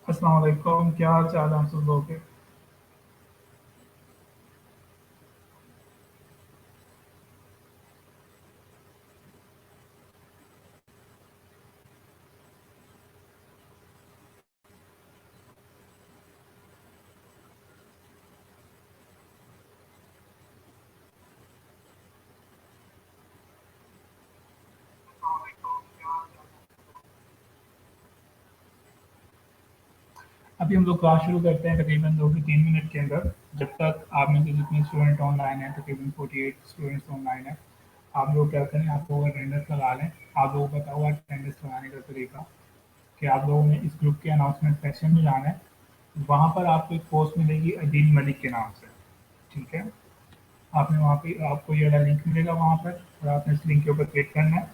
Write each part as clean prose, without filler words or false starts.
अस्सलाम वालेकुम, क्या हाल चाल है आप सब लोगों के। अभी हम लोग क्लास शुरू करते हैं तकरीबन 2 से 3 मिनट के अंदर। जब तक आप में से जितने स्टूडेंट ऑनलाइन हैं, तकरीबन 48 स्टूडेंट्स ऑनलाइन हैं। आप लोग क्या करें, आप लोग अटेंडेंस लगा लें। आप लोगों को पता हुआ अटेंडेंस लगाने का तरीका कि आप लोगों ने इस ग्रुप के अनाउंसमेंट सेक्शन में जाना है। वहाँ पर आपको एक पोस्ट मिलेगी अदील मलिक के नाम से। ठीक है, आपने वहाँ पे आपको ये वाला लिंक मिलेगा वहाँ पर, और आपने इस लिंक के ऊपर क्लिक करना है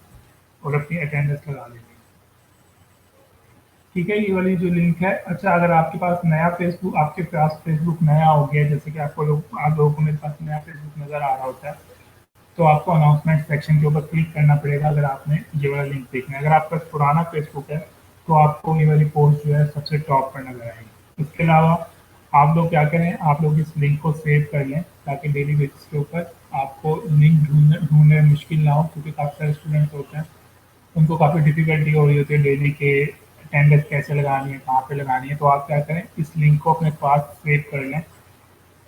और अपनी अटेंडेंस लगा लेनी है। ठीक है, ये वाली जो लिंक है। अच्छा, अगर आपके पास नया फेसबुक आपके पास फेसबुक नया हो गया, जैसे कि आप लोगों को मेरे पास नया फेसबुक नज़र आ रहा होता है, तो आपको अनाउंसमेंट सेक्शन के ऊपर क्लिक करना पड़ेगा अगर आपने ये वाला लिंक देखना है। अगर आपका पुराना फेसबुक है, तो आपको ये वाली पोस्ट जो है सबसे टॉप पर नज़र आएगी। इसके अलावा आप लोग क्या करें, आप लोग इस लिंक को सेव कर लें ताकि डेली बेसिस के ऊपर आपको लिंक ढूँढने ढूँढने में मुश्किल ना हो, क्योंकि काफ़ी सारे स्टूडेंट्स होते हैं, उनको काफ़ी डिफ़िकल्टी हो रही होती है डेली के अटेंडेंस कैसे लगानी है, कहाँ पे लगानी है। तो आप क्या करें, इस लिंक को अपने पास सेव कर लें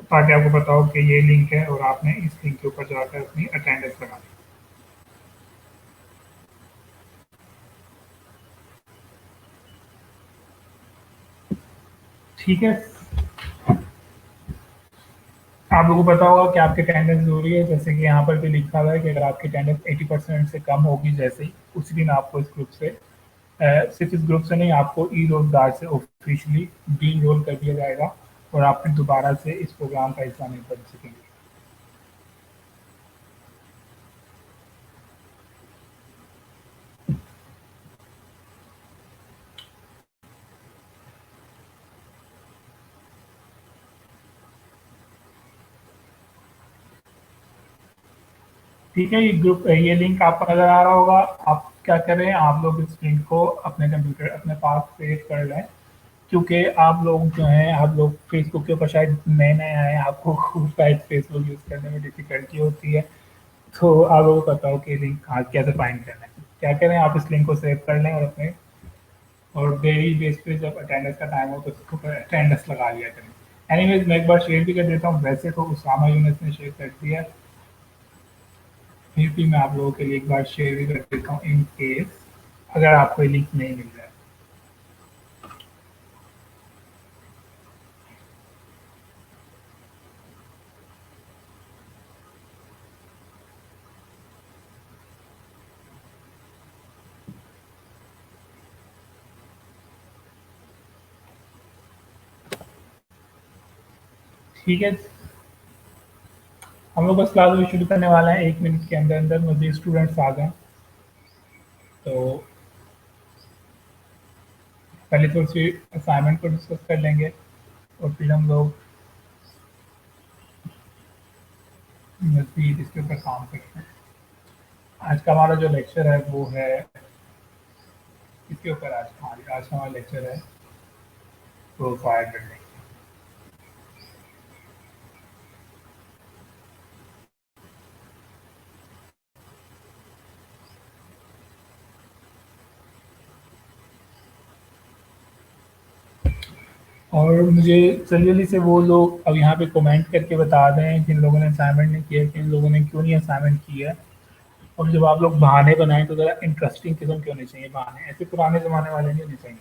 ताकि आपको पता हो कि ये लिंक है और आपने इस लिंक के ऊपर जाकर अपनी अटेंडेंस लगानी है। ठीक है, आप लोगों को पता होगा कि आपकी अटेंडेंस ज़रूरी है। जैसे कि यहाँ पर भी लिखा हुआ है कि अगर आपकी अटेंडेंस 80% से कम होगी, जैसे ही उसी दिन आपको इस ग्रुप से सिर्फ इस ग्रुप से नहीं, आपको ई रोजगार से ऑफिशियली डी रोल कर दिया जाएगा और आप फिर दोबारा से इस प्रोग्राम का हिस्सा नहीं बन सकेंगे। ठीक है, ये लिंक आपको नज़र आ रहा होगा। आप क्या करें, आप लोग इस लिंक को अपने कंप्यूटर अपने पास सेव कर लें, क्योंकि आप लोग जो हैं, आप लोग फेसबुक के ऊपर शायद नए नए आए हैं, आपको खूब शायद फेसबुक यूज़ करने में डिफ़िकल्टी होती है। तो आप लोगों को पता हो कि लिंक कहाँ कैसे फाइंड करना है। क्या करें, आप इस लिंक को सेव कर लें और अपने और डेली बेस पे जब अटेंडेंस का टाइम हो तो उसके ऊपर अटेंडेंस लगा लिया करें। एनीवेज, मैं एक बार शेयर भी कर देता हूँ। वैसे तो उसामा यूनिस ने शेयर कर दिया, फिर भी मैं आप लोगों के लिए एक बार शेयर भी कर देता हूँ इन केस अगर आपको ये लिंक नहीं मिल रहा है। ठीक है, हम लोग बस क्लास भी शुरू करने वाले हैं। 1 मिनट के अंदर अंदर मजीद स्टूडेंट्स आ गए, तो पहले थोड़ी सी असाइनमेंट को डिस्कस कर लेंगे और फिर हम लोग मजीद इसके ऊपर काम करते हैं। आज का हमारा जो लेक्चर है वो है इसके ऊपर। आज का हमारा लेक्चर है प्रोफाइल बिल्डिंग। और मुझे जल्दी जल्दी से वो लोग अब यहाँ पे कमेंट करके बता दें जिन लोगों ने असाइनमेंट नहीं किया, किन लोगों ने क्यों नहीं असाइनमेंट किया है। और जब आप लोग बहाने बनाएं तो ज़रा इंटरेस्टिंग किस्म के होने चाहिए बहाने, ऐसे पुराने ज़माने वाले नहीं होने चाहिए।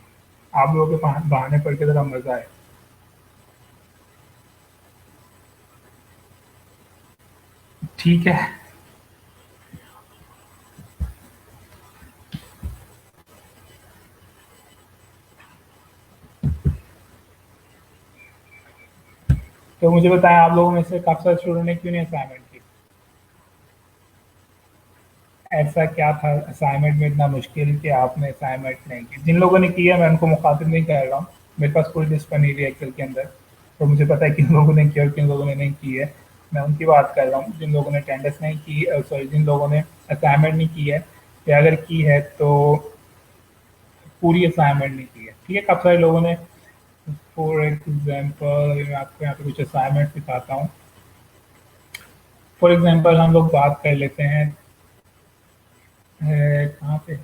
आप लोगों के बहाने पढ़ के ज़रा मज़ा आए। ठीक है, तो मुझे बताएं, आप लोगों में से काफ़ी सारे स्टूडेंट ने क्यों नहीं असाइनमेंट की। ऐसा क्या था असाइनमेंट में इतना मुश्किल कि आपने असाइनमेंट नहीं की। जिन लोगों ने किया मैं उनको मुखातिब नहीं कर रहा हूँ, मेरे पास पूरी लिस्ट बनी हुई है एक्सेल के अंदर, तो मुझे पता है किन लोगों ने किया और किन लोगों ने नहीं की है। मैं उनकी बात कर रहा हूँ जिन लोगों ने अटेंडेंस नहीं की, सॉरी, जिन लोगों ने असाइनमेंट नहीं की है, या अगर की है तो पूरी असाइनमेंट नहीं की है। ठीक है, काफ़ी सारे लोगों ने फॉर एग्जाम्पल मैं आपको यहाँ पे कुछ असाइनमेंट दिखाता हूँ। फॉर एग्जाम्पल हम लोग बात कर लेते हैं कहाँ पे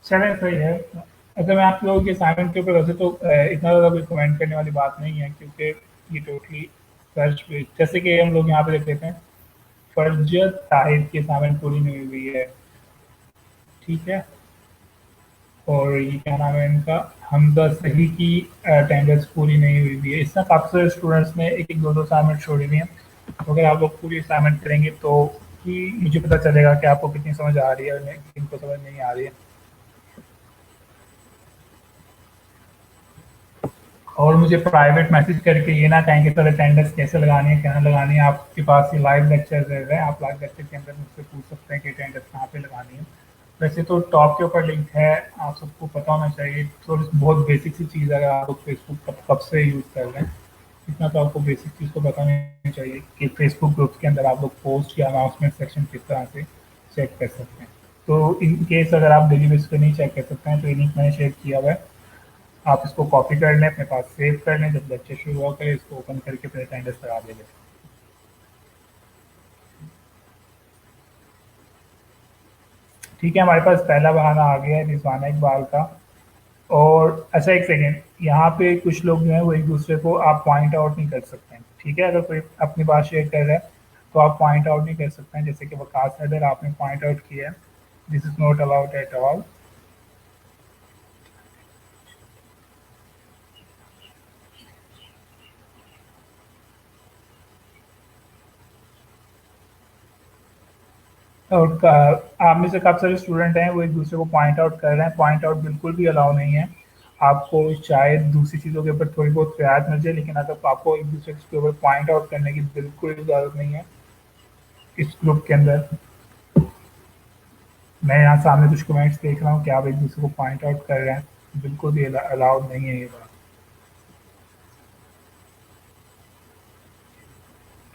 चलें सही है। अगर मैं आप लोगों के असाइनमेंट के ऊपर वैसे तो इतना ज़्यादा कोई कमेंट करने वाली बात नहीं है क्योंकि ये टोटली सर्च पे जैसे कि हम लोग यहाँ पे देख लेते हैं फरजत ताहिर की असाइनमेंट पूरी नहीं हुई है, ठीक है। और ये क्या नाम है इनका हमजा सही की अटेंडेंस पूरी नहीं हुई है। इस तरह काफ़ी सारे स्टूडेंट्स ने एक एक दो दो असाइनमेंट छोड़ी हुई हैं। तो अगर आप लोग पूरी असाइनमेंट करेंगे तो ही मुझे पता चलेगा कि आपको कितनी समझ आ रही है और किनको समझ नहीं आ रही है। और मुझे प्राइवेट मैसेज करके ये ना कहें कि सर अटेंडेंस कैसे लगानी है, क्या लगानी है। आपके पास ये लाइव लेक्चर रह रहे हैं, आप लाइव लेक्चर के अंदर मुझसे पूछ सकते हैं कि अटेंडेंस कहाँ पे लगानी है। वैसे तो टॉप के ऊपर लिंक है, आप सबको पता होना चाहिए। तो बहुत बेसिक सी चीज़ है, अगर आप लोग फेसबुक कब से यूज़ कर रहे हैं इतना तो आपको बेसिक चीज़ को पता नहीं चाहिए कि फेसबुक ग्रुप्स के अंदर आप लोग पोस्ट या अनाउंसमेंट सेक्शन किस तरह से चेक कर सकते हैं। तो इन केस अगर आप डेली बेसिस पे नहीं चेक कर सकते हैं तो ये लिंक मैंने शेयर किया हुआ है, आप इसको कॉपी कर लें, अपने पास सेव कर लें, जब लेक्चर शुरू हुआ करें इसको ओपन करके फिर अटेंडेंस लगा देंगे। ठीक है, हमारे पास पहला बहाना आ गया है रिजवाना इकबाल का। और अच्छा एक सेकेंड, यहाँ पे कुछ लोग जो हैं वो एक दूसरे को आप पॉइंट आउट नहीं कर सकते हैं, ठीक है। अगर कोई अपनी बात शेयर कर रहा है तो आप पॉइंट आउट नहीं कर सकते हैं, जैसे कि वकास हैदर आपने पॉइंट आउट किया है, this is not allowed at all. और आप में से काफ़ी सारे स्टूडेंट हैं वो एक दूसरे को पॉइंट आउट कर रहे हैं, पॉइंट आउट बिल्कुल भी अलाउ नहीं है। आपको शायद दूसरी चीज़ों के ऊपर थोड़ी बहुत रियायत मिल जाए, लेकिन अगर आपको एक दूसरे के ऊपर पॉइंट आउट करने की बिल्कुल इजाज़त नहीं है इस ग्रुप के अंदर। मैं यहाँ सामने कुछ कमेंट्स देख रहा हूँ कि आप एक दूसरे को पॉइंट आउट कर रहे हैं, बिल्कुल भी अलाउड नहीं है ये बात।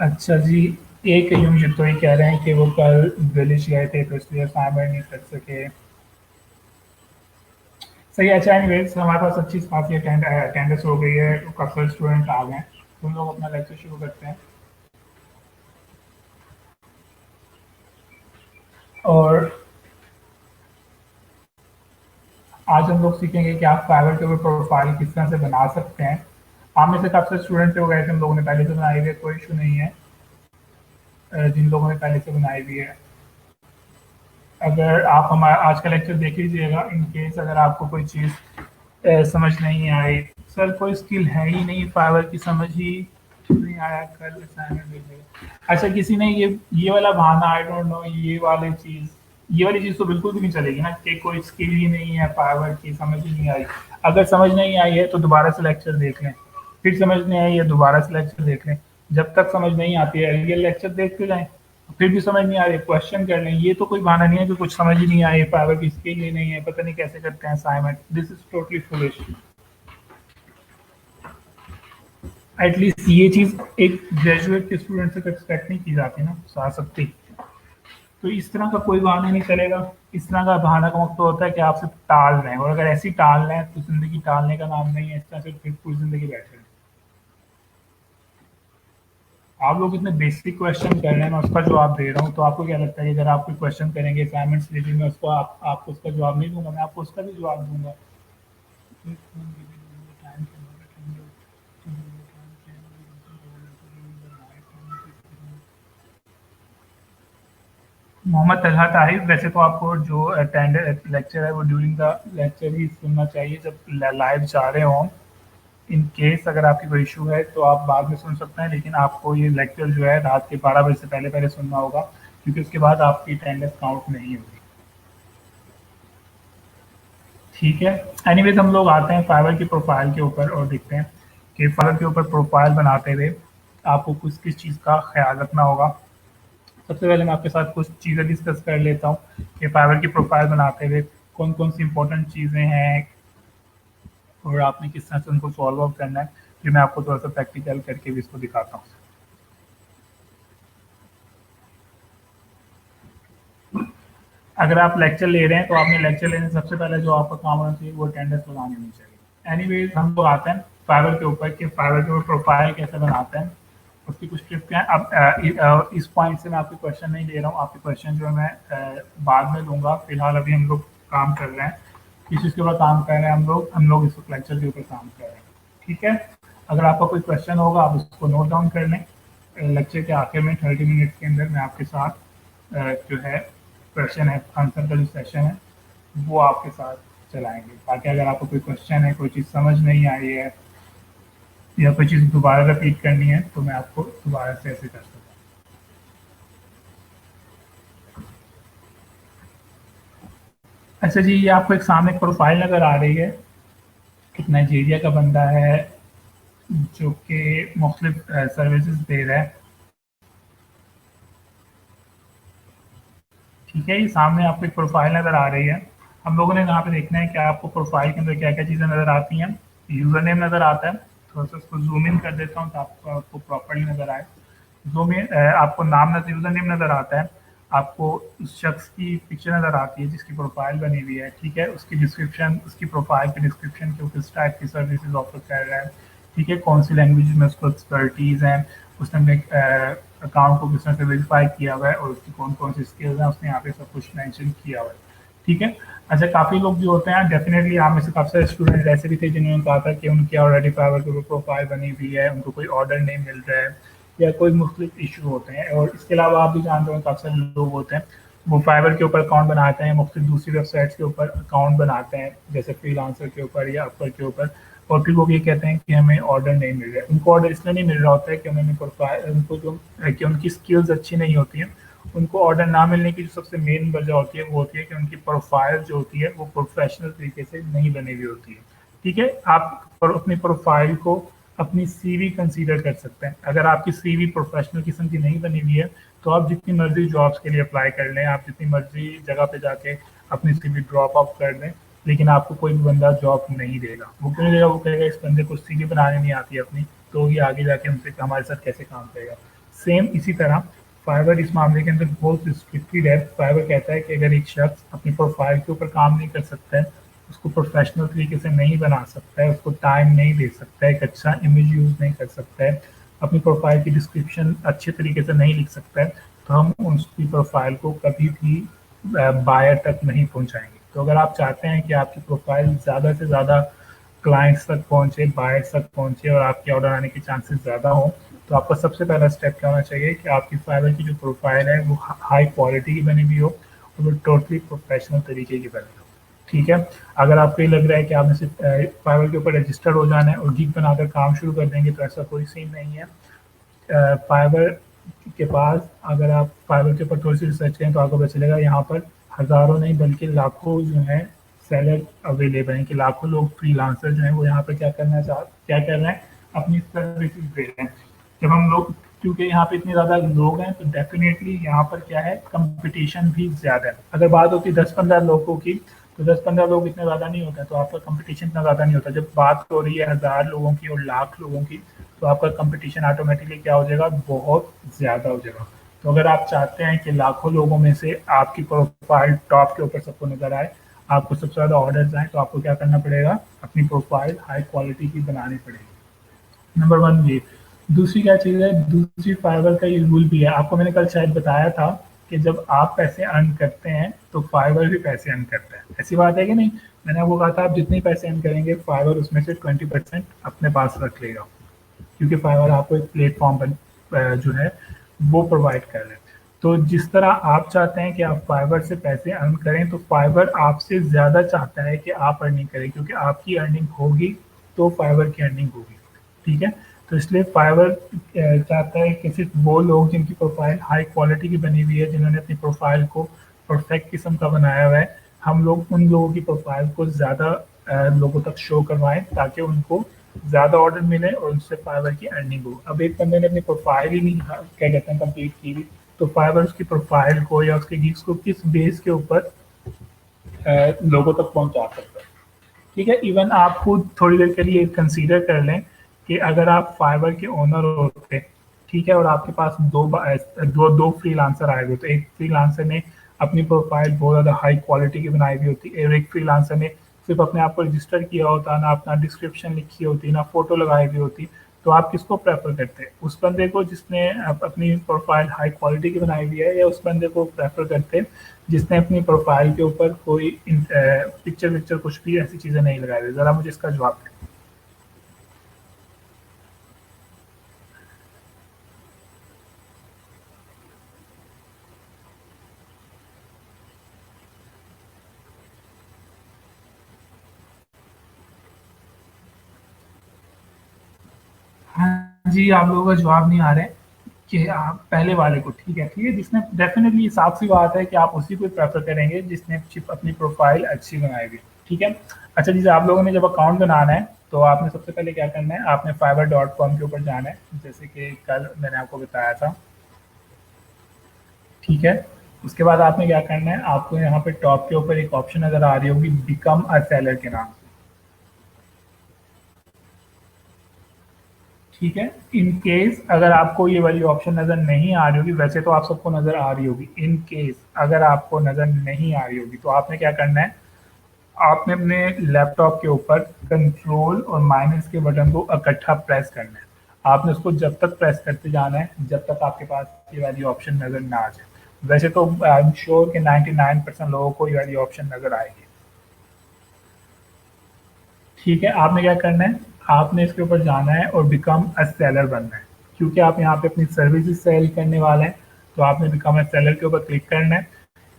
अच्छा जी, एक यूं तो ये कह रहे हैं कि वो कल विलेज गए थे तो इसलिए असाइनमेंट नहीं कर सके। सही है। अच्छा एनीवेज हमारे पास अच्छी खासी अटेंडेंस हो गई है, तो काफ़ी सारे स्टूडेंट आ गए हैं, तो हम लोग अपना लेक्चर शुरू करते हैं। और आज हम लोग सीखेंगे कि आप फाइवर के ऊपर प्रोफाइल किस तरह से बना सकते हैं। आप में से काफ़ी सारे स्टूडेंट हो गए थे, हम लोगों ने पहले से बनाई हुई है, कोई इशू नहीं है। जिन लोगों ने पहले से बनाई हुई है, अगर आप हमारा आज का लेक्चर देख लीजिएगा, इन केस अगर आपको कोई चीज़ समझ नहीं आई, सर कोई स्किल है ही नहीं, फाइवर की समझ ही नहीं आया, कल असाइनमेंट भेजेगा। अच्छा किसी ने ये वाला बहाना आई डोंट नो, ये वाली चीज़ तो बिल्कुल भी नहीं चलेगी ना कि कोई स्किल ही नहीं है, फाइवर की समझ ही नहीं आई। अगर समझ नहीं आई है तो दोबारा से लेक्चर देख लें, फिर समझ नहीं आई है दोबारा से लेक्चर देख लें, जब तक समझ नहीं आती है रियल लेक्चर देखते जाएं, फिर भी समझ नहीं आ रही क्वेश्चन कर लें। ये तो कोई बहाना नहीं है कि कुछ समझ ही नहीं आई, फाइवर की स्किल ही नहीं है, पता नहीं कैसे करते हैं assignment, this is totally foolish. At least ये चीज़ एक ग्रेजुएट के स्टूडेंट से एक्सपेक्ट नहीं की जाती ना, आ सकती। तो इस तरह का कोई बहाना नहीं चलेगा। इस तरह का बहाना का मतलब होता है कि आप सिर्फ टाल रहे हैं, और अगर ऐसी टाल रहे हैं तो ज़िंदगी टालने का नाम नहीं है, इस तरह से फिर पूरी ज़िंदगी बैठे हैं। आप लोग इतने बेसिक क्वेश्चन कर रहे हैं, मैं उसका जवाब दे रहा हूँ, तो आपको क्या लगता है कि अगर आप कोई क्वेश्चन करेंगे असाइनमेंट रिलेटेड में, उसको आपको उसका जवाब नहीं दूंगा, मैं आपको उसका भी जवाब दूंगा। मोहम्मद तलहा ताहिर, वैसे तो आपको जो अटेंड लेक्चर है वो ड्यूरिंग द लेक्चर ही सुनना चाहिए, जब लाइव जा रहे हों। इन केस अगर आपकी कोई इशू है तो आप बाद में सुन सकते हैं, लेकिन आपको ये लेक्चर जो है रात के 12 बजे से पहले पहले सुनना होगा, क्योंकि उसके बाद आपकी अटेंडेंस काउंट नहीं होगी। ठीक है, एनीवेज हम लोग आते हैं फाइवर की प्रोफाइल के ऊपर और देखते हैं कि फाइवर के ऊपर प्रोफाइल बनाते हुए आपको कुछ किस चीज़ का ख्याल रखना होगा। सबसे पहले मैं आपके साथ कुछ चीज़ें डिस्कस कर लेता हूँ कि फाइवर की प्रोफाइल बनाते हुए कौन-कौन सी इम्पोर्टेंट चीज़ें हैं और आपने किस तरह से उनको सॉल्व आउट करना है। फिर मैं आपको थोड़ा-सा प्रैक्टिकल करके भी इसको दिखाता हूँ। अगर आप लेक्चर ले रहे हैं तो आपने लेक्चर लेने से सबसे पहले जो आपका काम होना चाहिए वो अटेंडेंस लगानी होनी चाहिए। एनीवेज हम लोग आते हैं फाइवर के ऊपर कि फाइवर के ऊपर प्रोफाइल कैसे बनाते हैं, उसकी कुछ टिप्स क्या हैं। अब इस पॉइंट से मैं आपके क्वेश्चन नहीं ले रहा हूँ, आपके क्वेश्चन जो है मैं बाद में लूँगा। फिलहाल अभी हम लोग काम कर रहे हैं, किस चीज़ के ऊपर काम कर रहे हैं हम लोग इस वक्त लेक्चर के ऊपर काम कर रहे हैं, ठीक है। अगर आपका कोई क्वेश्चन होगा आप उसको नोट डाउन कर लें। लेक्चर के आखिर में 30 मिनट के अंदर मैं आपके साथ जो है क्वेश्चन है आंसर का जो सेशन है वो आपके साथ चलाएंगे, ताकि अगर आपको कोई क्वेश्चन है, कोई चीज़ समझ नहीं आई है या कोई चीज़ दोबारा रिपीट करनी है तो मैं आपको दोबारा से ऐसे कर सकता हूँ। अच्छा जी, ये आपको एक सामने एक प्रोफाइल नज़र आ रही है, एक नाइजीरिया का बंदा है जो कि मुख्तलिफ सर्विसेज दे रहा है, ठीक है। ये सामने आपको एक प्रोफाइल नज़र आ रही है। हम लोगों ने यहाँ पे देखना है कि आपको प्रोफाइल के अंदर क्या-क्या चीज़ें नज़र आती हैं। यूज़र नेम नज़र आता है, थोड़ा-सा उसको ज़ूम इन कर देता हूँ ताकि आपको प्रॉपर्ली नज़र आए। ज़ूम इन आपको नाम नज़र यूज़र नेम नज़र आता है, आपको उस शख्स की पिक्चर नज़र आती है जिसकी प्रोफाइल बनी हुई है, ठीक है। उसकी डिस्क्रिप्शन, उसकी प्रोफाइल की डिस्क्रिप्शन कि वो किस टाइप की सर्विसेज ऑफर कर रहा है, ठीक है। कौन सी लैंग्वेज में उसको एक्सपर्टीज़ है, उसने अपने अकाउंट को किस तरह से वेरीफाई किया हुआ है और उसकी कौन-कौन सी स्किल्स हैं, उसने यहाँ पे सब कुछ मेंशन किया हुआ है, ठीक है। अच्छा, काफ़ी लोग जो होते हैं डेफिनेटली आप में से काफ़ी सारे स्टूडेंट ऐसे भी थे जिन्होंने कहा था कि उनकी ऑलरेडी फाइवर के ऊपर प्रोफाइल बनी हुई है, उनको कोई ऑर्डर नहीं मिल रहा है या कोई मुख्तलिफ इशू होते हैं। और इसके अलावा आप भी जानते हो काफ़ी सारे लोग होते हैं वो फाइवर के ऊपर अकाउंट बनाते हैं, मुख्तलिफ दूसरी वेबसाइट्स के ऊपर अकाउंट बनाते हैं जैसे फ्रीलांसर के ऊपर या अपवर के ऊपर, और फिर वो ये कहते हैं कि हमें ऑर्डर नहीं मिल रहा है। उनको ऑर्डर इसलिए नहीं मिल रहा होता है कि उन्होंने प्रोफाइल उनको जो कि उनकी स्किल्स अच्छी नहीं होती हैं। उनको ऑर्डर ना मिलने की जो सबसे मेन वजह होती है वो होती है कि उनकी प्रोफाइल जो होती है वो प्रोफेशनल तरीके से नहीं बनी हुई होती है, ठीक है। आप अपनी प्रोफाइल को अपनी सीवी कंसीडर कर सकते हैं। अगर आपकी सीवी प्रोफेशनल किस्म की नहीं बनी हुई है तो आप जितनी मर्जी जॉब्स के लिए अप्लाई कर लें, आप जितनी मर्जी जगह पे जाके अपनी सीवी ड्रॉप आउट कर लें, लेकिन आपको कोई भी बंदा जॉब नहीं देगा। वो क्यों नहीं देगा? वो कहेगा इस बंदे को सीवी बनाने नहीं आती अपनी, तो ये आगे जाके हमसे हमारे साथ कैसे काम करेगा। सेम इसी तरह फाइवर इस मामले के अंदर बहुत रिस्ट्रिक्टेड है। फाइवर कहता है कि अगर एक शख्स अपनी प्रोफाइल के ऊपर काम नहीं कर सकता है, उसको प्रोफेशनल तरीके से नहीं बना सकता है, उसको टाइम नहीं दे सकता है, एक अच्छा इमेज यूज़ नहीं कर सकता है, अपनी प्रोफाइल की डिस्क्रिप्शन अच्छे तरीके से नहीं लिख सकता है, तो हम उसकी प्रोफाइल को कभी भी बायर तक नहीं पहुंचाएंगे। तो अगर आप चाहते हैं कि आपकी प्रोफाइल ज़्यादा से ज़्यादा क्लाइंट्स तक पहुंचे, बायर्स तक पहुंचे और आपके ऑर्डर आने के चांसेस ज़्यादा हों, तो आपका सबसे पहला स्टेप क्या होना चाहिए कि आपकी फाइवर की जो प्रोफाइल है वो हाई क्वालिटी की बनी हुई हो और वो टोटली प्रोफेशनल तरीके की बनी हो, ठीक है। अगर आपको ये लग रहा है कि आपने सिर्फ फाइवर के ऊपर रजिस्टर हो जाना है और गिग बनाकर काम शुरू कर देंगे, तो ऐसा कोई सीन नहीं है। फाइवर के पास अगर आप फाइवर के ऊपर थोड़ी सी रिसर्च करें तो आपको पता चलेगा यहाँ पर हज़ारों नहीं बल्कि लाखों जो है सेलर अवेलेबल हैं, कि लाखों लोग फ्रीलांसर जो हैं वो यहाँ पर क्या कर रहे हैं, अपनी सर्विसेज दे रहे हैं। जब हम लोग, क्योंकि यहाँ पे इतने ज़्यादा लोग हैं तो डेफिनेटली यहाँ पर क्या है, कंपटीशन भी ज़्यादा है। अगर बात होती 10-15 लोगों की तो 10-15 लोग इतने ज़्यादा नहीं होता, तो आपका कंपटीशन इतना ज़्यादा नहीं होता। जब बात हो रही है हज़ार लोगों की और लाख लोगों की, तो आपका कंपटीशन ऑटोमेटिकली क्या हो जाएगा, बहुत ज़्यादा हो जाएगा। तो अगर आप चाहते हैं कि लाखों लोगों में से आपकी प्रोफाइल टॉप के ऊपर सबको नज़र आए, आपको सबसे ज़्यादा ऑर्डर्स आए, तो आपको क्या करना पड़ेगा, अपनी प्रोफाइल हाई क्वालिटी की बनानी पड़ेगी। नंबर वन ये। दूसरी क्या चीज़ है, दूसरी फाइवर का ये रूल भी है, आपको मैंने कल शायद बताया था कि जब आप पैसे अर्न करते हैं तो फाइवर भी पैसे अर्न करता है। ऐसी बात है कि नहीं? मैंने आपको कहा था आप जितने पैसे अर्न करेंगे फाइवर उसमें से 20% अपने पास रख लेगा, क्योंकि फाइवर आपको एक प्लेटफॉर्म पर जो है वो प्रोवाइड कर रहे हैं। तो जिस तरह आप चाहते हैं कि आप फाइवर से पैसे अर्न करें, तो फाइवर आपसे ज़्यादा चाहता है कि आप अर्निंग करें, क्योंकि आपकी अर्निंग होगी तो फाइवर की अर्निंग होगी, ठीक है। तो इसलिए फाइवर चाहता है कि सिर्फ वो लोग जिनकी प्रोफाइल हाई क्वालिटी की बनी हुई है, जिन्होंने अपनी प्रोफाइल को परफेक्ट किस्म का बनाया हुआ है, हम लोग उन लोगों की प्रोफाइल को ज़्यादा लोगों तक शो करवाएं ताकि उनको ज़्यादा ऑर्डर मिले और उससे फाइवर की अर्निंग हो। अब एक बंदे ने अपनी प्रोफाइल ही नहीं क्या कहते हैं कंप्लीट की हुई, तो फाइवर उसकी प्रोफाइल को या उसके गिग्स को किस बेस के ऊपर लोगों तक पहुंचा सकता है। ठीक है, इवन आप खुद थोड़ी देर के लिए कंसीडर कर लें कि अगर आप फाइवर के ओनर होते, ठीक है, और आपके पास दो फ्रीलांसर आए हुए, तो एक फ्रीलांसर ने अपनी प्रोफाइल बहुत ज़्यादा हाई क्वालिटी की बनाई हुई होती और एक फ्रीलांसर ने सिर्फ अपने आप को रजिस्टर किया होता, ना अपना डिस्क्रिप्शन लिखी होती, ना फोटो लगाई हुई होती, तो आप किसको प्रेफर करते हैं? उस बंदे को जिसने अपनी प्रोफाइल हाई क्वालिटी की बनाई हुई है, या उस बंदे को प्रेफर करते हैं जिसने अपनी प्रोफाइल के ऊपर कोई पिक्चर विक्चर कुछ भी ऐसी चीज़ें नहीं लगाई हुई? ज़रा मुझे इसका जवाब दें। हाँ जी, आप लोगों का जवाब नहीं आ रहा है कि आप पहले वाले को, ठीक है, जिसने डेफिनेटली साफ सी बात है कि आप उसी को प्रेफर करेंगे जिसने अपनी प्रोफाइल अच्छी बनाई हुई, ठीक है। अच्छा जी, आप लोगों ने जब अकाउंट बनाना है तो आपने सबसे पहले क्या करना है, आपने fiverr.com के ऊपर जाना है, जैसे कि कल मैंने आपको बताया था, ठीक है। उसके बाद आपने क्या करना है, आपको यहाँ पे टॉप के ऊपर एक ऑप्शन नजर आ रही होगी बिकम अ सेलर के नाम से, ठीक है। इन केस अगर आपको ये वाली ऑप्शन नज़र नहीं आ रही होगी, वैसे तो आप सबको नज़र आ रही होगी, इन केस अगर आपको नज़र नहीं आ रही होगी तो आपने क्या करना है, आपने अपने लैपटॉप के ऊपर कंट्रोल और माइनस के बटन को इकट्ठा प्रेस करना है। आपने उसको जब तक प्रेस करते जाना है जब तक आपके पास ये वाली ऑप्शन नज़र ना आ जाए। वैसे तो आई एम श्योर कि 99% लोगों को ये वाली ऑप्शन नज़र आएगी, ठीक है। आपने क्या करना है, आपने इसके ऊपर जाना है और बिकम अ सेलर बनना है, क्योंकि आप यहाँ पे अपनी सर्विसेज सेल करने वाले हैं, तो आपने बिकम अ सेलर के ऊपर क्लिक करना है।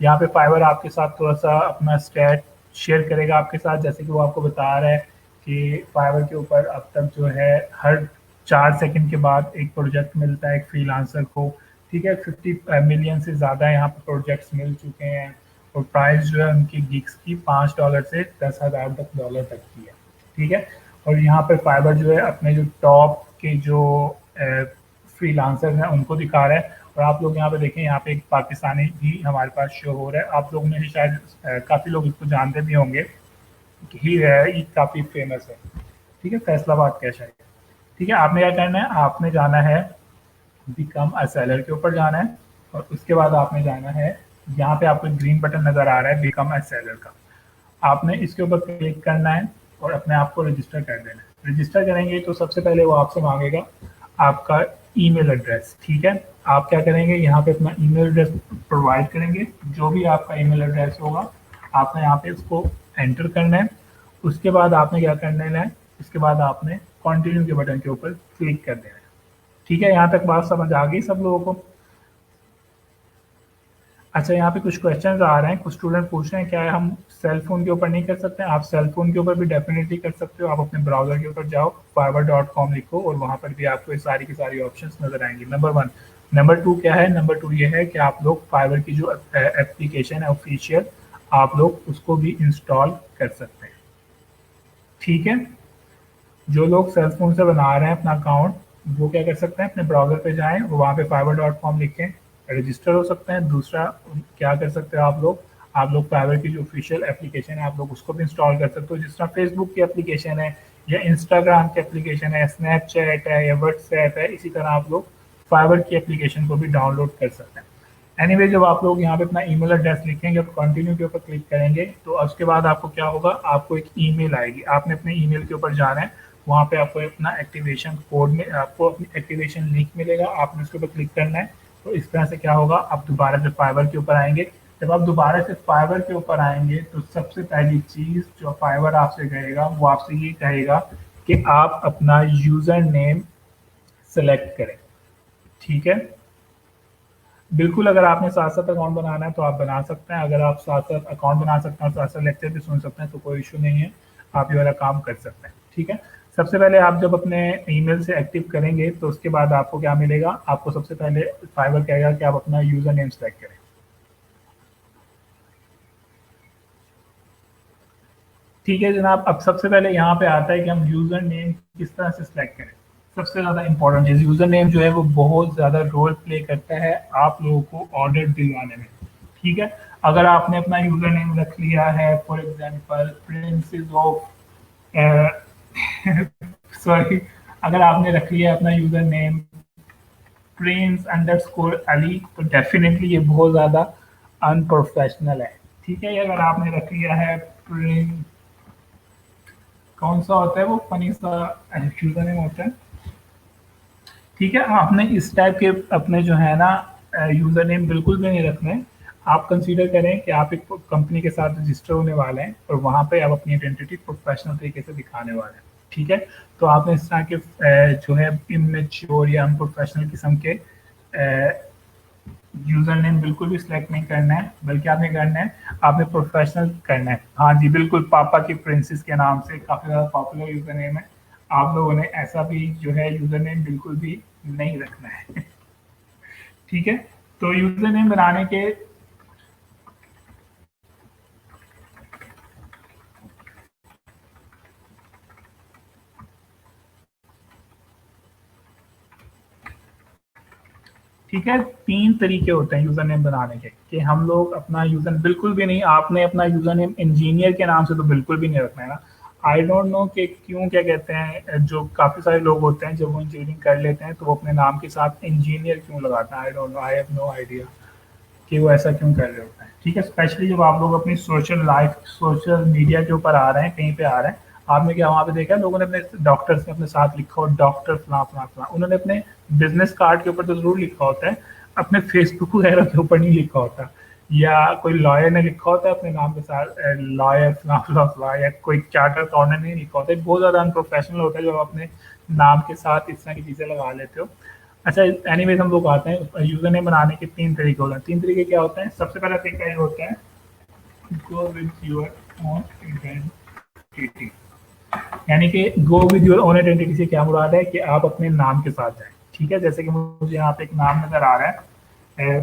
यहाँ पे फाइवर आपके साथ थोड़ा सा अपना स्टैट शेयर करेगा आपके साथ, जैसे कि वो आपको बता रहा है कि फाइवर के ऊपर अब तक जो है हर 4 सेकंड के बाद एक प्रोजेक्ट मिलता है एक फ्रीलांसर को, ठीक है। 50 मिलियन से ज़्यादा यहाँ पे प्रोजेक्ट्स मिल चुके हैं, और प्राइस जो है उनकी गिग्स की $5 से 10,000 तक डॉलर तक की है, ठीक है। और यहाँ पे फाइबर जो है अपने जो टॉप के जो फ्रीलांसर हैं उनको दिखा रहा है, और आप लोग यहाँ पे देखें, यहाँ पे एक पाकिस्तानी भी हमारे पास शो हो रहा है, आप लोगों ने शायद काफ़ी लोग इसको जानते भी होंगे कि ये काफ़ी फेमस है, ठीक है, फैसलाबाद का शायद, ठीक है। आपने क्या करना है, आपने जाना है बिकम अ सेलर के ऊपर जाना है, और उसके बाद आपने जाना है, यहाँ पे आपको ग्रीन बटन नज़र आ रहा है बिकम अ सेलर का, आपने इसके ऊपर क्लिक करना है और अपने आप को रजिस्टर कर देना है। रजिस्टर करेंगे तो सबसे पहले वो आपसे मांगेगा आपका ईमेल एड्रेस, ठीक है। आप क्या करेंगे, यहाँ पे अपना ईमेल एड्रेस प्रोवाइड करेंगे, जो भी आपका ईमेल एड्रेस होगा आपने यहाँ पे उसको एंटर करना है। उसके बाद आपने क्या करना है, उसके बाद आपने कंटिन्यू के बटन के ऊपर क्लिक कर देना है, ठीक है। यहाँ तक बात समझ आ गई सब लोगों को? अच्छा, यहाँ पे कुछ क्वेश्चंस आ रहे हैं, कुछ स्टूडेंट पूछ रहे हैं क्या हम सेल फोन के ऊपर नहीं कर सकते? आप सेल फोन के ऊपर भी डेफिनेटली कर सकते हो। आप अपने ब्राउजर के ऊपर जाओ, fiverr.com लिखो, और वहाँ पर भी आपको ये सारी की सारी ऑप्शंस नजर आएंगी, नंबर वन। नंबर टू क्या है, नंबर टू ये है कि आप लोग फाइवर की जो एप्लीकेशन है ऑफिशियल, आप लोग उसको भी इंस्टॉल कर सकते हैं, ठीक है। जो लोग सेल फोन से बना रहे हैं अपना अकाउंट, वो क्या कर सकते हैं, अपने ब्राउजर पे जाएं, वहाँ पे fiverr.com लिखें, रजिस्टर हो सकते हैं। दूसरा क्या कर सकते हो आप लोग फाइवर की जो ऑफिशियल एप्लीकेशन है आप लोग उसको भी इंस्टॉल कर सकते हो, जिस तरह फेसबुक की एप्लीकेशन है, या इंस्टाग्राम की एप्लीकेशन है, स्नैपचैट है, या व्हाट्सएप है, इसी तरह आप लोग फाइवर की एप्लीकेशन को भी डाउनलोड कर सकते हैं। एनीवे जब आप लोग यहाँ पे अपना ईमेल एड्रेस लिखेंगे और कंटिन्यू के ऊपर क्लिक करेंगे, तो उसके बाद आपको क्या होगा, आपको एक ईमेल आएगी, आपने अपने ईमेल के ऊपर जाना है, वहाँ पे आपको अपना एक्टिवेशन कोड में आपको अपनी एक्टिवेशन लिंक मिलेगा, आपने उसके ऊपर क्लिक करना है। तो इस तरह से क्या होगा, आप दोबारा से फाइवर के ऊपर आएंगे। जब आप दोबारा से फाइवर के ऊपर आएंगे तो सबसे पहली चीज़ जो फाइवर आपसे कहेगा वो आपसे ये कहेगा कि आप अपना यूज़र नेम सेलेक्ट करें, ठीक है। बिल्कुल, अगर आपने साथ-साथ अकाउंट बनाना है तो आप बना सकते हैं। अगर आप साथ-साथ अकाउंट बना सकते हैं और साथ-साथ लेक्चर भी सुन सकते हैं तो कोई इश्यू नहीं है। आप ये वाला काम कर सकते हैं, ठीक है। सबसे पहले आप जब अपने ईमेल से एक्टिव करेंगे तो उसके बाद आपको क्या मिलेगा? आपको सबसे पहले फाइवर कहेगा कि आप अपना यूज़र नेम सेलेक्ट करें, ठीक है जनाब, अब सबसे पहले यहाँ पे आता है कि हम यूजर नेम किस तरह से सिलेक्ट करें। सबसे ज़्यादा इंपॉर्टेंट चीज़, यूजर नेम जो है वो बहुत ज़्यादा रोल प्ले करता है आप लोगों को ऑर्डर दिलवाने में। ठीक है, अगर आपने अपना यूजर नेम रख लिया है for example princess of sorry, अगर आपने रख लिया अपना user name Prince underscore Ali, तो डेफिनेटली ये बहुत ज़्यादा अनप्रोफेशनल है। ठीक है, अगर आपने रख लिया है प्रिंस, कौन सा होता है वो फनी सा यूजर नेम होता है। ठीक है, आपने इस टाइप के अपने जो है ना यूजर नेम बिल्कुल भी नहीं रखने। आप कंसीडर करें कि आप एक कंपनी के साथ रजिस्टर होने वाले हैं और वहाँ पे आप अपनी आइडेंटिटी प्रोफेशनल तरीके से दिखाने वाले हैं। ठीक है, तो आपने इस तरह के जो है इमेच्योर या अनप्रोफेशनल किस्म के यूजर नेम बिल्कुल भी सिलेक्ट नहीं करना है, बल्कि आपने करना है, आपने प्रोफेशनल करना है। हाँ जी बिल्कुल, पापा की प्रिंसेस के नाम से काफ़ी ज़्यादा पॉपुलर यूजर नेम है। आप लोगों ने ऐसा भी जो है यूजर नेम बिल्कुल भी नहीं रखना है। ठीक है, तो यूजर नेम बनाने के ठीक है, 3 तरीके होते हैं यूज़र नेम बनाने के, कि हम लोग अपना यूज़र बिल्कुल भी नहीं, आपने अपना यूज़र नेम इंजीनियर के नाम से तो बिल्कुल भी नहीं रखना है ना। आई डोंट नो कि क्यों, क्या कहते हैं, जो काफ़ी सारे लोग होते हैं जब वो इंजीनियरिंग कर लेते हैं तो वो अपने नाम के साथ इंजीनियर क्यों लगाते हैं, I don't know, I have no idea कि वो ऐसा क्यों कर रहे होते हैं। ठीक है, स्पेशली जब आप लोग अपनी सोशल लाइफ, सोशल मीडिया के ऊपर आ रहे हैं, कहीं पे आ रहे हैं, आपने क्या वहाँ पे देखा है लोगों ने अपने डॉक्टर से अपने साथ लिखा हो डॉक्टर फलां फलां फलां, उन्होंने अपने बिजनेस कार्ड के ऊपर तो जरूर लिखा होता है, अपने फेसबुक वगैरह के ऊपर नहीं लिखा होता। या कोई लॉयर ने लिखा होता है अपने नाम के साथ लॉयर फलां फलां फलां, या कोई चार्टर अकाउंटेंट ने लिखा होता है। बहुत ज़्यादा अनप्रोफेशनल होता है जब आप अपने नाम के साथ इस तरह की चीज़ें लगा लेते हो। अच्छा, एनीवेज हम लोग आते हैं यूजर नेम बनाने के 3 तरीके होते हैं। 3 तरीके क्या होते हैं? सबसे पहला तरीका ये होता है go with your own identity, यानी कि go with your own identity से क्या मुराद है कि आप अपने नाम के साथ जाएं। ठीक है, जैसे कि मुझे यहाँ पे एक नाम नजर आ रहा है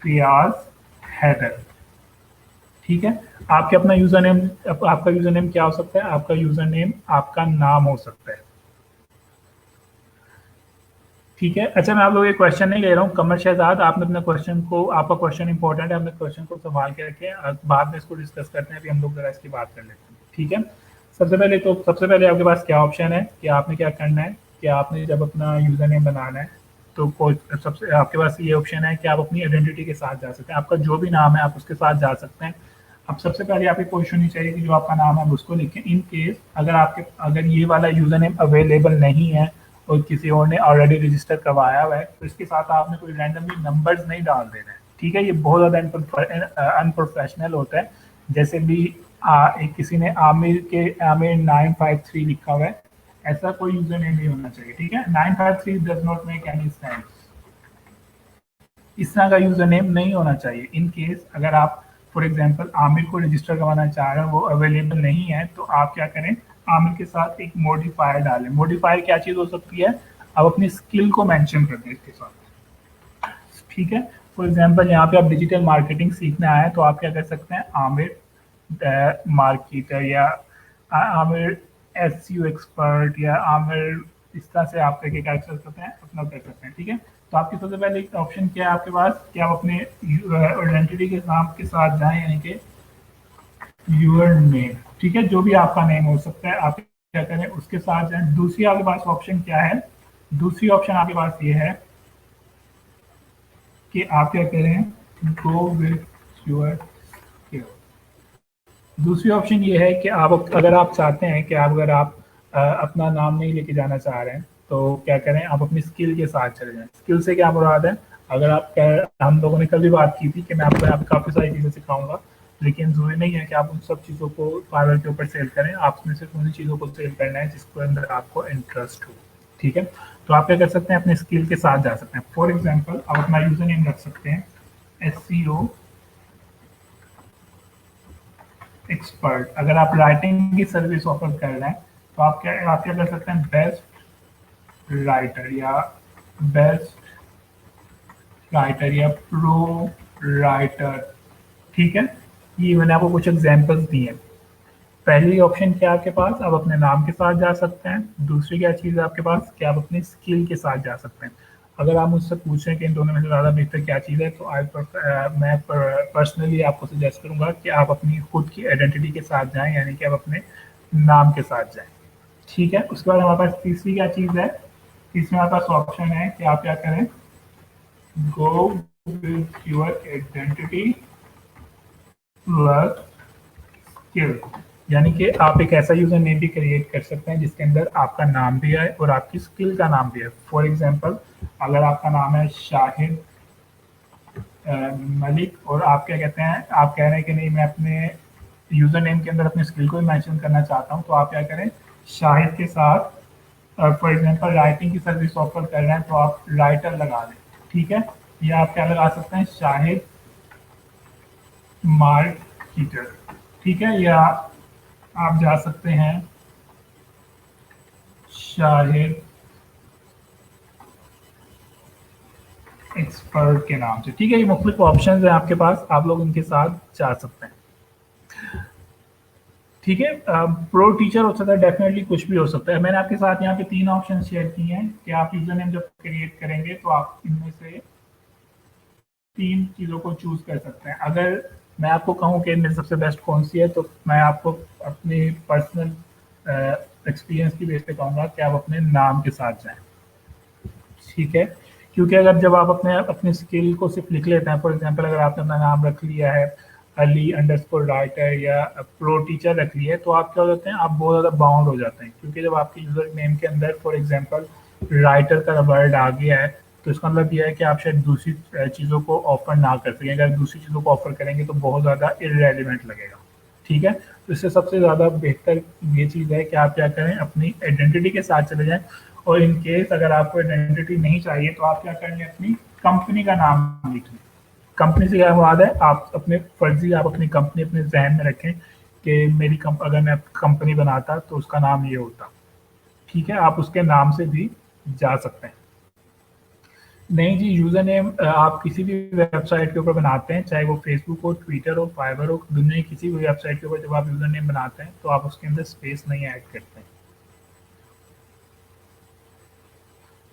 फियाज हैदर। ठीक है, आपके अपना यूजर नेम, आपका यूजर नेम क्या हो सकता है? आपका यूजर नेम आपका नाम हो सकता है। ठीक है, अच्छा मैं आप लोगों के क्वेश्चन नहीं ले रहा हूँ। कमर शहजाद, आपने अपने क्वेश्चन को, आपका क्वेश्चन इंपॉर्टेंट है, अपने क्वेश्चन को संभाल के रखें, बाद में इसको डिस्कस करते हैं। अभी हम लोग जरा इसकी बात कर लेते हैं। ठीक है, सबसे पहले आपके पास क्या ऑप्शन है कि आपने क्या करना है कि आपने जब अपना यूजर नेम बनाना है तो कोई सबसे आपके पास ये ऑप्शन है कि आप अपनी आइडेंटिटी के साथ जा सकते हैं। आपका जो भी नाम है आप उसके साथ जा सकते हैं। अब सबसे पहले आपकी कोशिश होनी चाहिए कि जो आपका नाम है उसको लिखें। इन केस अगर ये वाला यूजर नेम अवेलेबल नहीं है और किसी और ने ऑलरेडी रजिस्टर करवाया हुआ है, तो इसके साथ आपने कोई रैंडमली नंबर्स नहीं डाल देना है। ठीक है, ये बहुत ज़्यादा अनप्रोफेशनल होता है। जैसे भी एक किसी ने आमिर 953 लिखा हुआ है, ऐसा कोई यूजर नेम नहीं होना चाहिए। ठीक है, 953 does not make any sense, इस तरह का यूजर नेम नहीं होना चाहिए। इन केस अगर आप फॉर एग्जांपल आमिर को रजिस्टर करवाना चाह रहे हैं, वो अवेलेबल नहीं है, तो आप क्या करें, आमिर के साथ एक मॉडिफायर डालें। मॉडिफायर क्या चीज़ हो सकती है? आप अपनी स्किल को मेंशन कर दें इसके साथ। ठीक है, फॉर एग्जांपल यहाँ पे आप डिजिटल मार्केटिंग सीखने आए हैं, तो आप क्या कर सकते हैं, आमिर मार्केटर या आमिर एसईओ एक्सपर्ट या आमिर, इस तरह से आप क्या कर सकते हैं, अपना कर सकते हैं। ठीक है, तो आपके सबसे पहले एक ऑप्शन क्या है आपके पास कि आप अपने आइडेंटिटी के नाम के साथ जाएं, यानी कि यूर नेम। ठीक है, जो भी आपका नेम हो सकता है आप क्या करें उसके साथ जाएं। दूसरी आपके पास ऑप्शन क्या है? दूसरी ऑप्शन आपके पास ये है कि आप क्या करें, गो विथ योर स्किल। दूसरी ऑप्शन ये है कि आप अगर आप चाहते हैं कि अगर आप अपना नाम नहीं लेके जाना चाह रहे हैं, तो क्या करें, आप अपनी स्किल के साथ चले जाएं। स्किल से क्या मुराद है? अगर आप हम लोगों ने कल भी बात की थी कि मैं आपको यहाँ पे काफ़ी सारी चीज़ें सिखाऊंगा, लेकिन ज़रूरी नहीं है कि आप उन सब चीज़ों को पार्लर के ऊपर सेल करें। आपने सिर्फ उन्हीं चीज़ों को सेल करना है जिसके अंदर आपको इंटरेस्ट हो। ठीक है, तो आप क्या कर सकते हैं, अपने स्किल के साथ जा सकते हैं। फॉर एग्जाम्पल आप अपना यूजर नेम रख सकते हैं SEO एक्सपर्ट। अगर आप राइटिंग की सर्विस ऑफर कर रहे हैं, तो आप क्या कर सकते हैं, बेस्ट राइटर या प्रो राइटर। ठीक है, ये मैंने आपको कुछ एग्जांपल्स दिए हैं। पहली ऑप्शन क्या है आपके पास, आप अपने नाम के साथ जा सकते हैं। दूसरी क्या चीज़ है आपके पास कि आप अपनी स्किल के साथ जा सकते हैं। अगर आप मुझसे पूछें कि इन दोनों में से ज़्यादा बेहतर क्या चीज़ है, तो मैं पर्सनली आपको सजेस्ट करूंगा कि आप अपनी खुद की आइडेंटिटी के साथ जाएं, यानी कि आप अपने नाम के साथ जाएं। ठीक है, उसके बाद हमारे पास तीसरी क्या चीज़ है, तीसरी हमारे पास ऑप्शन है कि आप क्या करें, go with your identity plus skill, यानी कि आप एक ऐसा यूजर नेम भी क्रिएट कर सकते हैं जिसके अंदर आपका नाम भी है और आपकी स्किल का नाम भी है। फॉर एग्जांपल, अगर आपका नाम है शाहिद मलिक और आप क्या कहते हैं, आप कह रहे हैं कि नहीं मैं अपने यूजर नेम के अंदर अपनी स्किल को भी मेंशन करना चाहता हूं, तो आप क्या करें, शाहिद के साथ फॉर एग्जांपल राइटिंग की सर्विस ऑफर कर रहे हैं तो आप राइटर लगा दें। ठीक है, या आप क्या लगा सकते हैं, शाहिद मार्केटर। ठीक है, या आप जा सकते हैं शाहिद एक्सपर्ट के नाम से। ठीक है, ये मुख्तलिफ ऑप्शन है आपके पास, आप लोग इनके साथ जा सकते हैं। ठीक है, प्रो टीचर हो सकता है, डेफिनेटली कुछ भी हो सकता है। मैंने आपके साथ यहाँ पे तीन ऑप्शन शेयर किए हैं कि आप यूजर नेम जब क्रिएट करेंगे तो आप इनमें से तीन चीज़ों को चूज कर सकते हैं। अगर मैं आपको कहूँ कि इनमें सबसे बेस्ट कौन सी है, तो मैं आपको अपनी पर्सनल एक्सपीरियंस की बेस पे कहूँगा कि आप अपने नाम के साथ जाएं। ठीक है, क्योंकि अगर जब आप अपने अपनी स्किल को सिर्फ लिख लेते हैं, फॉर एग्जांपल अगर आपने अपना नाम रख लिया है अली अंडरस्कोर राइटर या प्रो टीचर रख लिया है, तो आप क्या हो जाते हैं, आप बहुत ज़्यादा बाउंड हो जाते हैं। क्योंकि जब आपके यूजर नेम के अंदर फॉर एग्जांपल राइटर का वर्ड आ गया है, तो इसका मतलब यह है कि आप शायद दूसरी चीज़ों को ऑफर ना कर सकें। अगर दूसरी चीज़ों को ऑफर करेंगे तो बहुत ज़्यादा इरेलीवेंट लगेगा। ठीक है, तो इससे सबसे ज़्यादा बेहतर ये चीज़ है कि आप क्या करें, अपनी आइडेंटिटी के साथ चले जाएं। और इन केस अगर आपको आइडेंटिटी नहीं चाहिए तो आप क्या करेंगे, अपनी कंपनी का नाम लिख लें। कंपनी से क्या मुराद है, आप अपने फर्जी आप अपनी कंपनी अपने जहन में रखें कि अगर मैं कंपनी बनाता तो उसका नाम ये होता। ठीक है, आप उसके नाम से भी जा सकते हैं। नहीं जी, यूजर नेम आप किसी भी वेबसाइट के ऊपर बनाते हैं, चाहे वो फेसबुक हो, ट्विटर हो, फाइवर हो, दुनिया की किसी भी वेबसाइट के ऊपर जब आप यूजर नेम बनाते हैं तो आप उसके अंदर स्पेस नहीं ऐड करते हैं।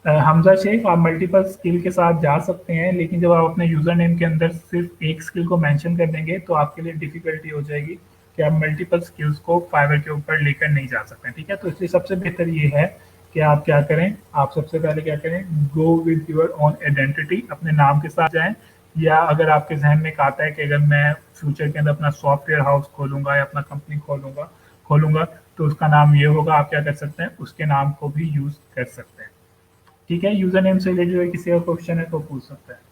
हमजा शेख, आप मल्टीपल स्किल के साथ जा सकते हैं, लेकिन जब आप अपने यूजर नेम के अंदर सिर्फ एक स्किल को मेंशन कर देंगे तो आपके लिए डिफिकल्टी हो जाएगी कि आप मल्टीपल स्किल्स को फाइवर के ऊपर लेकर नहीं जा सकते। ठीक है, तो इसलिए सबसे बेहतर ये है कि आप क्या करें, आप सबसे पहले क्या करें, go with your own identity, अपने नाम के साथ जाएं। या अगर आपके जहन में एक आता है कि अगर मैं फ्यूचर के अंदर अपना सॉफ्टवेयर हाउस खोलूंगा या अपना कंपनी खोलूंगा खोलूंगा तो उसका नाम ये होगा, आप क्या कर सकते हैं, उसके नाम को भी यूज कर सकते हैं। ठीक है, यूजर नेम से रिलेटेड किसी और क्वेश्चन है तो पूछ सकता है।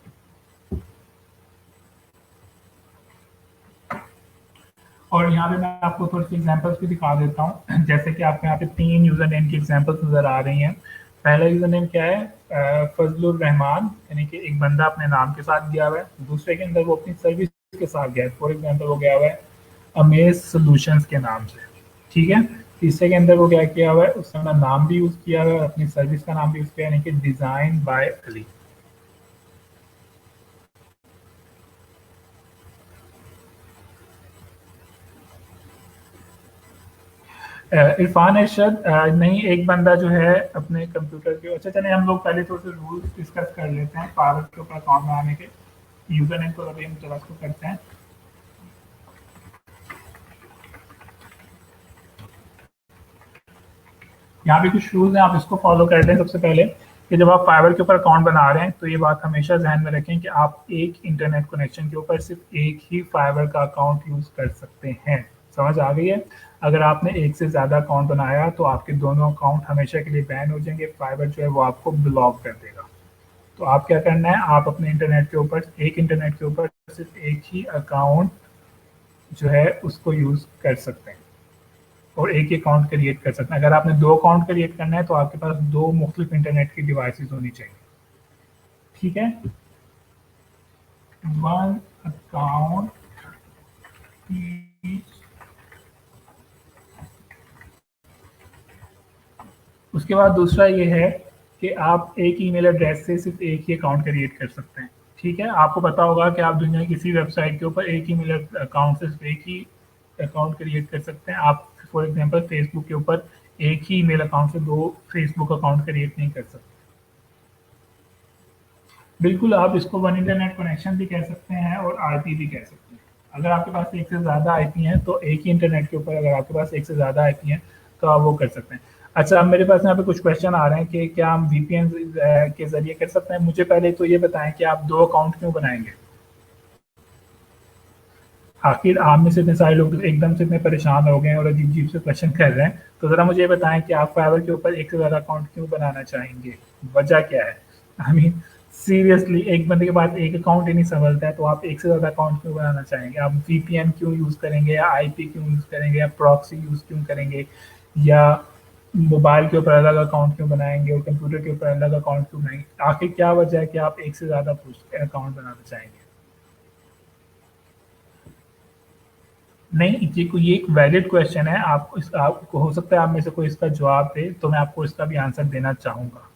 और यहाँ पे मैं आपको थोड़ी सी एग्जांपल्स भी दिखा देता हूँ। जैसे कि आपको यहाँ पे तीन यूजर नेम की एग्जांपल्स नजर आ रही हैं। पहला यूजर नेम क्या है, फजलुर रहमान, यानी कि एक बंदा अपने नाम के साथ गया हुआ है। दूसरे के अंदर वो अपनी सर्विस के साथ गया है, फॉर एग्जाम्पल वो गया हुआ है अमेज सोल्यूशंस के नाम से। ठीक है, तीसरे के अंदर वो क्या किया हुआ है, उसने अपना नाम भी यूज किया हुआ है और अपनी सर्विस का नाम भी यूज किया है, यानी कि डिजाइन बाय अली। इरफान अरशद, नहीं, एक बंदा जो है अपने कंप्यूटर के, अच्छा चले हम लोग पहले थोड़े से रूल्स डिस्कस कर लेते हैं पावर के ऊपर अकाउंट बनाने के। यूजर नेम को अभी हम जरा इसको करते हैं। यहाँ पे कुछ रूल्स हैं, आप इसको फॉलो कर लें। सबसे पहले कि जब आप फाइवर के ऊपर अकाउंट बना रहे हैं तो ये बात हमेशा जहन में रखें कि आप एक इंटरनेट कनेक्शन के ऊपर सिर्फ एक ही फाइवर का अकाउंट यूज कर सकते हैं। समझ आ गई है? अगर आपने एक से ज़्यादा अकाउंट बनाया तो आपके दोनों अकाउंट हमेशा के लिए बैन हो जाएंगे, फाइवर जो है वो आपको ब्लॉक कर देगा। तो आप क्या करना है, आप अपने इंटरनेट के ऊपर एक इंटरनेट के ऊपर सिर्फ एक ही अकाउंट जो है उसको यूज़ कर सकते हैं और एक ही अकाउंट क्रिएट कर सकते हैं। अगर आपने दो अकाउंट क्रिएट करना है तो आपके पास दो मुख्तलिफ इंटरनेट की डिवाइसेस होनी चाहिए। ठीक है, वन अकाउंट, उसके बाद दूसरा ये है कि आप एक ईमेल एड्रेस से सिर्फ एक ही अकाउंट क्रिएट कर सकते हैं। ठीक है, आपको पता होगा कि आप दुनिया की किसी वेबसाइट के ऊपर एक ईमेल अकाउंट से सिर्फ एक ही अकाउंट क्रिएट कर सकते हैं। आप फॉर एग्जांपल फेसबुक के ऊपर एक ही ईमेल अकाउंट से 2 फेसबुक अकाउंट क्रिएट नहीं कर सकते। बिल्कुल, आप इसको वन इंटरनेट कनेक्शन भी कह सकते हैं और आईपी भी कह सकते हैं। अगर आपके पास एक से ज़्यादा आईपी हैं, तो एक ही इंटरनेट के ऊपर अगर आपके पास एक से ज़्यादा आईपी हैं, तो आप वो कर सकते हैं। अच्छा, अब मेरे पास यहाँ पे कुछ क्वेश्चन आ रहे हैं कि क्या हम वीपीएन के ज़रिए कर सकते हैं? मुझे पहले तो ये बताएँ कि आप 2 अकाउंट क्यों बनाएँगे? आखिर आप में से इतने सारे लोग एकदम से इतने परेशान हो गए हैं और अजीब-अजीब से क्वेश्चन कर रहे हैं, तो ज़रा मुझे ये बताएँ कि आप फाइवर के ऊपर एक से ज़्यादा अकाउंट क्यों बनाना चाहेंगे? वजह क्या है? आई मीन सीरियसली एक बंदे के पास एक अकाउंट ही नहीं सँभलता है, तो आप एक से ज़्यादा अकाउंट क्यों बनाना चाहेंगे? आप वीपीएन क्यों यूज़ करेंगे या आईपी क्यों यूज़ करेंगे या प्रॉक्सी यूज़ क्यों करेंगे या मोबाइल के ऊपर अलग अकाउंट क्यों बनाएँगे और कंप्यूटर के ऊपर अलग अकाउंट क्यों बनाएँगे? आखिर क्या वजह है कि आप एक से ज़्यादा अकाउंट बनाना चाहेंगे? नहीं, ये एक वैलिड क्वेश्चन है। आपको इस आपको हो सकता है आप में से कोई इसका जवाब दे, तो मैं आपको इसका भी आंसर देना चाहूँगा।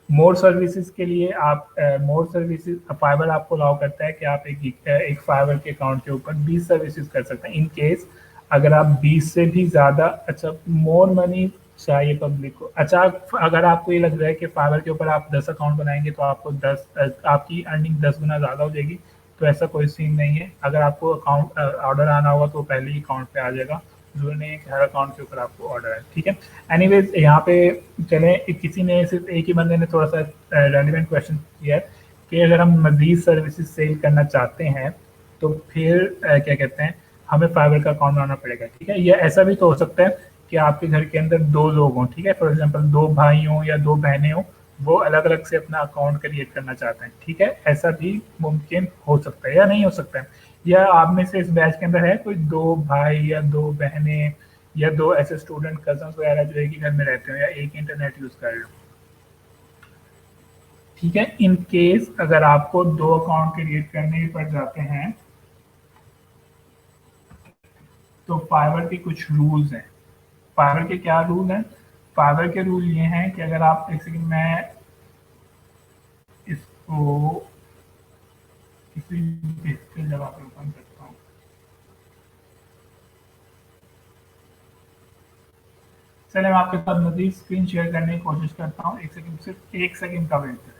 मोर सर्विसेज़ के लिए आप मोर सर्विसेज़ फाइवर आपको अलाउ करता है कि आप एक फाइवर के अकाउंट के ऊपर 20 सर्विसेज़ कर सकते हैं। इन केस अगर आप 20 से भी ज़्यादा अच्छा मोर मनी चाहिए पब्लिक को। अच्छा, अगर आपको ये लग रहा है कि फाइवर के ऊपर आप 10 अकाउंट बनाएँगे तो आपको 10 आपकी अर्निंग 10 गुना ज़्यादा हो जाएगी, तो ऐसा कोई सीन नहीं है। अगर आपको अकाउंट ऑर्डर आना होगा तो पहले ही अकाउंट पे आ जाएगा। ज़रूरी नहीं है कि हर अकाउंट के ऊपर आपको ऑर्डर है, ठीक है? एनीवेज़ यहाँ पे चलें, किसी ने सिर्फ़ एक ही बंदे ने थोड़ा-सा रेलेवेंट क्वेश्चन किया है कि अगर हम मज़ीद सर्विसेज़ सेल करना चाहते हैं, तो फिर क्या कहते हैं, हमें फाइवर का अकाउंट बनाना पड़ेगा, ठीक है? या ऐसा भी तो हो सकता है कि आपके घर के अंदर 2 लोग हों, ठीक है? फॉर एग्ज़ाम्पल 2 भाई हों या 2 बहनें हों, वो अलग-अलग से अपना अकाउंट क्रिएट करना चाहते हैं, ठीक है? ऐसा भी मुमकिन हो सकता है या नहीं हो सकता है। या आप में से इस बैच के अंदर है कोई 2 भाई या 2 बहनें या 2 ऐसे स्टूडेंट कज़न्स वगैरह जो एक ही घर में रहते हो या एक ही इंटरनेट यूज़ कर रहे हो, ठीक है? इन केस अगर आपको 2 अकाउंट क्रिएट करने ही पड़ जाते हैं, तो फाइवर के कुछ रूल्स हैं। फाइवर के क्या रूल हैं? फाइवर के रूल ये हैं कि अगर आप एक सेकंड मैं इसको किसी डिजिटल जगह पे ओपन करता हूँ। चलिए मैं आपके साथ मज़ीद स्क्रीन शेयर करने की कोशिश करता हूँ। 1 सेकंड, सिर्फ 1 सेकंड का वेट करें।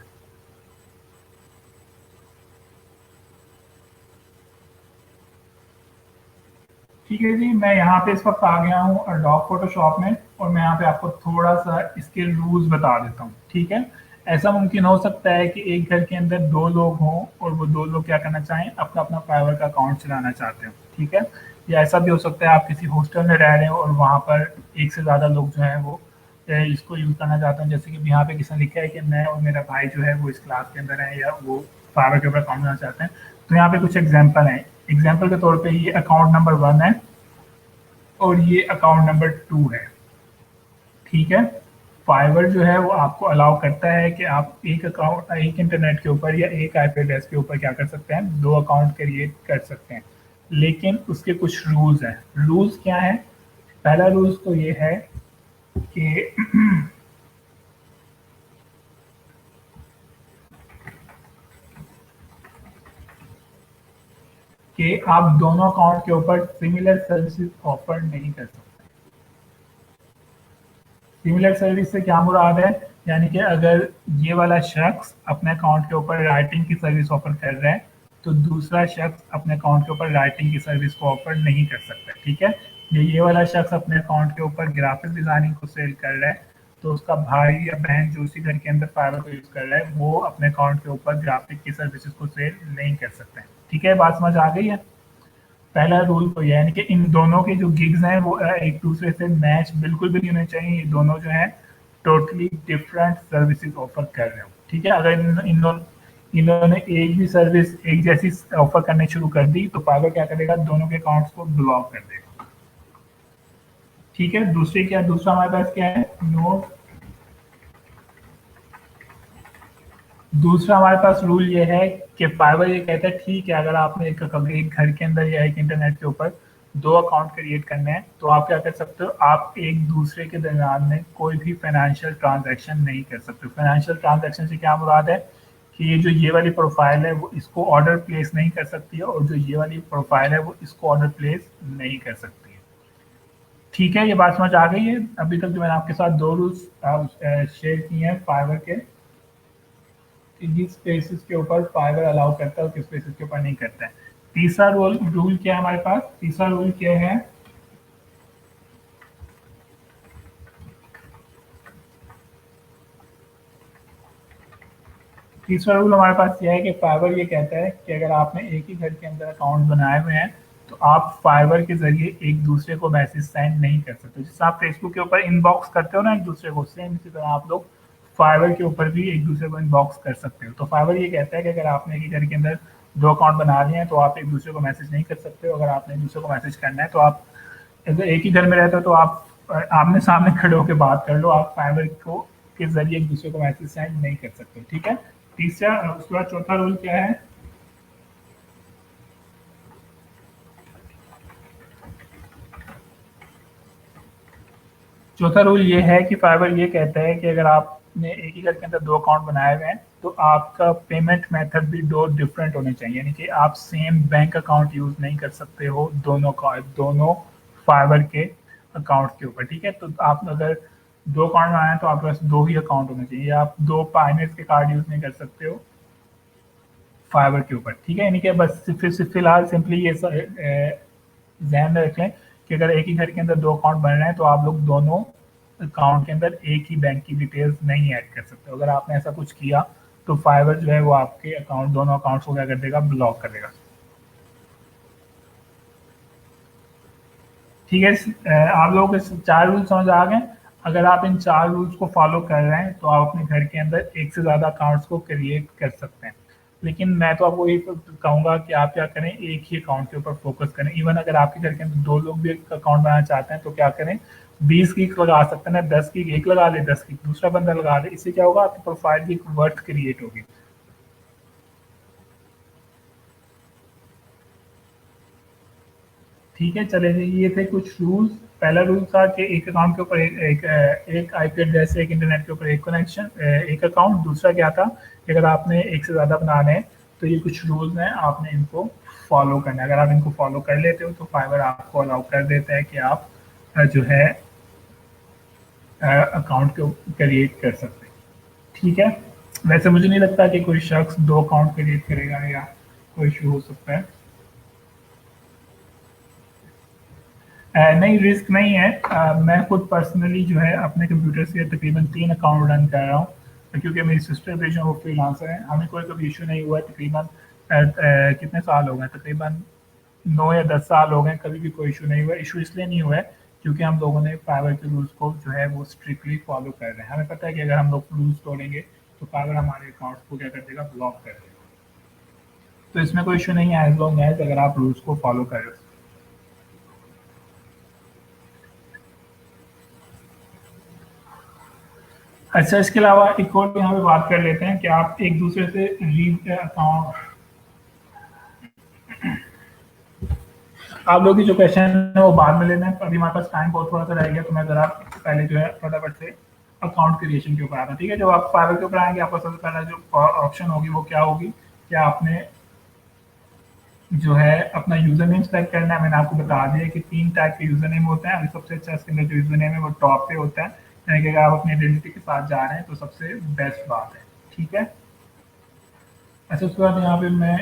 ठीक है जी, मैं यहाँ पे इस वक्त आ गया हूँ अडोब फोटोशॉप में और मैं यहाँ पे आपको थोड़ा सा इसके रूल्स बता देता हूँ, ठीक है? ऐसा मुमकिन हो सकता है कि एक घर के अंदर 2 लोग हों और वो 2 लोग क्या करना चाहें, अपना-अपना फाइवर का अकाउंट चलाना चाहते हो, ठीक है? या ऐसा भी हो सकता है आप किसी हॉस्टल में रह रहे हो और वहाँ पर एक से ज़्यादा लोग जो हैं वो इसको यूज़ करना चाहते हैं। जैसे कि यहाँ पे किसी ने लिखा है कि मैं और मेरा भाई जो है वो इस क्लास के अंदर है या वो फाइवर के ऊपर अकाउंट बनाना चाहते हैं। तो यहाँ पे कुछ एग्जाम्पल हैं। एग्जाम्पल के तौर पे ये अकाउंट नंबर 1 है और ये अकाउंट नंबर 2 है, ठीक है? फाइवर जो है वो आपको अलाउ करता है कि आप एक इंटरनेट के ऊपर या एक आईपी एड्रेस के ऊपर क्या कर सकते हैं, 2 अकाउंट क्रिएट कर सकते हैं। लेकिन उसके कुछ रूल्स हैं। रूल्स क्या हैं? पहला रूल्स तो ये है कि कि आप दोनों अकाउंट के ऊपर सिमिलर सर्विसेज ऑफर नहीं कर सकते। सिमिलर सर्विस से क्या मुराद है? यानी कि अगर ये वाला शख्स अपने अकाउंट के ऊपर राइटिंग की सर्विस ऑफर कर रहा है, तो दूसरा शख्स अपने अकाउंट के ऊपर राइटिंग की सर्विस को ऑफर नहीं कर सकता, ठीक है? ये वाला शख्स अपने अकाउंट के ऊपर ग्राफिक डिज़ाइनिंग को सेल कर रहा है, तो उसका भाई या बहन जो उसी घर के अंदर फाइवर को यूज़ कर रहा है, वो अपने अकाउंट के ऊपर ग्राफिक की सर्विसेज को सेल नहीं कर सकते हैं, ठीक है? बात समझ आ गई है? पहला रूल तो ये है, यानी कि इन दोनों के जो गिग्स हैं वो एक दूसरे से मैच बिल्कुल भी नहीं होने चाहिए। ये दोनों जो हैं टोटली डिफरेंट सर्विसेज ऑफर कर रहे हो, ठीक है? अगर इन्होंने एक भी सर्विस एक जैसी ऑफर करनी शुरू कर दी तो फाइवर क्या करेगा, दोनों के अकाउंट्स को ब्लॉक कर देगा, ठीक है? दूसरा हमारे पास क्या है, नोट। दूसरा हमारे पास रूल ये है कि फाइवर ये कहता है ठीक है, अगर आपने एक घर के अंदर या एक इंटरनेट के ऊपर 2 अकाउंट क्रिएट करने हैं, तो आप क्या कर सकते हो, आप एक दूसरे के दरमियान में कोई भी फाइनेंशियल ट्रांजैक्शन नहीं कर सकते। फाइनेंशियल ट्रांजैक्शन से क्या मुराद है कि ये वाली प्रोफाइल है वो इसको ऑर्डर प्लेस नहीं कर सकती है, और जो ये वाली प्रोफाइल है वो इसको ऑर्डर प्लेस नहीं कर सकती है। ठीक है, ये बात समझ आ गई है? अभी तक जो मैंने आपके साथ 2 रूल्स शेयर किए हैं फाइवर के, कि जिस स्पेसिस के ऊपर फाइवर अलाउ करता है और किस स्पेसिस के ऊपर नहीं करता है। तीसरा रूल क्या है हमारे पास? तीसरा रूल क्या है? तीसरा रूल हमारे पास यह है कि फाइवर ये कहता है कि अगर आपने एक ही घर के अंदर अकाउंट बनाए हुए हैं तो आप फाइवर के जरिए एक दूसरे को मैसेज सेंड नहीं कर सकते। जैसे आप फेसबुक के ऊपर इनबॉक्स करते हो ना एक दूसरे को, सेम इसी तरह आप लोग फाइवर के ऊपर भी एक दूसरे को इनबॉक्स कर सकते हो। तो फाइवर ये कहता है कि अगर आपने एक ही घर के अंदर 2 अकाउंट बना लिए हैं तो आप एक दूसरे को मैसेज नहीं कर सकते हो। अगर आपने एक दूसरे को मैसेज करना है तो आप अगर एक ही घर में रहते हो तो आप आमने सामने खड़े होकर बात कर लो, आप फाइबर को के जरिए एक दूसरे को मैसेज सेंड नहीं कर सकते। ठीक है, तीसरा। उसके बाद चौथा रूल क्या है? चौथा रूल ये है कि फाइबर ये कहता है कि अगर आपने एक ही घर के अंदर 2 अकाउंट बनाए हुए हैं तो आपका पेमेंट मेथड भी 2 डिफरेंट होने चाहिए, यानी कि आप सेम बैंक अकाउंट यूज नहीं कर सकते हो दोनों फाइबर के अकाउंट के ऊपर। ठीक है, तो आप अगर 2 अकाउंट बनाए हैं तो आपके पास 2 ही अकाउंट होने चाहिए। आप 2 पाइनेट के कार्ड यूज नहीं कर सकते हो फाइबर के ऊपर। ठीक है, यानी कि बस फिलहाल सिंपली ये ध्यान में रख लें कि अगर एक ही घर के अंदर 2 अकाउंट बन रहे हैं तो आप लोग दोनों अकाउंट के अंदर एक ही बैंक की डिटेल्स नहीं ऐड कर सकते। अगर आपने ऐसा कुछ किया तो फाइबर जो है वो आपके अकाउंट दोनों अकाउंट्स को क्या कर देगा? ब्लॉक कर देगा। ठीक है, आप लोगों के 4 रूल समझ आ गए। अगर आप इन 4 रूल्स को फॉलो कर रहे हैं तो आप अपने घर के अंदर एक से ज़्यादा अकाउंट्स को क्रिएट कर सकते हैं। लेकिन मैं तो आपको यही कहूँगा कि आप क्या करें, एक ही अकाउंट के ऊपर फोकस करें। इवन अगर आपके घर के अंदर 2 लोग भी एक अकाउंट बनाना चाहते हैं तो क्या करें, 20 गीग लगा सकते हैं ना, 10 गीग एक लगा ले, 10 गीग दूसरा बंदा लगा ले। इससे क्या होगा, आपकी प्रोफाइल की एक वर्थ क्रिएट होगी। ठीक है, चले जी, ये थे कुछ रूल्स। पहला रूल था कि एक अकाउंट के ऊपर एक आईपी एड्रेस से एक इंटरनेट के ऊपर एक कनेक्शन, एक अकाउंट। दूसरा क्या था कि अगर आपने एक से ज़्यादा बनाने हैं तो ये कुछ रूल्स हैं, आपने इनको फॉलो करना है। अगर आप इनको फॉलो कर लेते हो तो फाइबर आपको अलाउ कर देता है कि आप जो है अकाउंट को क्रिएट कर सकते हैं। ठीक है, वैसे मुझे नहीं लगता कि कोई शख्स 2 अकाउंट क्रिएट करेगा या कोई इशू हो सकता है। नहीं, रिस्क नहीं है। मैं खुद पर्सनली जो है अपने कंप्यूटर से तकरीबन 3 अकाउंट रन कर रहा हूँ, क्योंकि मेरी सिस्टर भी जो है वो फ्रीलांसर है। हमें कोई कभी इशू नहीं हुआ है। तकरीबन कितने साल हो गए, तकरीबन 9 या 10 साल हो गए, कभी भी कोई इशू नहीं हुआ। इशू इसलिए नहीं हुआ है क्योंकि हम लोगों ने फाइबर के रूल्स को जो है वो स्ट्रिक्टली फॉलो कर रहे हैं। हमें पता है कि अगर हम लोग रूल्स तोड़ेंगे तो फाइबर हमारे अकाउंट्स को क्या कर देगा? ब्लॉक कर देगा। तो इसमें कोई इशू नहीं है एज लॉन्ग एज अगर आप रूल्स को फॉलो कर रहे हो। अच्छा, इसके अलावा एक और यहाँ पे बात कर लेते हैं कि आप एक दूसरे से रीड अकाउंट, आप लोग की जो क्वेश्चन है वो बाद में लेना है। अभी हमारे पास टाइम बहुत थोड़ा सा रह गया, तो मैं जरा पहले जो है फटाफट से अकाउंट क्रिएशन के ऊपर आता हूँ। ठीक है, जब आप फाइवर के ऊपर आएंगे आपका सबसे पहला जो ऑप्शन होगी वो क्या होगी कि आपने जो है अपना यूजर नेम सेलेक्ट करना है। मैंने आपको बता दिया कि 3 टाइप के यूजर नेम होते हैं। अभी सबसे अच्छा इसके अंदर जो यूजर नेम है वो टॉप पे होता है, यानी कि अगर आप अपनी आइडेंटिटी के साथ जा रहे हैं तो सबसे बेस्ट बात है। ठीक है, अच्छा, उसके बाद यहाँ पे मैं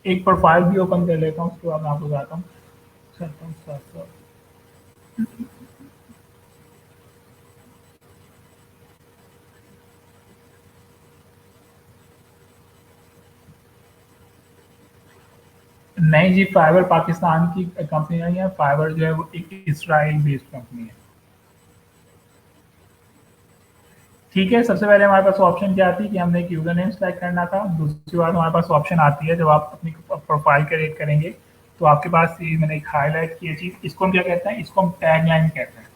एक प्रोफाइल भी ओपन कर लेता हूँ, उसके बाद मैं आपको बताता हूँ। नहीं जी, फाइबर पाकिस्तान की कंपनी नहीं है। फाइबर जो है वो एक इसराइल बेस्ड कंपनी है। ठीक है, सबसे पहले हमारे पास ऑप्शन क्या आती है कि हमने एक यूजर नेम सेलेक्ट करना था। दूसरी बात हमारे पास ऑप्शन आती है जब आप अपनी प्रोफाइल क्रिएट करेंगे तो आपके पास ये मैंने एक हाईलाइट की चीज़, इसको हम क्या कहते हैं? इसको हम टैग लाइन कहते हैं।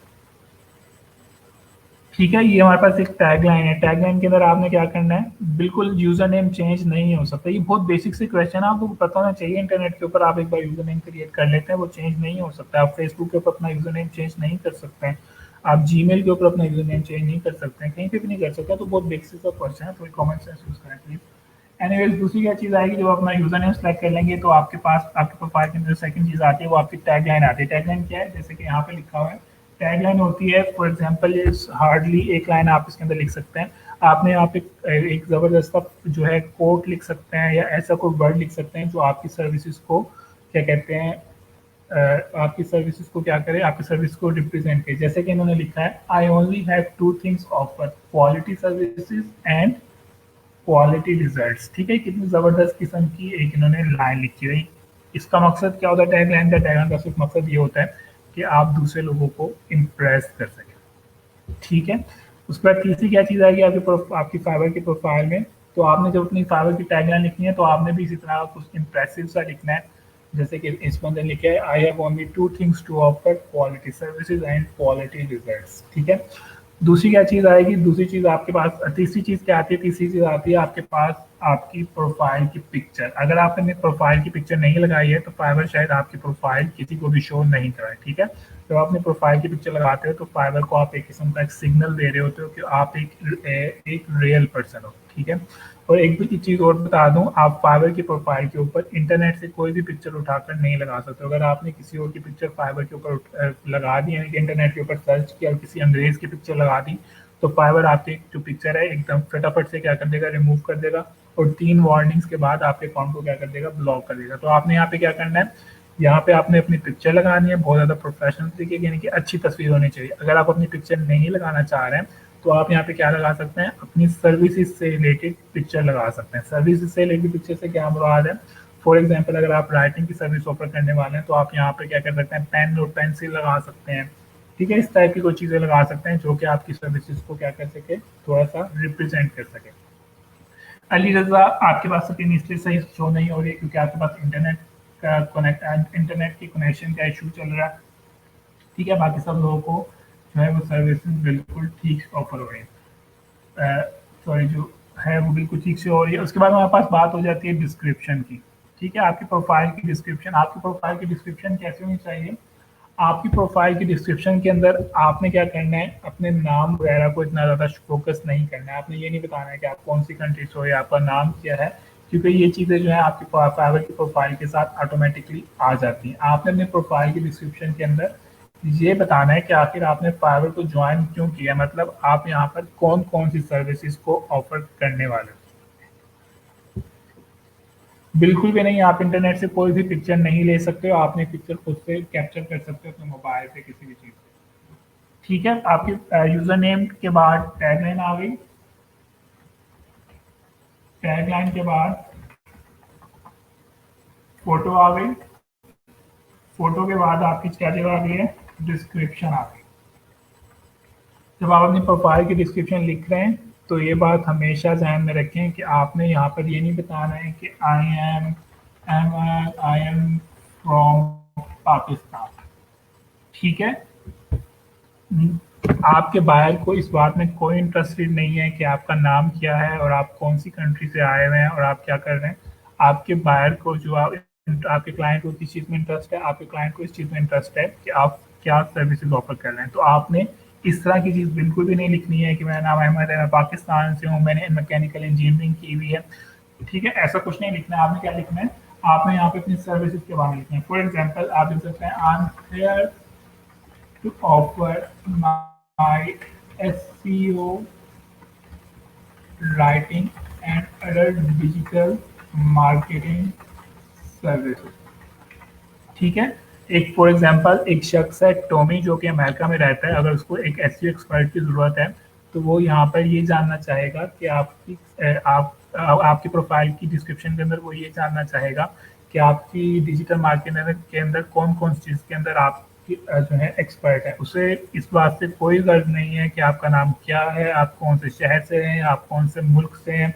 ठीक है, ये हमारे पास एक टैगलाइन है। टैगलाइन के अंदर आपने क्या करना है, बिल्कुल यूजर नेम चेंज नहीं हो सकता। ये बहुत बेसिक से क्वेश्चन है, आपको पता होना चाहिए। इंटरनेट के ऊपर आप एक बार यूजर नेम क्रिएट कर लेते हैं, वो चेंज नहीं हो सकता। आप फेसबुक के ऊपर अपना यूजर नेम चेंज नहीं कर सकते हैं, आप जीमेल के ऊपर अपना यूजर नेम चेंज नहीं कर सकते हैं, कहीं पे भी नहीं कर सकते। तो बहुत बेसिक सा क्वेश्चन है, थोड़ी कॉमन सेंस यूज करें प्लीज। एनीवेज, दूसरी क्या चीज़ आएगी, जब अपना यूजर नेम सेलेक्ट कर लेंगे तो आपके पास आपके प्रोफाइल के अंदर सेकंड चीज़ आती है, वो आपकी टैगलाइन आती है। टैगलाइन क्या है, जैसे कि यहाँ पे लिखा हुआ है, टैगलाइन होती है फॉर एग्जांपल इज हार्डली, एक लाइन आप इसके अंदर लिख सकते हैं। आपने यहाँ पे एक ज़बरदस्त जो है कोट लिख सकते हैं, या ऐसा कोई वर्ड लिख सकते हैं जो आपकी सर्विसेज को क्या कहते हैं, आपकी सर्विसेज को क्या करे, आपकी सर्विस को रिप्रेजेंट करे। जैसे कि इन्होंने लिखा है, I only have two things offer, quality services and quality results. ठीक है, कितनी जबरदस्त किस्म की एक इन्होंने लाइन लिखी हुई। इसका मकसद क्या होता है, टैगलाइन का, टैगलाइन का सिर्फ मकसद ये होता है कि आप दूसरे लोगों को इम्प्रेस कर सकें। ठीक है, उसके बाद तीसरी क्या चीज़ आएगी आपकी फाइवर की प्रोफाइल में। तो आपने जब अपनी फाइवर की टैगलाइन लिखनी है, तो आपने भी इसी तरह कुछ इंप्रेसिव सा लिखना है। जैसे कि इस बंदे ने लिखा है, I have only two things to offer, quality services and quality results. ठीक है, दूसरी क्या चीज़ आएगी, दूसरी चीज़ आपके पास, तीसरी चीज़ क्या आती है, तीसरी चीज़ आती है आपके पास आपकी प्रोफाइल की पिक्चर। अगर आपने प्रोफाइल की पिक्चर नहीं लगाई है तो फाइवर शायद आपकी प्रोफाइल किसी को भी शो नहीं कराए। ठीक है, जब आप अपनी प्रोफाइल की पिक्चर लगाते हो तो फाइवर को आप एक किस्म का एक सिग्नल दे रहे होते हो कि आप एक रियल पर्सन हो। ठीक है, और एक भी चीज़ और बता दूं, आप फाइवर की प्रोफाइल के ऊपर इंटरनेट से कोई भी पिक्चर उठाकर नहीं लगा सकते। अगर आपने किसी और की पिक्चर फाइवर के ऊपर लगा दी, यानी कि इंटरनेट के ऊपर सर्च किया और किसी अंग्रेज की पिक्चर लगा दी, तो फाइवर आपकी जो पिक्चर है एकदम फटाफट से क्या कर देगा, रिमूव कर देगा, और 3 वार्निंग्स के बाद आपके अकाउंट को क्या कर देगा, ब्लॉक कर देगा। तो आपने यहाँ पे क्या करना है, यहाँ पे आपने अपनी पिक्चर लगानी है बहुत ज़्यादा प्रोफेशनल तरीके की, यानी कि अच्छी तस्वीर होनी चाहिए। अगर आप अपनी पिक्चर नहीं लगाना चाह रहे हैं तो आप यहाँ पे क्या लगा सकते हैं, अपनी सर्विसेज से रिलेटेड पिक्चर लगा सकते हैं। सर्विसेज से रिलेटेड पिक्चर से क्या मुराद है, फॉर एग्जांपल अगर आप राइटिंग की सर्विस ऑफर करने वाले हैं तो आप यहाँ पे क्या कर सकते हैं, पेन और पेंसिल लगा सकते हैं। ठीक है, इस टाइप की कोई चीज़ें लगा सकते हैं जो कि आपकी सर्विसेज को क्या कर सके, थोड़ा सा रिप्रेजेंट कर सके। अली रजा, आपके पास स्क्रीन इसलिए सही शो नहीं हो रही है क्योंकि आपके पास इंटरनेट की कनेक्शन का इशू चल रहा है। ठीक है, बाकी सब लोगों को जो है वो सर्विसेज बिल्कुल ठीक ऑफर हो रही है, सॉरी जो है वो बिल्कुल ठीक से हो रही है। उसके बाद हमारे पास बात हो जाती है डिस्क्रिप्शन की। ठीक है, आपकी प्रोफाइल की डिस्क्रिप्शन, आपकी प्रोफाइल की डिस्क्रिप्शन कैसे होनी चाहिए, आपकी प्रोफाइल की डिस्क्रिप्शन के अंदर आपने क्या करना है, अपने नाम वगैरह को इतना ज़्यादा फोकस नहीं करना है। आपने ये नहीं बताना है कि आप कौन सी कंट्री से हो या आपका नाम क्या है, क्योंकि ये चीज़ें जो है आपकी फाइवर की प्रोफाइल के साथ ऑटोमेटिकली आ जाती हैं। आपने अपने प्रोफाइल की डिस्क्रिप्शन के अंदर ये बताना है कि आखिर आपने फाइवर को ज्वाइन क्यों किया, मतलब आप यहाँ पर कौन कौन सी सर्विसेज को ऑफर करने वाले हो। बिल्कुल भी नहीं, आप इंटरनेट से कोई भी पिक्चर नहीं ले सकते हो, आपने पिक्चर खुद से कैप्चर कर सकते हो अपने मोबाइल से किसी भी चीज़ से। ठीक है, आपके यूजर नेम के बाद टैगलाइन आ गई, टैगलाइन के बाद फोटो आ गई, फोटो के बाद आपकी क्या जगह आ गई है, डिस्क्रिप्शन आ गई। जब आप अपनी प्रोफाइल की डिस्क्रिप्शन लिख रहे हैं तो ये बात हमेशा ध्यान में रखें कि आपने यहाँ पर ये नहीं बताना है कि आई एम फ्रॉम पाकिस्तान। ठीक है, आपके बायर को इस बात में कोई इंटरेस्टेड नहीं है कि आपका नाम क्या है और आप कौन सी कंट्री से आए हुए हैं और आप क्या कर रहे हैं। आपके बायर को जो आपके क्लाइंट को किस चीज़ में इंटरेस्ट है, आपके क्लाइंट को इस चीज़ में इंटरेस्ट है कि आप क्या सर्विसेज ऑफर कर रहे हैं। तो आपने इस तरह की चीज़ बिल्कुल भी नहीं लिखनी है कि मेरा नाम अहमद है, मैं पाकिस्तान से हूँ, मैंने मैकेनिकल इंजीनियरिंग की हुई है। ठीक है, ऐसा कुछ नहीं लिखना है। आपने क्या लिखना है, आपने यहाँ पे अपनी सर्विसेज के बारे में लिखना है। फॉर एग्जाम्पल आप लिख सकते हैं, आई am hair to offer my SEO, writing and other digital marketing services। ठीक है, एक फॉर एग्जांपल एक शख्स है टॉमी जो कि अमेरिका में रहता है, अगर उसको एक एसईओ एक्सपर्ट की ज़रूरत है तो वो यहाँ पर ये जानना चाहेगा कि आपकी प्रोफाइल की डिस्क्रिप्शन के अंदर वो ये जानना चाहेगा कि आपकी डिजिटल मार्केटिंग के अंदर कौन कौन सी चीज़ के अंदर आप जो है एक्सपर्ट है। उसे इस बात से कोई गर्ज नहीं है कि आपका नाम क्या है, आप कौन से शहर से हैं, आप कौन से मुल्क से हैं,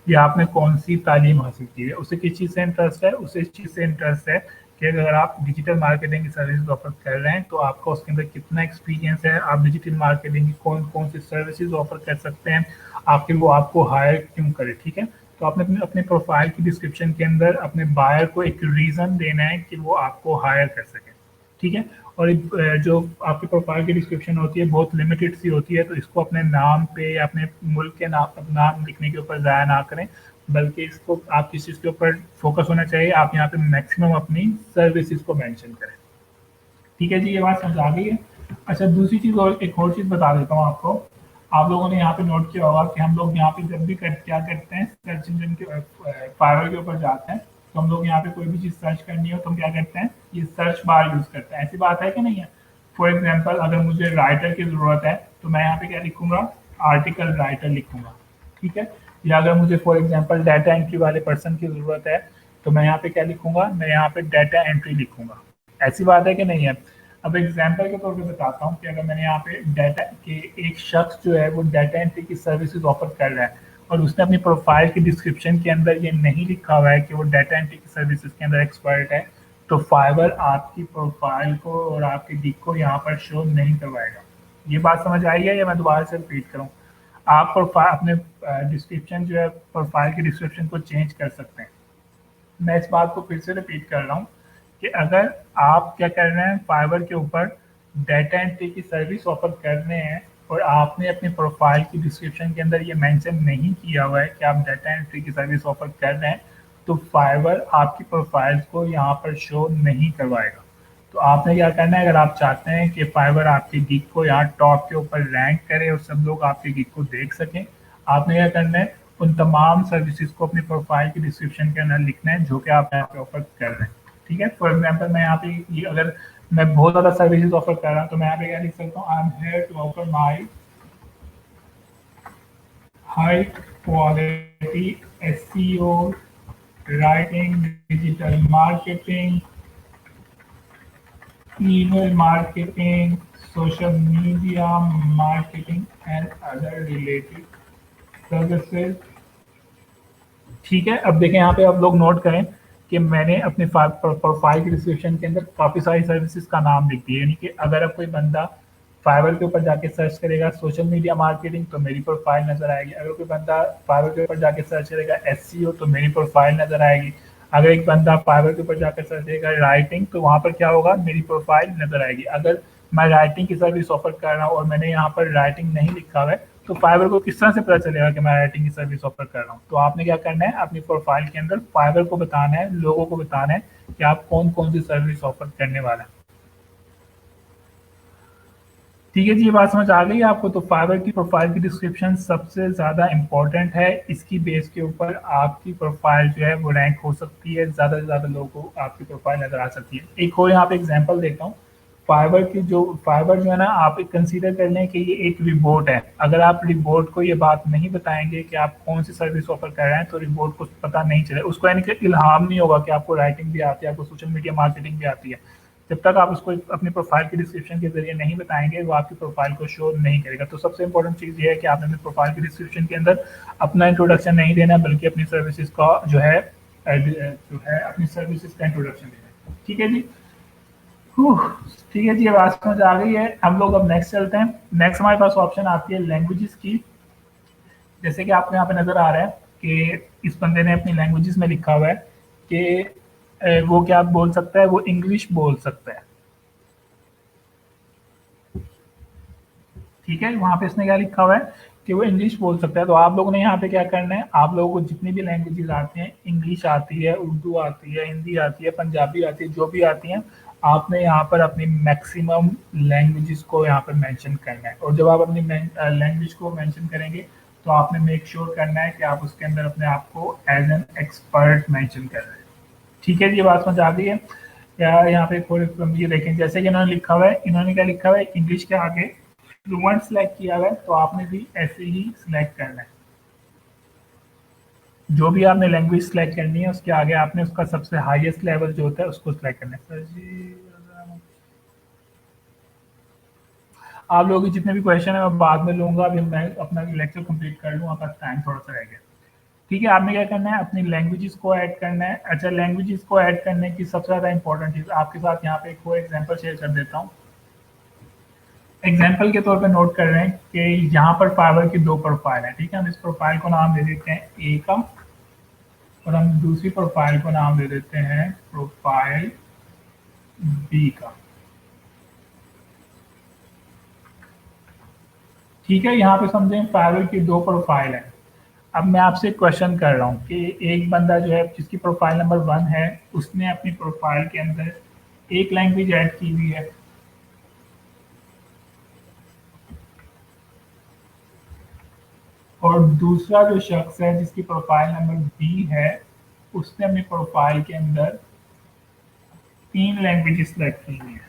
या आपने कौन सी तालीम हासिल की है। उसे किस चीज़ से इंटरेस्ट है, उसे इस चीज़ से इंटरेस्ट है कि अगर आप डिजिटल मार्केटिंग की सर्विस ऑफर कर रहे हैं तो आपका उसके अंदर कितना एक्सपीरियंस है, आप डिजिटल मार्केटिंग की कौन कौन सी सर्विसेज ऑफर कर सकते हैं, आखिर वो आपको हायर क्यों करे। ठीक है, तो आपने अपने अपने प्रोफाइल की डिस्क्रिप्शन के अंदर अपने बायर को एक रीज़न देना है कि वो आपको हायर कर सके। ठीक है, और जो आपकी प्रोफाइल की डिस्क्रिप्शन होती है बहुत लिमिटेड सी होती है, तो इसको अपने नाम पे या अपने मुल्क के नाम लिखने के ऊपर ज़ाया ना करें, बल्कि इसको आप किस चीज़ के ऊपर फोकस होना चाहिए, आप यहाँ पे मैक्सिमम अपनी सर्विसेज को मेंशन करें। ठीक है जी, ये बात समझ आ गई है। अच्छा, दूसरी चीज़ और एक और चीज़ बता देता हूँ आपको। आप लोगों ने यहाँ पे नोट किया होगा कि हम लोग यहाँ पे जब भी क्या करते हैं, सर्च इंजन के फाइवर के ऊपर जाते हैं, तो हम लोग यहाँ पे कोई भी चीज़ सर्च करनी हो तो हम क्या करते हैं, ये सर्च बार यूज़ करते हैं। ऐसी बात है कि नहीं है? फॉर एग्जाम्पल अगर मुझे राइटर की ज़रूरत है तो मैं यहाँ पे क्या लिखूंगा, आर्टिकल राइटर लिखूंगा। ठीक है, या अगर मुझे फॉर एग्जाम्पल डाटा एंट्री वाले पर्सन की ज़रूरत है तो मैं यहाँ पे क्या लिखूंगा, मैं यहाँ पे डाटा एंट्री लिखूंगा। ऐसी बात है कि नहीं है? अब एग्जाम्पल के तौर पे बताता हूँ कि अगर मैंने यहाँ पे डाटा के एक शख्स जो है वो डाटा एंट्री की सर्विसेज ऑफर कर रहा है और उसने अपनी प्रोफाइल की डिस्क्रिप्शन के अंदर ये नहीं लिखा हुआ है कि वो डाटा एंट्री की सर्विसेज के अंदर एक्सपर्ट है, तो फाइवर आपकी प्रोफाइल को और आपकी गिग को यहाँ पर शो नहीं करवाएगा। ये बात समझ आई है या मैं दोबारा से रिपीट करूँ? आप प्रोफाइल अपने डिस्क्रिप्शन जो है प्रोफाइल की डिस्क्रिप्शन को चेंज कर सकते हैं। मैं इस बात को फिर से रिपीट कर रहा हूँ कि अगर आप क्या कर रहे हैं, फाइवर के ऊपर डाटा एंट्री की सर्विस ऑफर कर रहे हैं और आपने अपनी प्रोफाइल की डिस्क्रिप्शन के अंदर ये मेंशन नहीं किया हुआ है कि आप डाटा एंट्री की सर्विस ऑफर कर रहे हैं, तो फाइवर आपकी प्रोफाइल को यहाँ पर शो नहीं करवाएगा। तो आपने क्या करना है, अगर आप चाहते हैं कि फाइवर आपके गिग को यहाँ टॉप के ऊपर रैंक करे और सब लोग आपके गिग को देख सकें, आपने क्या करना है, उन तमाम सर्विसेज को अपनी प्रोफाइल की डिस्क्रिप्शन के अंदर लिखना है जो कि आप यहाँ पे ऑफर कर रहे हैं। ठीक है, फॉर एग्जाम्पल मैं यहाँ पे ये अगर मैं बहुत ज़्यादा सर्विसेज ऑफर कर रहा हूँ तो मैं यहाँ पे क्या लिख सकता हूँ, I am here to offer my high quality SEO, writing, digital marketing, email marketing, social media marketing and other related services। ठीक है, अब देखें यहाँ पे आप लोग नोट करें कि मैंने अपने प्रोफाइल की डिस्क्रिप्शन के अंदर काफ़ी सारी सर्विसेज का नाम लिख दिया, यानी कि अगर अब कोई बंदा फाइवर के ऊपर जाके सर्च करेगा सोशल मीडिया मार्केटिंग तो मेरी प्रोफाइल नजर आएगी, अगर कोई बंदा फाइवर के ऊपर जाके सर्च करेगा एसईओ तो मेरी प्रोफाइल नजर आएगी, अगर एक बंदा फाइवर के ऊपर जाकर सर्च करेगा राइटिंग तो वहाँ पर क्या होगा, मेरी प्रोफाइल नजर आएगी। अगर मैं राइटिंग की सर्विस ऑफर कर रहा हूँ और मैंने यहाँ पर राइटिंग नहीं लिखा हुआ है तो फाइवर को किस तरह से पता चलेगा कि मैं राइटिंग की सर्विस ऑफर कर रहा हूँ? तो आपने क्या करना है, अपनी प्रोफाइल के अंदर फाइवर को बताना है, लोगों को बताना है कि आप कौन कौन सी सर्विस ऑफर करने वाला है। ठीक है जी, ये बात समझ आ गई आपको? तो फाइवर की प्रोफाइल की डिस्क्रिप्शन सबसे ज़्यादा इंपॉर्टेंट है, इसकी बेस के ऊपर आपकी प्रोफाइल जो है वो रैंक हो सकती है, ज़्यादा से ज़्यादा लोगों को आपकी प्रोफाइल नज़र आ सकती है। एक और यहाँ पे एग्जांपल देता हूँ, फाइवर जो है ना, आप कंसीडर कर लें कि ये एक रिपोर्ट है। अगर आप रिपोर्ट को ये बात नहीं बताएंगे कि आप कौन सी सर्विस ऑफर कर रहे हैं तो रिपोर्ट को पता नहीं चले, उसको यानी कि इल्हाम नहीं होगा कि आपको राइटिंग भी आती है, आपको सोशल मीडिया मार्केटिंग भी आती है। जब तक आप उसको अपनी प्रोफाइल की डिस्क्रिप्शन के जरिए नहीं बताएंगे वो आपकी प्रोफाइल को शो नहीं करेगा। तो सबसे इंपॉर्टेंट चीज़ ये है कि आपने अपनी प्रोफाइल की डिस्क्रिप्शन के अंदर अपना इंट्रोडक्शन नहीं देना, बल्कि अपनी सर्विसेज का जो है अपनी सर्विसेज का इंट्रोडक्शन देना है। ठीक है जी, ठीक है जी, अब आज समझ आ गई है। हम लोग अब नेक्स्ट चलते हैं। नेक्स्ट हमारे पास ऑप्शन आती है लैंग्वेजेस की। जैसे कि आपको यहाँ पे नजर आ रहा है कि इस बंदे ने अपनी लैंग्वेजेस में लिखा हुआ है कि वो क्या बोल सकता है, वो इंग्लिश बोल सकता है। ठीक है, वहां पे इसने क्या लिखा हुआ है कि वो इंग्लिश बोल सकता है। तो आप लोगों ने यहाँ पे क्या करना है, आप लोगों को जितनी भी लैंग्वेजेस आती हैं, इंग्लिश आती है, उर्दू आती है, हिंदी आती है, पंजाबी आती है, जो भी आती हैं, आपने यहाँ पर अपनी मैक्सिमम लैंग्वेजेस को यहाँ पर मेंशन करना है। और जब आप अपनी लैंग्वेज को मेंशन करेंगे तो आपने मेक श्योर करना है कि आप उसके अंदर अपने आप को एज एन एक्सपर्ट मेंशन कर रहे हैं। ठीक है जी, ये बात समझ आ गई है? या यहाँ पे थोड़े ये देखें, जैसे कि इन्होंने लिखा हुआ है, इन्होंने क्या लिखा हुआ है, इंग्लिश के आगे फ्लुएंट सेलेक्ट किया हुआ है, तो आपने भी ऐसे ही सिलेक्ट करना है। जो भी आपने लैंग्वेज सेलेक्ट करनी है उसके आगे आपने उसका सबसे हाईएस्ट लेवल जो होता है उसको सिलेक्ट करना है। सर जी, आप लोगों के जितने भी क्वेश्चन है मैं बाद में लूंगा, अभी मैं अपना लेक्चर कंप्लीट कर लूँ, आपका टाइम थोड़ा सा रह गया। ठीक है, आपने क्या करना है, अपनी लैंग्वेजेस को ऐड करना है। अच्छा, लैंग्वेजेस को ऐड करने की सबसे ज़्यादा इंपॉर्टेंट चीज़ आपके साथ यहाँ पे एक और एग्जांपल शेयर कर देता हूँ। एग्जाम्पल के तौर पे नोट कर रहे हैं कि यहाँ पर फाइवर की दो प्रोफाइल है। ठीक है, हम इस प्रोफाइल को नाम दे देते हैं ए का, और हम दूसरी प्रोफाइल को नाम दे देते हैं प्रोफाइल बी का। ठीक है, यहाँ पे समझें फाइवर की दो प्रोफाइल है। अब मैं आपसे क्वेश्चन कर रहा हूँ कि एक बंदा जो है जिसकी प्रोफाइल नंबर 1 है, उसने अपनी प्रोफाइल के अंदर एक लैंग्वेज ऐड की हुई है, और दूसरा जो शख्स है जिसकी प्रोफाइल नंबर बी है, उसने अपनी प्रोफाइल के अंदर 3 लैंग्वेजेस सेलेक्ट की हुई है।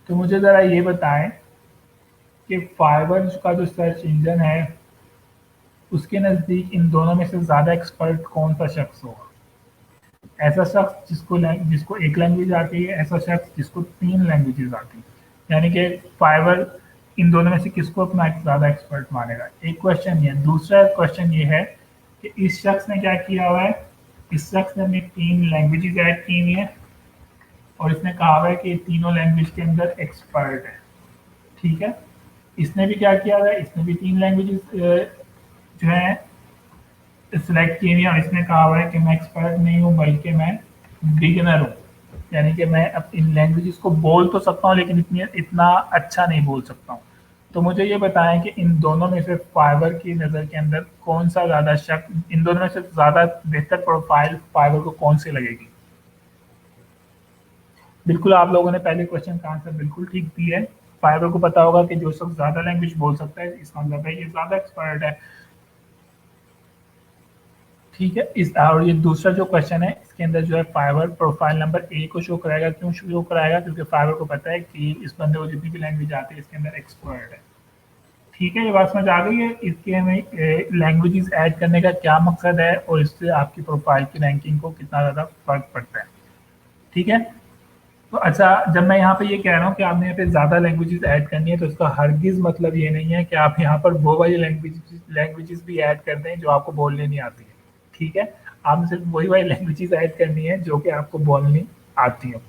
तो मुझे ज़रा ये बताएं कि फाइवर का जो सर्च इंजन है, उसके नज़दीक इन दोनों में से ज़्यादा एक्सपर्ट कौन सा शख्स होगा? ऐसा शख्स जिसको एक लैंग्वेज आती है, ऐसा शख्स जिसको 3 लैंग्वेजेस आती है। यानी कि फाइवर इन दोनों में से किसको अपना ज़्यादा एक्सपर्ट मानेगा? एक क्वेश्चन ये। दूसरा क्वेश्चन ये है कि इस शख्स ने क्या किया हुआ है, इस शख्स ने अपनी 3 लैंग्वेजेस ऐड की हुई है, और इसने कहा हुआ है कि तीनों लैंग्वेज के अंदर एक्सपर्ट है। ठीक है, इसने भी क्या किया हुआ है, इसने भी 3 लैंग्वेजेस जो है सिलेक्ट की हुई है, और इसने कहा हुआ है कि मैं एक्सपर्ट नहीं हूँ बल्कि मैं बिगिनर हूँ। यानी कि मैं अब इन लैंग्वेजेस को बोल तो सकता हूँ लेकिन इतना अच्छा नहीं बोल सकता हूँ। तो मुझे ये बताएं कि इन दोनों में से फाइवर की नज़र के अंदर कौन सा ज़्यादा शख्स, इन दोनों में से ज़्यादा बेहतर प्रोफाइल फाइवर को कौन सी लगेगी? बिल्कुल, आप लोगों ने पहले क्वेश्चन का आंसर बिल्कुल ठीक दिया है। फाइवर को पता होगा कि जो शख्स ज़्यादा लैंग्वेज बोल सकता है, इसका मतलब है ये ज़्यादा एक्सपर्ट है। ठीक है, इस और ये दूसरा जो क्वेश्चन है, इसके अंदर जो है फाइवर प्रोफाइल नंबर ए को शो कराएगा। क्यों शो कराएगा? क्योंकि फाइवर को पता है कि इस बंदे को जितनी भी लैंग्वेज आती है इसके अंदर एक्सपर्ट है। ठीक है, ये बात समझ आ गई है इसके हमें लैंग्वेजेस ऐड करने का क्या मकसद है, और इससे आपकी प्रोफाइल की रैंकिंग को कितना ज़्यादा फर्क पड़ता है। ठीक है, तो अच्छा, जब मैं यहाँ पे ये कह रहा हूँ कि आपने यहाँ पे ज़्यादा लैंग्वेजेस ऐड करनी है, तो इसका हरगिज़ मतलब ये नहीं है कि आप यहाँ पर वो वाली लैंग्वेजेस भी ऐड कर दें जो आपको बोलने नहीं आती है। ठीक है, आपने सिर्फ वही वाली लैंग्वेजेस ऐड करनी है जो कि आपको बोलनी आती हो।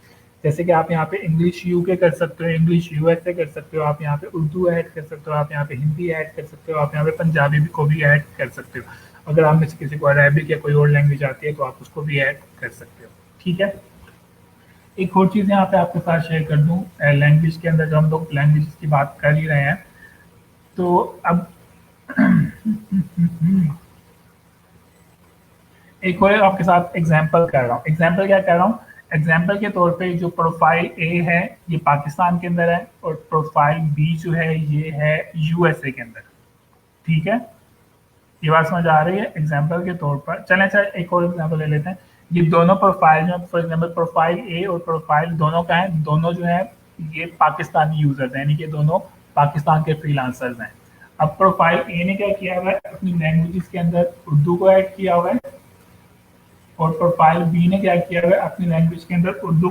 जैसे कि आप यहाँ पे इंग्लिश यूके कर सकते हो, इंग्लिश यूएसए कर सकते हो, आप यहाँ पे उर्दू ऐड कर सकते हो, आप यहाँ पे हिंदी ऐड कर सकते हो, आप यहाँ पे पंजाबी भी को भी ऐड कर सकते हो। अगर आप में से किसी को अरेबिक या कोई और लैंग्वेज आती है तो आप उसको भी ऐड कर सकते हो। ठीक है, एक और चीज़ यहाँ पे आपके साथ शेयर कर दूँ, लैंग्वेज के अंदर जब हम लोग लैंग्वेज की बात कर ही रहे हैं, तो अब एक और आपके साथ एग्जांपल कर रहा हूँ। एग्जांपल क्या कर रहा हूँ? एग्जांपल के तौर पे जो प्रोफाइल ए है ये पाकिस्तान के अंदर है, और प्रोफाइल बी जो है ये है यूएसए के अंदर। ठीक है, ये बात समझ आ रही है? एग्जांपल के तौर पर चलें, अच्छा एक और एग्जांपल ले लेते हैं। ये दोनों प्रोफाइल जो, फॉर एग्जांपल प्रोफाइल ए और प्रोफाइल दोनों का है, दोनों जो है ये पाकिस्तानी यूजर्स हैं, यानी कि दोनों पाकिस्तान के फ्रीलांसर्स हैं। अब प्रोफाइल ए ने क्या किया हुआ है, अपनी लैंग्वेजेस के अंदर उर्दू को ऐड किया हुआ है, और प्रोफाइल बी ने क्या किया हुआ है, अपनी लैंग्वेज के अंदर उर्दू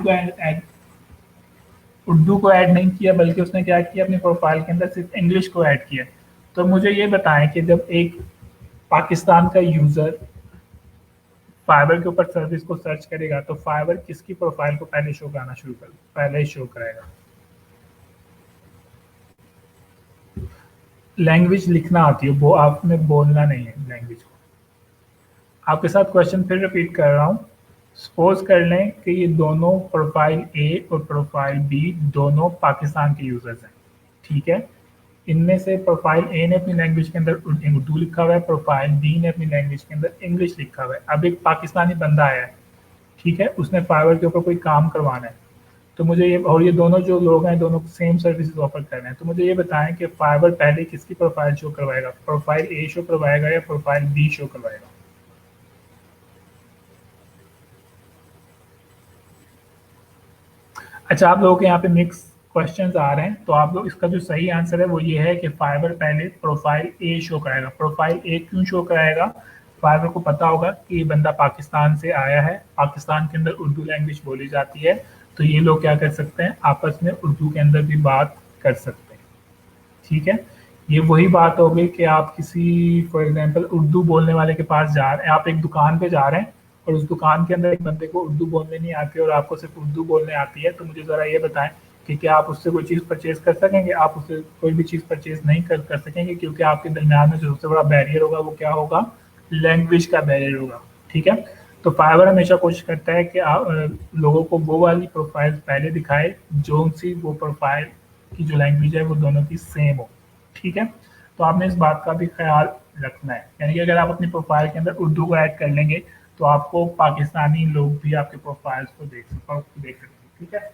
को ऐड नहीं किया, बल्कि उसने क्या किया, अपनी प्रोफाइल के अंदर सिर्फ इंग्लिश को ऐड किया। तो मुझे ये बताएं कि जब एक पाकिस्तान का यूजर फाइवर के ऊपर सर्विस को सर्च करेगा तो फाइवर किसकी प्रोफाइल को पहले शो कराना शुरू कर पहले ही शो कराएगा? लैंग्वेज लिखना आती है, वो आपने बोलना नहीं है लैंग्वेज को। आपके साथ क्वेश्चन फिर रिपीट कर रहा हूँ। सपोज कर लें कि ये दोनों प्रोफाइल ए और प्रोफाइल बी दोनों पाकिस्तान के यूजर्स हैं। ठीक है, इनमें से प्रोफाइल ए ने अपनी लैंग्वेज के अंदर उर्दू लिखा हुआ है, प्रोफाइल बी ने अपनी लैंग्वेज के अंदर इंग्लिश लिखा हुआ है। अब एक पाकिस्तानी बंदा आया है, ठीक है, उसने फाइवर के ऊपर कोई काम करवाना है, तो मुझे ये, और ये दोनों जो लोग हैं दोनों सेम सर्विसेज ऑफर कर रहे हैं, तो मुझे ये बताएं कि फाइवर पहले किसकी प्रोफाइल शो करवाएगा? प्रोफाइल ए शो करवाएगा या प्रोफाइल बी शो करवाएगा? अच्छा, आप लोगों के यहाँ पे मिक्स क्वेश्चंस आ रहे हैं, तो आप लोग, इसका जो सही आंसर है वो ये है कि फाइवर पहले प्रोफाइल ए शो कराएगा। प्रोफाइल ए क्यों शो कराएगा? फाइवर को पता होगा कि ये बंदा पाकिस्तान से आया है, पाकिस्तान के अंदर उर्दू लैंग्वेज बोली जाती है, तो ये लोग क्या कर सकते हैं, आपस में उर्दू के अंदर भी बात कर सकते हैं। ठीक है, ये वही बात हो गई कि आप किसी फॉर एग्जांपल उर्दू बोलने वाले के पास जा रहे हैं, आप एक दुकान पे जा रहे हैं और उस दुकान के अंदर एक बंदे को उर्दू बोलने नहीं आती और आपको सिर्फ उर्दू बोलने आती है, तो मुझे ज़रा ये बताएं कि क्या आप उससे कोई चीज़ परचेज कर सकेंगे? आप उससे कोई भी चीज़ परचेज नहीं कर सकेंगे, क्योंकि आपके दरमियान में जो सबसे बड़ा बैरियर होगा वो क्या होगा? लैंग्वेज का बैरियर होगा। ठीक है, तो फाइवर हमेशा कोशिश करता है कि आप लोगों को वो वाली प्रोफाइल पहले दिखाए जो सी वो प्रोफाइल की जो लैंग्वेज है वो दोनों की सेम हो। ठीक है, तो आपने इस बात का भी ख्याल रखना है, यानी कि अगर आप अपनी प्रोफाइल के अंदर उर्दू को ऐड कर लेंगे तो आपको पाकिस्तानी लोग भी आपके प्रोफाइल्स को देख सकेंगे। ठीक है,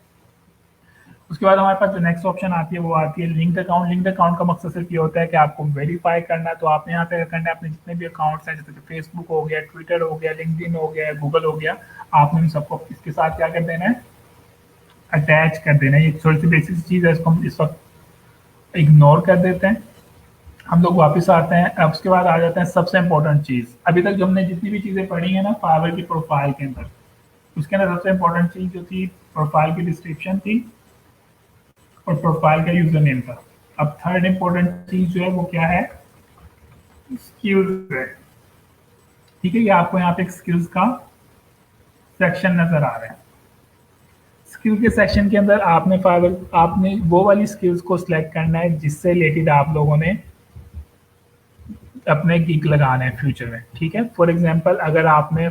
उसके बाद हमारे पास जो नेक्स्ट ऑप्शन आती है वो आती है लिंक्ड अकाउंट। लिंक्ड अकाउंट का मकसद सिर्फ ये होता है कि आपको वेरीफाई करना है, तो आपने यहाँ पे करना है अपने जितने भी अकाउंट्स हैं, जैसे कि फेसबुक हो गया, ट्विटर हो गया, लिंक्डइन हो गया, गूगल हो गया, आपने उन सबको इसके साथ क्या कर देना है? अटैच कर देना है। ये थोड़ी सी बेसिक चीज़ है, इसको हम इस वक्त इग्नोर कर देते हैं। हम लोग वापस आते हैं, अब उसके बाद आ जाते हैं सबसे इंपॉर्टेंट चीज़। अभी तक जो हमने जितनी भी चीज़ें पढ़ी है ना फाइवर की प्रोफाइल के अंदर, उसके अंदर सबसे इंपॉर्टेंट चीज़ जो थी प्रोफाइल की डिस्क्रिप्शन थी और प्रोफाइल का यूजर नेम था। अब थर्ड इंपॉर्टेंट चीज जो है वो क्या है? स्किल्स है। ठीक है, ये आपको यहाँ पे एक स्किल्स का सेक्शन नजर आ रहा है। स्किल के सेक्शन के अंदर आपने वो वाली स्किल्स को सिलेक्ट करना है जिससे रिलेटेड आप लोगों ने अपने गिग लगाने हैं फ्यूचर में। ठीक है, फॉर एग्जांपल अगर आपने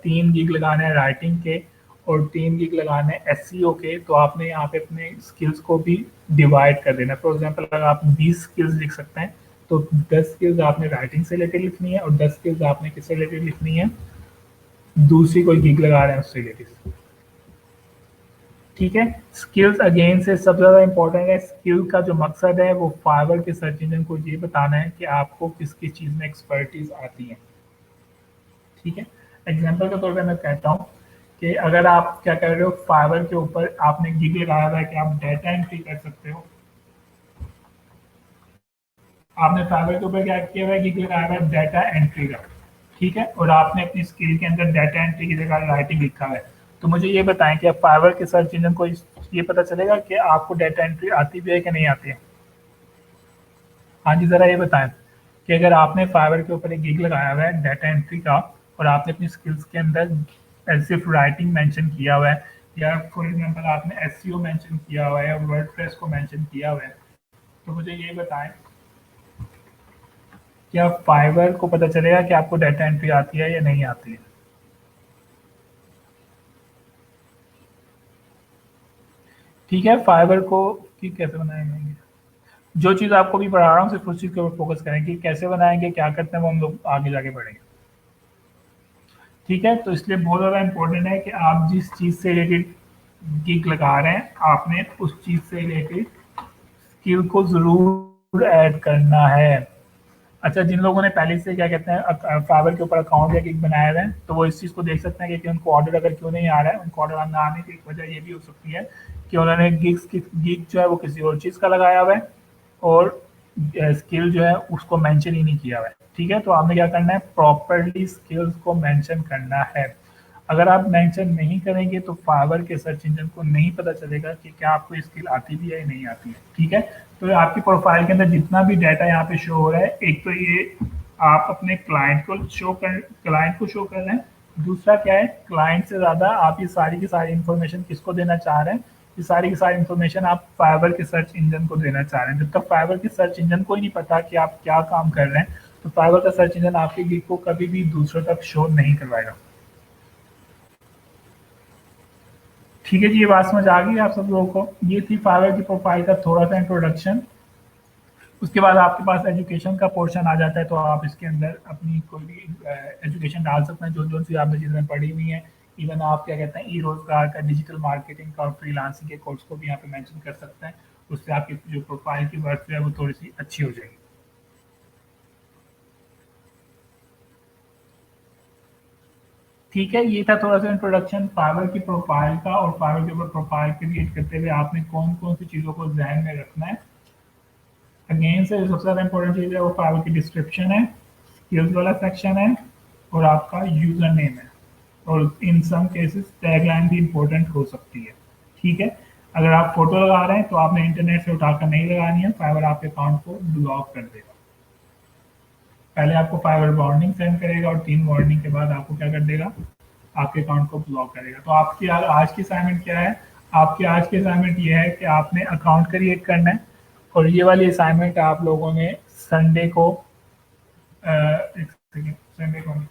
3 गिग लगाने हैं राइटिंग के और 3 गिग लगाने हैं एसईओ के, तो आपने यहाँ पे अपने स्किल्स को भी डिवाइड कर देना है। फॉर एग्जांपल अगर आप 20 स्किल्स लिख सकते हैं तो 10 स्किल्स आपने राइटिंग से रिलेटेड लिखनी है और 10 स्किल्स आपने किससे रिलेटेड लिखनी है? दूसरी कोई गिग लगा रहे हैं उससे रिलेटेड। ठीक है, स्किल्स अगेन से सबसे ज़्यादा इंपॉर्टेंट है। स्किल का जो मकसद है वो फाइवर के सर्च इंजन को ये बताना है कि आपको किस किस चीज़ में एक्सपर्टीज आती है। ठीक है, एग्जांपल के तौर पे मैं कहता हूँ कि अगर आप क्या कर रहे हो, फाइवर के ऊपर आपने गिग लगाया हुआ है कि आप डाटा एंट्री कर सकते हो। आपने फाइवर के ऊपर क्या किया हुआ है? गिग लगाया हुआ है डाटा एंट्री का। ठीक है, और आपने अपनी स्किल के अंदर डाटा एंट्री की जगह राइटिंग लिखा है। तो मुझे ये बताएं कि आप फाइवर के सर्च इंजन को ये पता चलेगा कि आपको डाटा एंट्री आती भी है कि नहीं आती है? हाँ जी, ज़रा ये बताएं कि अगर आपने फाइवर के ऊपर एक गिग लगाया हुआ है डाटा एंट्री का और आपने अपनी स्किल्स के अंदर सिर्फ राइटिंग मेंशन किया हुआ है, या फॉर एग्जांपल आपने एसईओ मेंशन किया हुआ है और वर्डप्रेस को मेंशन किया हुआ है, तो मुझे ये बताएं कि आप फाइवर को पता चलेगा कि आपको डाटा एंट्री आती है या नहीं आती है? ठीक है, फाइबर को कि कैसे बनाएंगे, जो चीज़ आपको भी पढ़ा रहा हूँ सिर्फ उस चीज़ के ऊपर फोकस करेंगे, कैसे बनाएंगे, क्या करते हैं, वो हम लोग आगे जाके पढ़ेंगे। ठीक है, तो इसलिए बहुत ज़्यादा इंपॉर्टेंट है कि आप जिस चीज़ से रिलेटेड गिग लगा रहे हैं आपने उस चीज़ से रिलेटेड स्किल को ज़रूर ऐड करना है। अच्छा, जिन लोगों ने पहले से क्या कहते हैं फाइवर के ऊपर अकाउंट या गिग बनाए हुए हैं, तो वो इस चीज़ को देख सकते हैं कि उनको ऑर्डर अगर क्यों नहीं आ रहा है। उनको ऑर्डर ना आने की एक वजह ये भी हो सकती है कि उन्होंने गिग जो है वो किसी और चीज़ का लगाया हुआ है और स्किल जो है उसको मेंशन ही नहीं किया हुआ है। ठीक है, तो आपने क्या करना है? प्रॉपरली स्किल्स को मेंशन करना है। अगर आप मेंशन नहीं करेंगे तो फाइवर के सर्च इंजन को नहीं पता चलेगा कि क्या आपको स्किल आती भी है या नहीं आती है। ठीक है, तो आपकी प्रोफाइल के अंदर जितना भी डाटा यहाँ पे शो हो रहा है, एक तो ये आप अपने क्लाइंट को शो कर रहे हैं। दूसरा क्या है, क्लाइंट से ज़्यादा आप ये सारी की सारी इन्फॉर्मेशन किसको देना चाह रहे हैं? ये सारी की सारी इन्फॉर्मेशन आप फाइवर के सर्च इंजन को देना चाह रहे हैं। जब तक फाइवर के सर्च इंजन को ही नहीं पता कि आप क्या काम कर रहे हैं, तो फाइवर का सर्च इंजन आपके गिग को कभी भी दूसरों तक शो नहीं करवाएगा। ठीक है जी, ये बात समझ आ गई आप सब लोगों को? ये थी फाइवर की प्रोफाइल का थोड़ा सा इंट्रोडक्शन। उसके बाद आपके पास एजुकेशन का पोर्शन आ जाता है, तो आप इसके अंदर अपनी कोई भी एजुकेशन डाल सकते हैं जो जो सी आपने चीज़ें पढ़ी हुई हैं। इवन आप क्या कहते हैं ई रोजगार का, डिजिटल मार्केटिंग का और फ्रीलांसिंग के कोर्स को भी यहाँ पे मेंशन कर सकते हैं। उससे आपकी जो प्रोफाइल की वर्क जो है वो थोड़ी सी अच्छी हो जाएगी। ठीक है, ये था थोड़ा सा इंट्रोडक्शन फाइवर की प्रोफाइल का, और फाइवर के ऊपर प्रोफाइल क्रिएट करते हुए आपने कौन कौन सी चीज़ों को ध्यान में रखना है। अगेन से सबसे ज़्यादा इंपॉर्टेंट चीज़ है वो फाइवर की डिस्क्रिप्शन है, स्किल्स वाला सेक्शन है और आपका यूज़र नेम है, और इन सम केसेस टैगलाइन भी इंपॉर्टेंट हो सकती है। ठीक है, अगर आप फोटो लगा रहे हैं तो आपने इंटरनेट से उठाकर नहीं लगानी है, फाइबर आपके अकाउंट को ब्लॉक कर देगा। पहले आपको फाइबर वार्निंग सेंड करेगा और 3 वार्निंग के बाद आपको क्या कर देगा, आपके अकाउंट को ब्लॉक करेगा। तो आपकी आज की असाइनमेंट क्या है? आपकी आज की असाइनमेंट ये है कि आपने अकाउंट क्रिएट करना है, और ये वाली असाइनमेंट आप लोगों ने संडे को एक सेकेंड, संडे को नहीं,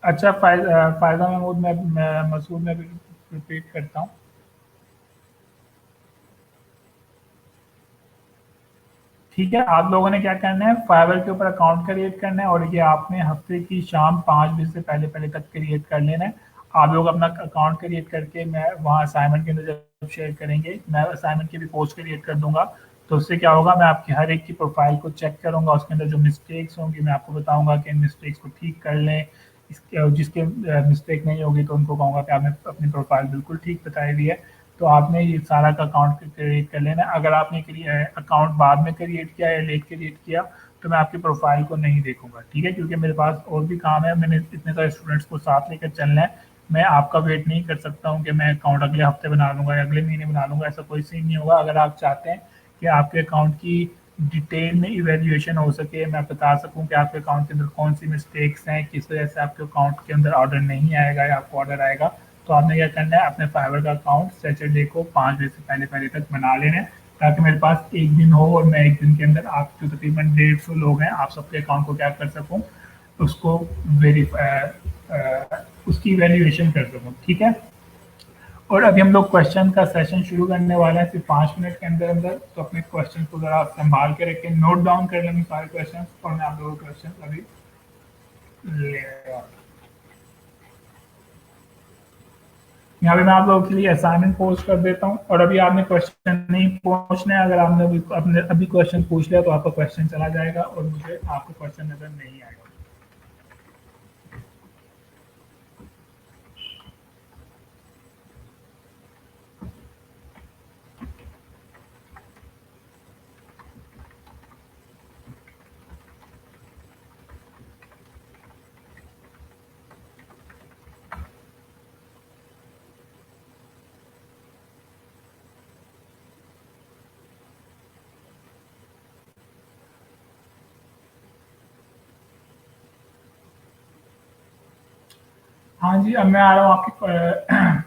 अच्छा फायदा महमूद मैं मसूद में रिपीट करता हूँ। ठीक है, आप लोगों ने क्या करना है, फाइवर के ऊपर अकाउंट क्रिएट करना है, और ये आपने हफ्ते की शाम 5 बजे से पहले पहले तक क्रिएट कर लेना है। आप लोग अपना अकाउंट क्रिएट करके मैं वहाँ असाइनमेंट के अंदर जब शेयर करेंगे, मैं असाइनमेंट की भी पोस्ट क्रिएट कर दूंगा। तो उससे क्या होगा, मैं आपकी हर एक की प्रोफाइल को चेक करूंगा, उसके अंदर जो मिस्टेक्स होंगी मैं आपको बताऊंगा कि इन मिस्टेक्स को ठीक कर लें। इसके जिसके मिस्टेक नहीं होगी तो उनको कहूँगा कि आपने अपनी प्रोफाइल बिल्कुल ठीक बताई हुई है। तो आपने ये सारा का अकाउंट क्रिएट कर लेना है। अगर आपने अकाउंट बाद में क्रिएट किया या लेट क्रिएट किया तो मैं आपकी प्रोफाइल को नहीं देखूंगा, ठीक है, क्योंकि मेरे पास और भी काम है, मैंने इतने सारे स्टूडेंट्स को साथ लेकर चलना है। मैं आपका वेट नहीं कर सकता हूँ कि मैं अकाउंट अगले हफ्ते बना लूंगा या अगले महीने बना लूंगा, ऐसा कोई सीन नहीं होगा। अगर आप चाहते हैं कि आपके अकाउंट की डिटेल में इवेल्युएशन हो सके, मैं बता सकूं कि आपके अकाउंट के अंदर कौन सी मिस्टेक्स हैं, किस वजह से आपके अकाउंट के अंदर ऑर्डर नहीं आएगा या आपको ऑर्डर आएगा, तो आपने क्या करना है, अपने फाइवर का अकाउंट सैटरडे को 5 बजे से पहले पहले तक बना लेना है, ताकि मेरे पास एक दिन हो और मैं एक दिन के अंदर आप जो तकरीबन 150 लोग हैं, आप सबके अकाउंट को क्या कर सकूँ, उसको वेरीफाई, उसकी वैल्यूएशन कर सकूँ, ठीक है। और अभी हम लोग क्वेश्चन का सेशन शुरू करने वाले हैं सिर्फ 5 मिनट के अंदर अंदर, तो अपने क्वेश्चन को जरा संभाल के रखें, नोट डाउन कर लेंगे सारे क्वेश्चन, और मैं आप लोगों के क्वेश्चन अभी ले आता हूं। यहाँ पे मैं आप लोगों के लिए असाइनमेंट पोस्ट कर देता हूँ, और अभी आपने क्वेश्चन नहीं पूछना है। अगर आपने अपने अभी क्वेश्चन पूछ लिया तो आपका क्वेश्चन चला जाएगा और मुझे आपका क्वेश्चन नजर नहीं आएगा। हाँ जी, अब मैं आ रहा हूँ आपके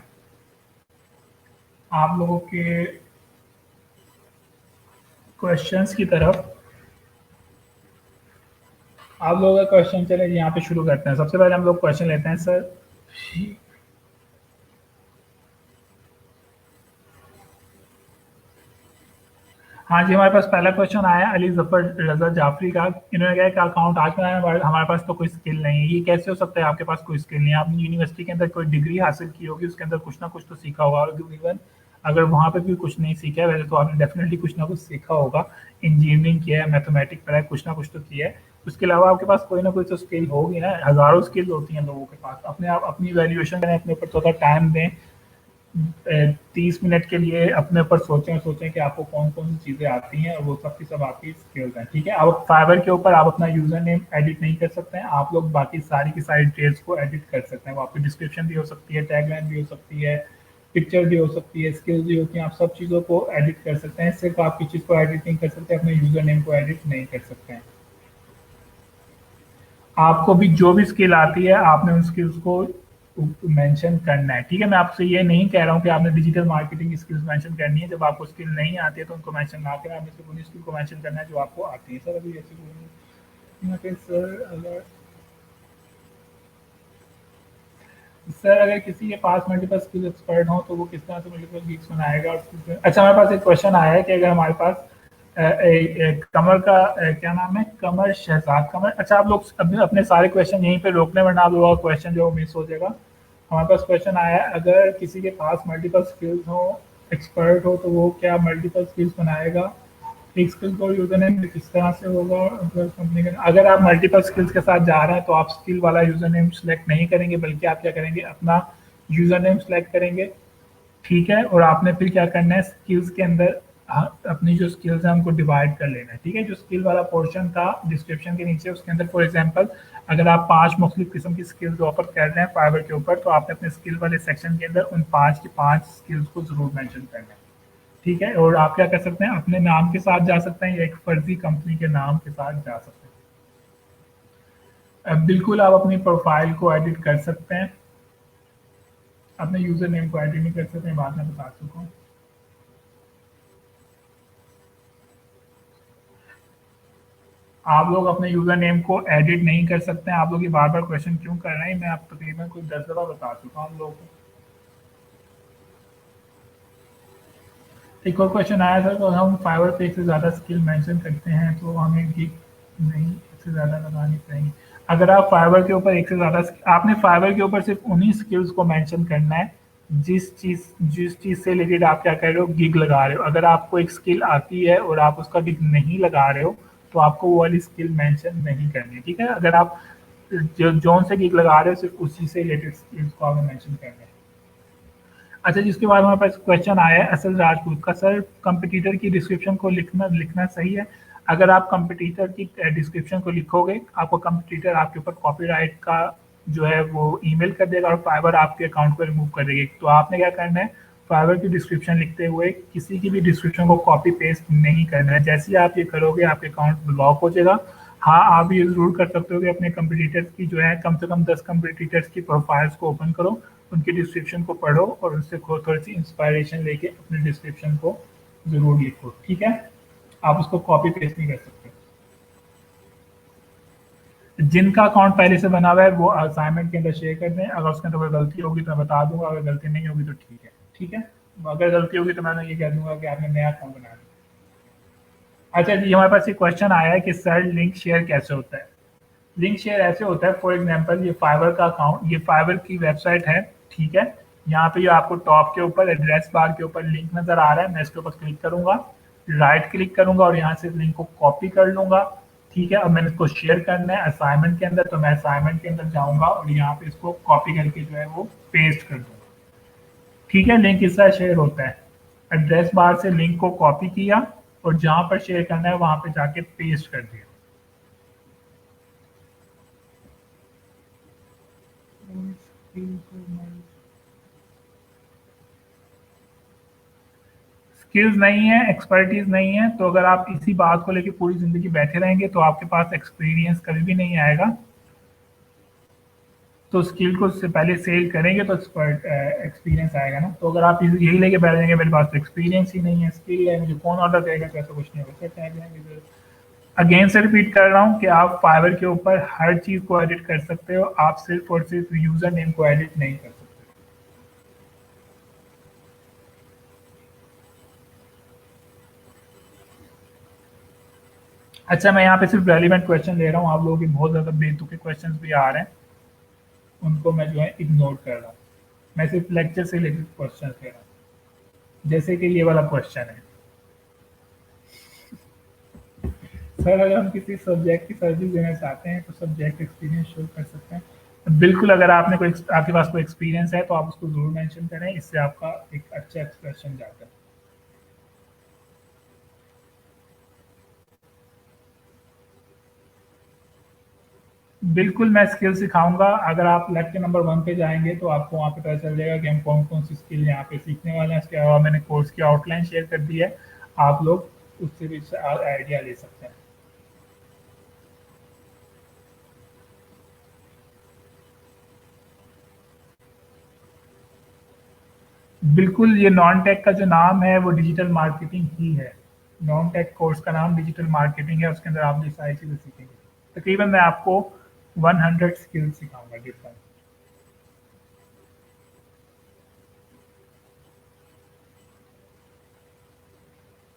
आप लोगों के क्वेश्चंस की तरफ। आप लोगों का क्वेश्चन चले यहाँ पे शुरू करते हैं। सबसे पहले हम लोग क्वेश्चन लेते हैं सर। हाँ जी, हमारे पास पहला क्वेश्चन आया अली जफर रजा जाफरी का। इन्होंने कहा कि अकाउंट आज बनाया, हमारे पास तो कोई स्किल नहीं है। ये कैसे हो सकता है, आपके पास कोई स्किल नहीं है? आपने यूनिवर्सिटी के अंदर कोई डिग्री हासिल की होगी, उसके अंदर कुछ ना कुछ तो सीखा होगा, और इवन अगर वहाँ पे भी कुछ नहीं सीखा है, वैसे तो आपने डेफिनेटली कुछ ना कुछ सीखा होगा। इंजीनियरिंग किया है, मैथमेटिक्स पढ़ा है, कुछ ना कुछ तो किया है। उसके अलावा आपके पास कोई ना कोई तो स्किल होगी ना, हजारों स्किल होती हैं लोगों के पास। अपने आप अपनी वैल्यूएशन करें, अपने ऊपर थोड़ा टाइम दें, 30 मिनट के लिए अपने ऊपर सोचें सोचें कि आपको कौन कौन सी चीज़ें आती हैं, और वो सब की सब आपकी स्किल्स हैं, ठीक है। अब फाइवर के ऊपर आप अपना यूजर नेम एडिट नहीं कर सकते हैं, आप लोग बाकी सारी की सारी डिटेल्स को एडिट कर सकते हैं। वो आपकी डिस्क्रिप्शन भी हो सकती है, टैगलाइन भी हो सकती है, पिक्चर भी हो सकती है, स्किल्स भी होती हैं, आप सब चीज़ों को एडिट कर सकते हैं। सिर्फ आपकी चीज़ को एडिट नहीं कर सकते, अपने यूजर नेम को एडिट नहीं कर सकते हैं। आपको भी जो भी स्किल आती है आपने उन स्किल्स को मेंशन करना है, ठीक है। मैं आपसे ये नहीं कह रहा हूँ कि आपने डिजिटल मार्केटिंग की स्किल्स मेंशन करनी है। जब आपको स्किल नहीं आती है तो उनको मेंशन ना करें, आपने सिर्फ उन्हीं स्किल को मेंशन करना है जो आपको आती है। सर अभी सर अगर सर अगर किसी के पास मल्टीपल स्किल एक्सपर्ट हो तो वो किस तरह से मल्टीपल गिग्स बनाएगा? अच्छा, हमारे पास एक क्वेश्चन आया है कि अगर हमारे पास कमर का क्या नाम है, कमर शहजाद कमर। अच्छा आप लोग अपने सारे क्वेश्चन यहीं पे रोक लें, वरना आप लोगों का क्वेश्चन जो मिस हो जाएगा। हमारे पास क्वेश्चन आया है, अगर किसी के पास मल्टीपल स्किल्स हो, एक्सपर्ट हो, तो वो क्या मल्टीपल स्किल्स बनाएगा? एक स्किल को यूजर नेम किस तरह से होगा? कंपनी का, अगर आप मल्टीपल स्किल्स के साथ जा रहे हैं तो आप स्किल वाला यूजर नेम सेलेक्ट नहीं करेंगे, बल्कि आप क्या करेंगे, अपना यूजर नेम सेलेक्ट करेंगे। ठीक है, और आपने फिर क्या करना है, स्किल्स के अंदर अपनी जो स्किल्स है उनको डिवाइड कर लेना है। ठीक है, जो स्किल वाला पोर्शन था डिस्क्रिप्शन के नीचे, उसके अंदर फॉर एग्जांपल अगर आप 5 मुख्तलिफ किस्म की स्किल्स ऑफर कर रहे हैं फाइवर के ऊपर, तो आपने अपने स्किल वाले सेक्शन के अंदर उन 5 की 5 स्किल्स को जरूर मेंशन करना है। ठीक है, और आप क्या कर सकते हैं, अपने नाम के साथ जा सकते हैं या एक फर्जी कंपनी के नाम के साथ जा सकते हैं। अब बिल्कुल आप अपनी प्रोफाइल को एडिट कर सकते हैं, अपने यूजर नेम को एडिट नहीं कर सकते हैं, बाद में बता चुका हूँ। आप लोग अपने यूजर नेम को एडिट नहीं कर सकते हैं। आप लोग ये बार बार क्वेश्चन क्यों कर रहे हैं, मैं आप तकरीबन कुछ 10 दफा बता चुका हूँ आप लोगों को। एक और क्वेश्चन आया था, तो हम फाइवर पे एक से ज़्यादा स्किल मेंशन करते हैं तो हमें गिग नहीं एक से ज़्यादा लगानी चाहिए। अगर आप फाइवर के ऊपर एक से ज़्यादा, आपने फाइवर के ऊपर सिर्फ उन्हीं स्किल्स को मेंशन करना है जिस चीज़ से रिलेटेड आप क्या कर रहे हो, गिग लगा रहे हो। अगर आपको एक स्किल आती है और आप उसका गिग नहीं लगा रहे हो, तो आपको वो वाली स्किल मेंशन नहीं करनी है। ठीक है, अगर आप जो जोन से गिग लगा रहे हो सिर्फ उसी से रिलेटेड स्किल्स को आपने मेंशन करना है। अच्छा, जिसके बाद हमारे पास क्वेश्चन आया है असल राजपूत का, सर कंपटीटर की डिस्क्रिप्शन को लिखना लिखना सही है? अगर आप कंपटीटर की डिस्क्रिप्शन को लिखोगे, आपको कंपटीटर आपके ऊपर कॉपीराइट का जो है वो ईमेल कर देगा और फाइवर आपके अकाउंट को रिमूव कर देगी। तो आपने क्या करना है, फाइवर की डिस्क्रिप्शन लिखते हुए किसी की भी डिस्क्रिप्शन को कॉपी पेस्ट नहीं करना है। जैसे ही आप ये करोगे आपके अकाउंट ब्लॉक हो जाएगा। हाँ, आप ये ज़रूर कर सकते हो कि अपने कंपटीटर्स की जो है कम से कम 10 कंपटीटर्स की प्रोफाइल्स को ओपन करो, उनकी डिस्क्रिप्शन को पढ़ो और उनसे थोड़ी सी इंस्पायरेशन लेके अपने डिस्क्रिप्शन को ज़रूर लिखो। ठीक है, आप उसको कॉपी पेस्ट नहीं कर सकते। जिनका अकाउंट पहले से बना हुआ है वो असाइनमेंट के अंदर शेयर कर दें। अगर उसके अंदर कोई गलती होगी तो मैं बता दूंगा, अगर गलती नहीं होगी तो ठीक है। ठीक है, अगर गलती होगी तो मैं ये कह दूंगा कि आपने नया अकाउंट बना लिया। अच्छा जी, हमारे पास एक क्वेश्चन आया है कि सर लिंक शेयर कैसे होता है? लिंक शेयर ऐसे होता है, फॉर एग्जांपल ये फाइवर का अकाउंट, ये फाइवर की वेबसाइट है। ठीक है, यहाँ पे जो आपको टॉप के ऊपर एड्रेस बार के ऊपर लिंक नजर आ रहा है, मैं इसके ऊपर क्लिक करूंगा, राइट क्लिक करूंगा और यहाँ से लिंक को कॉपी कर लूंगा। ठीक है, अब मैंने इसको शेयर करना है असाइनमेंट के अंदर, तो मैं असाइनमेंट के अंदर जाऊंगा और यहाँ पे इसको कॉपी करके जो है वो पेस्ट कर दूंगा। ठीक है, लिंक इस तरह शेयर होता है, एड्रेस बार से लिंक को कॉपी किया और जहां पर शेयर करना है वहां पे जाके पेस्ट कर दिया। स्किल्स नहीं है, एक्सपर्टीज नहीं है, तो अगर आप इसी बात को लेकर पूरी जिंदगी बैठे रहेंगे तो आपके पास एक्सपीरियंस कभी भी नहीं आएगा। तो स्किल को से पहले सेल करेंगे तो एक्सपर्ट एक्सपीरियंस आएगा ना। तो अगर आप यही लेके बैठ जाएंगे मेरे पास तो एक्सपीरियंस ही नहीं है, स्किल है, मुझे कौन ऑर्डर करेगा, तो ऐसा कुछ नहीं होगा। अगेन से रिपीट कर रहा हूँ कि आप फाइवर के ऊपर हर चीज को एडिट कर सकते हो, आप सिर्फ और सिर्फ यूजर नेम को एडिट नहीं कर सकते। अच्छा, मैं यहाँ पे सिर्फ रेलिवेंट क्वेश्चन ले रहा हूँ, आप लोगों के बहुत ज़्यादा बेतुके क्वेश्चंस भी आ रहे हैं, उनको मैं जो है इग्नोर कर रहा हूँ। मैं सिर्फ लेक्चर से रिलेटेड क्वेश्चन ले रहा हूँ, जैसे कि ये वाला क्वेश्चन है, सर अगर हम किसी सब्जेक्ट की सर्विस देना चाहते हैं तो सब्जेक्ट एक्सपीरियंस शो कर सकते हैं? बिल्कुल, अगर आपने कोई आपके पास कोई एक्सपीरियंस है तो आप उसको जरूर मेंशन करें, इससे आपका एक अच्छा एक्सप्रेशन जाता है। बिल्कुल, मैं स्किल सिखाऊँगा। अगर आप लेक्चर नंबर 1 पे जाएँगे तो आपको वहाँ पे पता चल जाएगा कि हम कौन-कौन सी स्किल यहाँ पे सीखने वाले हैं। इसके अलावा मैंने कोर्स की आउटलाइन शेयर कर दी है, आप लोग उससे भी आइडिया ले सकते हैं। बिल्कुल, ये नॉन टेक का जो नाम है वो डिजिटल मार्केटिंग ही है। नॉन टेक कोर्स का नाम डिजिटल मार्केटिंग है, उसके अंदर आप ये सारी चीज़ें सीखेंगे। तकरीबन मैं आपको 100 स्किल्स सिखाऊँगा डिफरेंट।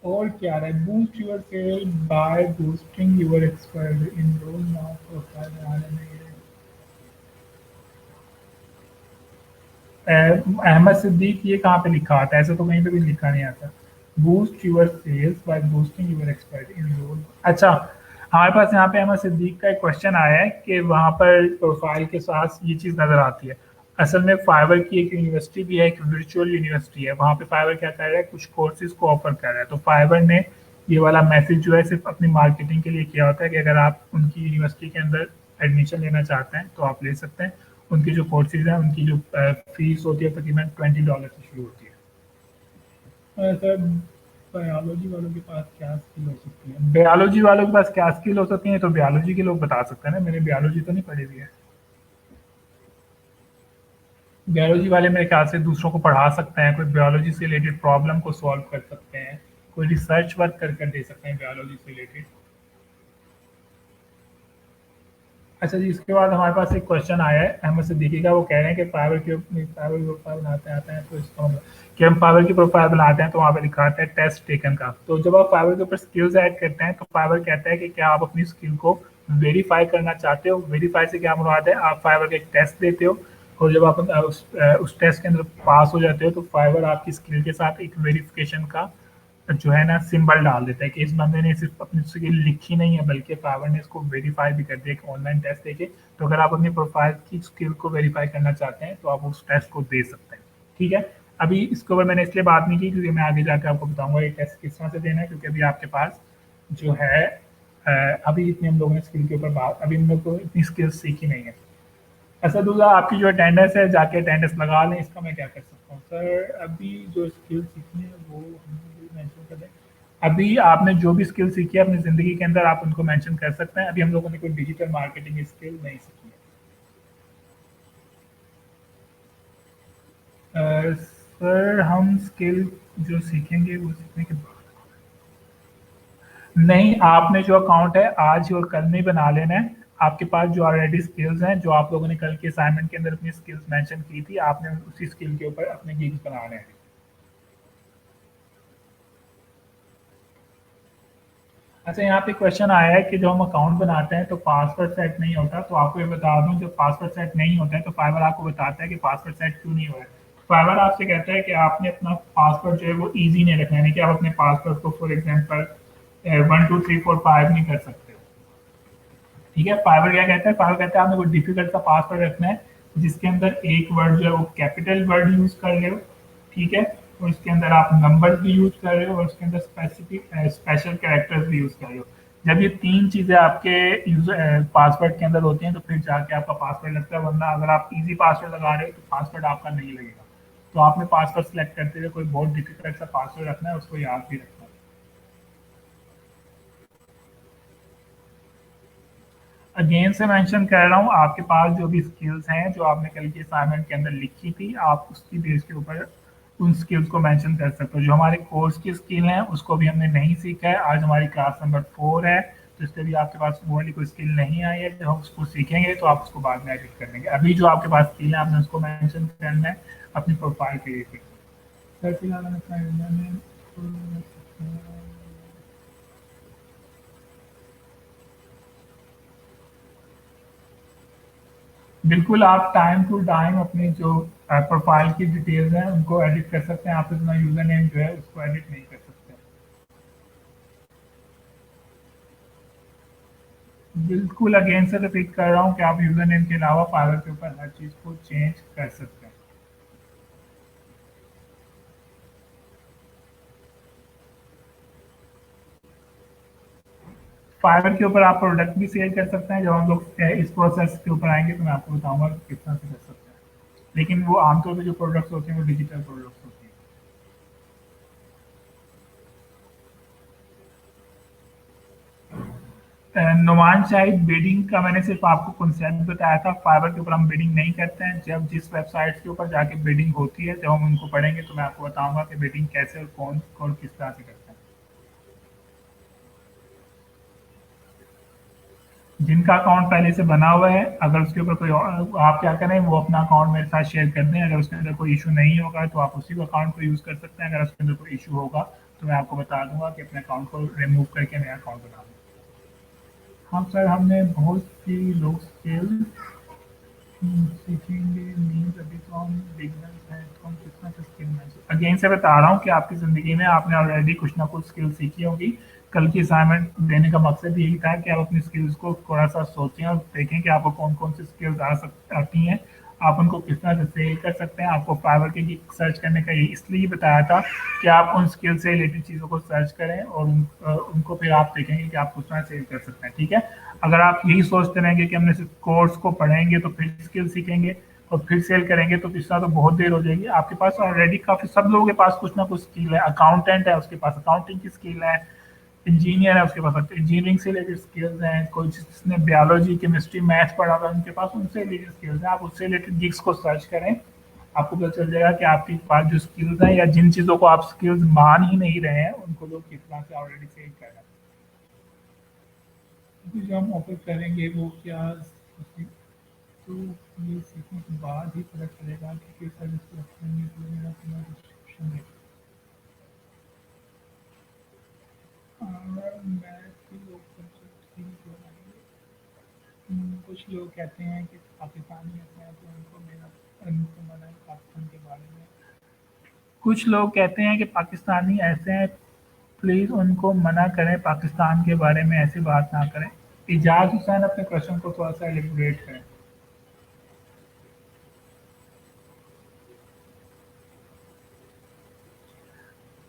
और क्या आ रहा है, boost your sale by boosting your expert in role now profile आने में अहमद सिद्दीक ये कहाँ पे लिखा आता है? ऐसे तो कहीं पे भी लिखा नहीं आता। Boost your sales by boosting your expert in role. अच्छा, हमारे पास यहाँ पे अहमद सिद्दीक का एक क्वेश्चन आया है कि वहाँ पर प्रोफाइल के साथ ये चीज़ नज़र आती है। असल में फाइवर की एक यूनिवर्सिटी भी है, एक वर्चुअल यूनिवर्सिटी है। वहाँ पे फाइवर क्या कर रहा है, कुछ कोर्सेज को ऑफर कर रहा है। तो फाइवर ने ये वाला मैसेज जो है सिर्फ अपनी मार्केटिंग के लिए किया होता है कि अगर आप उनकी यूनिवर्सिटी के अंदर एडमिशन लेना चाहते हैं तो आप ले सकते हैं। उनकी जो कोर्सेज हैं, उनकी जो फीस होती है तकरीबन $20 से शुरू होती है। सर, बायोलॉजी वालों के पास क्या स्किल हो सकती है? बायोलॉजी वालों के पास क्या स्किल हो सकती है तो बायोलॉजी के लोग बता सकते हैं ना, मैंने बायोलॉजी तो नहीं पढ़ी हुई है। बायोलॉजी वाले मेरे ख्याल से दूसरों को पढ़ा सकते हैं, कोई बायोलॉजी से रिलेटेड प्रॉब्लम को सॉल्व कर सकते हैं, कोई रिसर्च वर्क कर कर दे सकते हैं बायोलॉजी से रिलेटेड। अच्छा जी, इसके बाद हमारे पास एक क्वेश्चन आया है अहमद सिद्दीकी का। वो कह रहे हैं कि फाइवर की प्रोफाइल बनाते आते हैं तो इसका मतलब कि हम फाइवर की प्रोफाइल बनाते हैं तो वहाँ पे लिखा आता है टेस्ट टेकन का। तो जब आप फाइवर के ऊपर स्किल्स ऐड करते हैं तो फाइवर कहता है कि क्या आप अपनी स्किल को वेरीफाई करना चाहते हो। वेरीफाई से क्या मुराद है, आप फाइवर का एक टेस्ट देते हो और जब आप उस टेस्ट के अंदर पास हो जाते हो तो फाइवर आपकी स्किल के साथ एक वेरिफिकेशन का जो है ना सिंबल डाल देता है कि इस बंदे ने सिर्फ अपनी स्किल लिखी नहीं है बल्कि फाइवर ने इसको वेरीफाई भी कर दिया एक ऑनलाइन टेस्ट देके। तो अगर आप अपनी प्रोफाइल की स्किल को वेरीफाई करना चाहते हैं तो आप उस टेस्ट को दे सकते हैं। ठीक है, अभी इसके ऊपर मैंने इसलिए बात नहीं की क्योंकि मैं आगे जाकर आपको बताऊंगा ये टेस्ट किस तरह से देना है, क्योंकि अभी आपके पास जो है अभी इतनी हम लोगों ने स्किल के ऊपर बात, अभी हम लोग को इतनी स्किल्स सीखी नहीं है। असदुल्ला, आपकी जो अटेंडेंस है जाके अटेंडेंस लगा लें, इसका मैं क्या कर सकता हूँ? सर, अभी जो स्किल सीखनी है वो मेंशन कर दें। अभी आपने जो भी स्किल सीखी है अपनी ज़िंदगी के अंदर आप उनको मेंशन कर सकते हैं। अभी हम लोगों ने कोई डिजिटल मार्केटिंग स्किल नहीं सीखी है। सर, हम स्किल जो सीखेंगे वो सीखने के बाद नहीं, आपने जो अकाउंट है आज और कल में ही बना लेना है। आपके पास जो ऑलरेडी स्किल्स हैं, जो आप लोगों ने कल के असाइनमेंट के अंदर अपनी स्किल्स मेंशन की थी, आपने उसी स्किल के ऊपर अपने गिग्स बनाने हैं। अच्छा, यहाँ पे क्वेश्चन आया है कि जो हम अकाउंट बनाते हैं तो पासवर्ड सेट नहीं होता। तो आपको ये बता दूं, जब पासवर्ड सेट नहीं होता है तो फाइवर आपको बताता है कि पासवर्ड सेट क्यों नहीं हो रहा है। फाइवर आपसे कहता है कि आपने अपना पासवर्ड जो है वो ईजी नहीं रखना है, यानी कि आप अपने पासवर्ड को फॉर एग्जाम्पल 1 2 3 4 5 नहीं कर सकते हो। ठीक है, फाइवर क्या कहता है, फाइवर कहता है आपने कोई डिफिकल्ट सा पासवर्ड रखना है जिसके अंदर एक वर्ड जो है वो कैपिटल वर्ड यूज कर रहे हो। ठीक है, और इसके अंदर आप नंबर भी यूज कर रहे हो और उसके अंदर स्पेसिफिक स्पेशल कैरेक्टर्स भी यूज कर रहे हो। जब ये तीन चीजें आपके यूजर पासवर्ड के अंदर होती हैं तो फिर जाके आपका पासवर्ड लगता है, वरना अगर आप इजी पासवर्ड लगा रहे हो तो पासवर्ड आपका नहीं लगेगा। तो आपने पासवर्ड सेलेक्ट करते हुए कोई बहुत डिफिकल्ट सा पासवर्ड रखना है, उसको याद भी रखना है। अगेन से मेंशन कर रहा हूँ, आपके पास जो भी स्किल्स हैं जो आपने कल की असाइनमेंट के अंदर लिखी थी, आप उसकी बेस के ऊपर उन स्किल्स को मेंशन कर सकते हो। जो हमारे कोर्स की स्किल हैं उसको भी हमने नहीं सीखा है, आज हमारी क्लास नंबर 4 है तो इसलिए भी आपके पास वो वाली कोई स्किल नहीं आई है। जब हम उसको सीखेंगे तो आप उसको बाद में एडिट कर लेंगे। अभी जो आपके पास स्किल है आपने उसको मेंशन करना है अपनी प्रोफाइल के लिए। सर, फिलहाल हम अपना बिल्कुल, आप टाइम टू टाइम अपनी जो प्रोफाइल की डिटेल्स हैं उनको एडिट कर सकते हैं। आप अपना यूजर नेम जो है उसको एडिट नहीं कर सकते। बिल्कुल, अगेन से रिपीट कर रहा हूँ कि आप यूजर नेम के अलावा फाइवर के ऊपर हर चीज़ को चेंज कर सकते हैं। फाइवर के ऊपर आप प्रोडक्ट भी सेल कर सकते हैं। जब हम लोग इस प्रोसेस के ऊपर आएंगे तो मैं आपको बताऊंगा कि किस तरह से कर सकते हैं, लेकिन वो आमतौर पर जो प्रोडक्ट्स होते हैं वो डिजिटल प्रोडक्ट्स होते हैं। नुमान शाहिद, बिडिंग का मैंने सिर्फ आपको कॉन्सेप्ट बताया था। फाइवर के ऊपर हम बिडिंग नहीं करते हैं। जब जिस वेबसाइट्स के ऊपर जाके बिडिंग होती है, जब हम उनको पढ़ेंगे तो मैं आपको बताऊंगा कि बिडिंग कैसे और कौन और किस तरह से करते हैं। जिनका अकाउंट पहले से बना हुआ है, अगर उसके ऊपर कोई आप क्या करें, वो अपना अकाउंट मेरे साथ शेयर कर दें। अगर उसके अंदर कोई इशू नहीं होगा तो आप उसी को अकाउंट को यूज़ कर सकते हैं। अगर उसके अंदर कोई इशू होगा तो मैं आपको बता दूंगा कि अपने अकाउंट को रिमूव करके नया अकाउंट बना लूँ। हाँ सर, हमने बहुत सी लोग स्किल सीखेंगे, मीन्स अभी तो हम बिगिनर्स हैं, तो हम कितना कुछ स्किल में अगेन से बता रहा हूँ कि आपकी ज़िंदगी में आपने ऑलरेडी कुछ ना कुछ स्किल सीखी होगी। कल की असाइनमेंट देने का मकसद यही था कि आप अपनी स्किल्स को थोड़ा सा सोचें और देखें कि आपको कौन कौन सी स्किल्स आती हैं, आप उनको किस तरह से सेल कर सकते हैं। आपको फाइवर के लिए सर्च करने का ये इसलिए बताया था कि आप उन स्किल से रिलेटेड चीज़ों को सर्च करें और उनको फिर आप देखेंगे कि आप किस तरह सेल कर सकते हैं। ठीक है, अगर आप यही सोचते रहेंगे कि हमने सिर्फ कोर्स को पढ़ेंगे तो फिर स्किल सीखेंगे और फिर सेल करेंगे, तो पिछला तो बहुत देर हो जाएगी। आपके पास ऑलरेडी काफ़ी सब लोगों के पास कुछ ना कुछ स्किल है। अकाउंटेंट है, उसके पास अकाउंटिंग की स्किल है। इंजीनियर है, उसके पास इंजीनियरिंग से रिलेटेड स्किल्स हैं। कोई जिसने बायोलॉजी केमिस्ट्री मैथ पढ़ा था उनके पास उनसे रिलेटेड स्किल्स हैं। आप उससे रिलेटेड गिग्स को सर्च करें, आपको पता चल जाएगा कि आपके पास जो स्किल्स हैं या जिन चीज़ों को आप स्किल्स मान ही नहीं रहे हैं उनको लोग किस तरह से ऑलरेडी सेल कर रहे हैं। तो जो हम ऑफर करेंगे वो क्या, तो ये सीखने के बाद ही पता चलेगा कि किस सर्विस को रखेंगे, तो मेरा अपना डिस्क्रिप्शन है। मैथ के लोग सब्जेक्ट की बनाएंगे। कुछ लोग कहते हैं कि पाकिस्तानी ऐसे हैं तो उनको मना है पाकिस्तान के बारे में। कुछ लोग कहते हैं कि पाकिस्तानी ऐसे हैं, प्लीज़ उनको मना करें, पाकिस्तान के बारे में ऐसी बात ना करें। इजाज़ हुसैन, अपने क्वेश्चन को थोड़ा सा एलिब्रेट करें।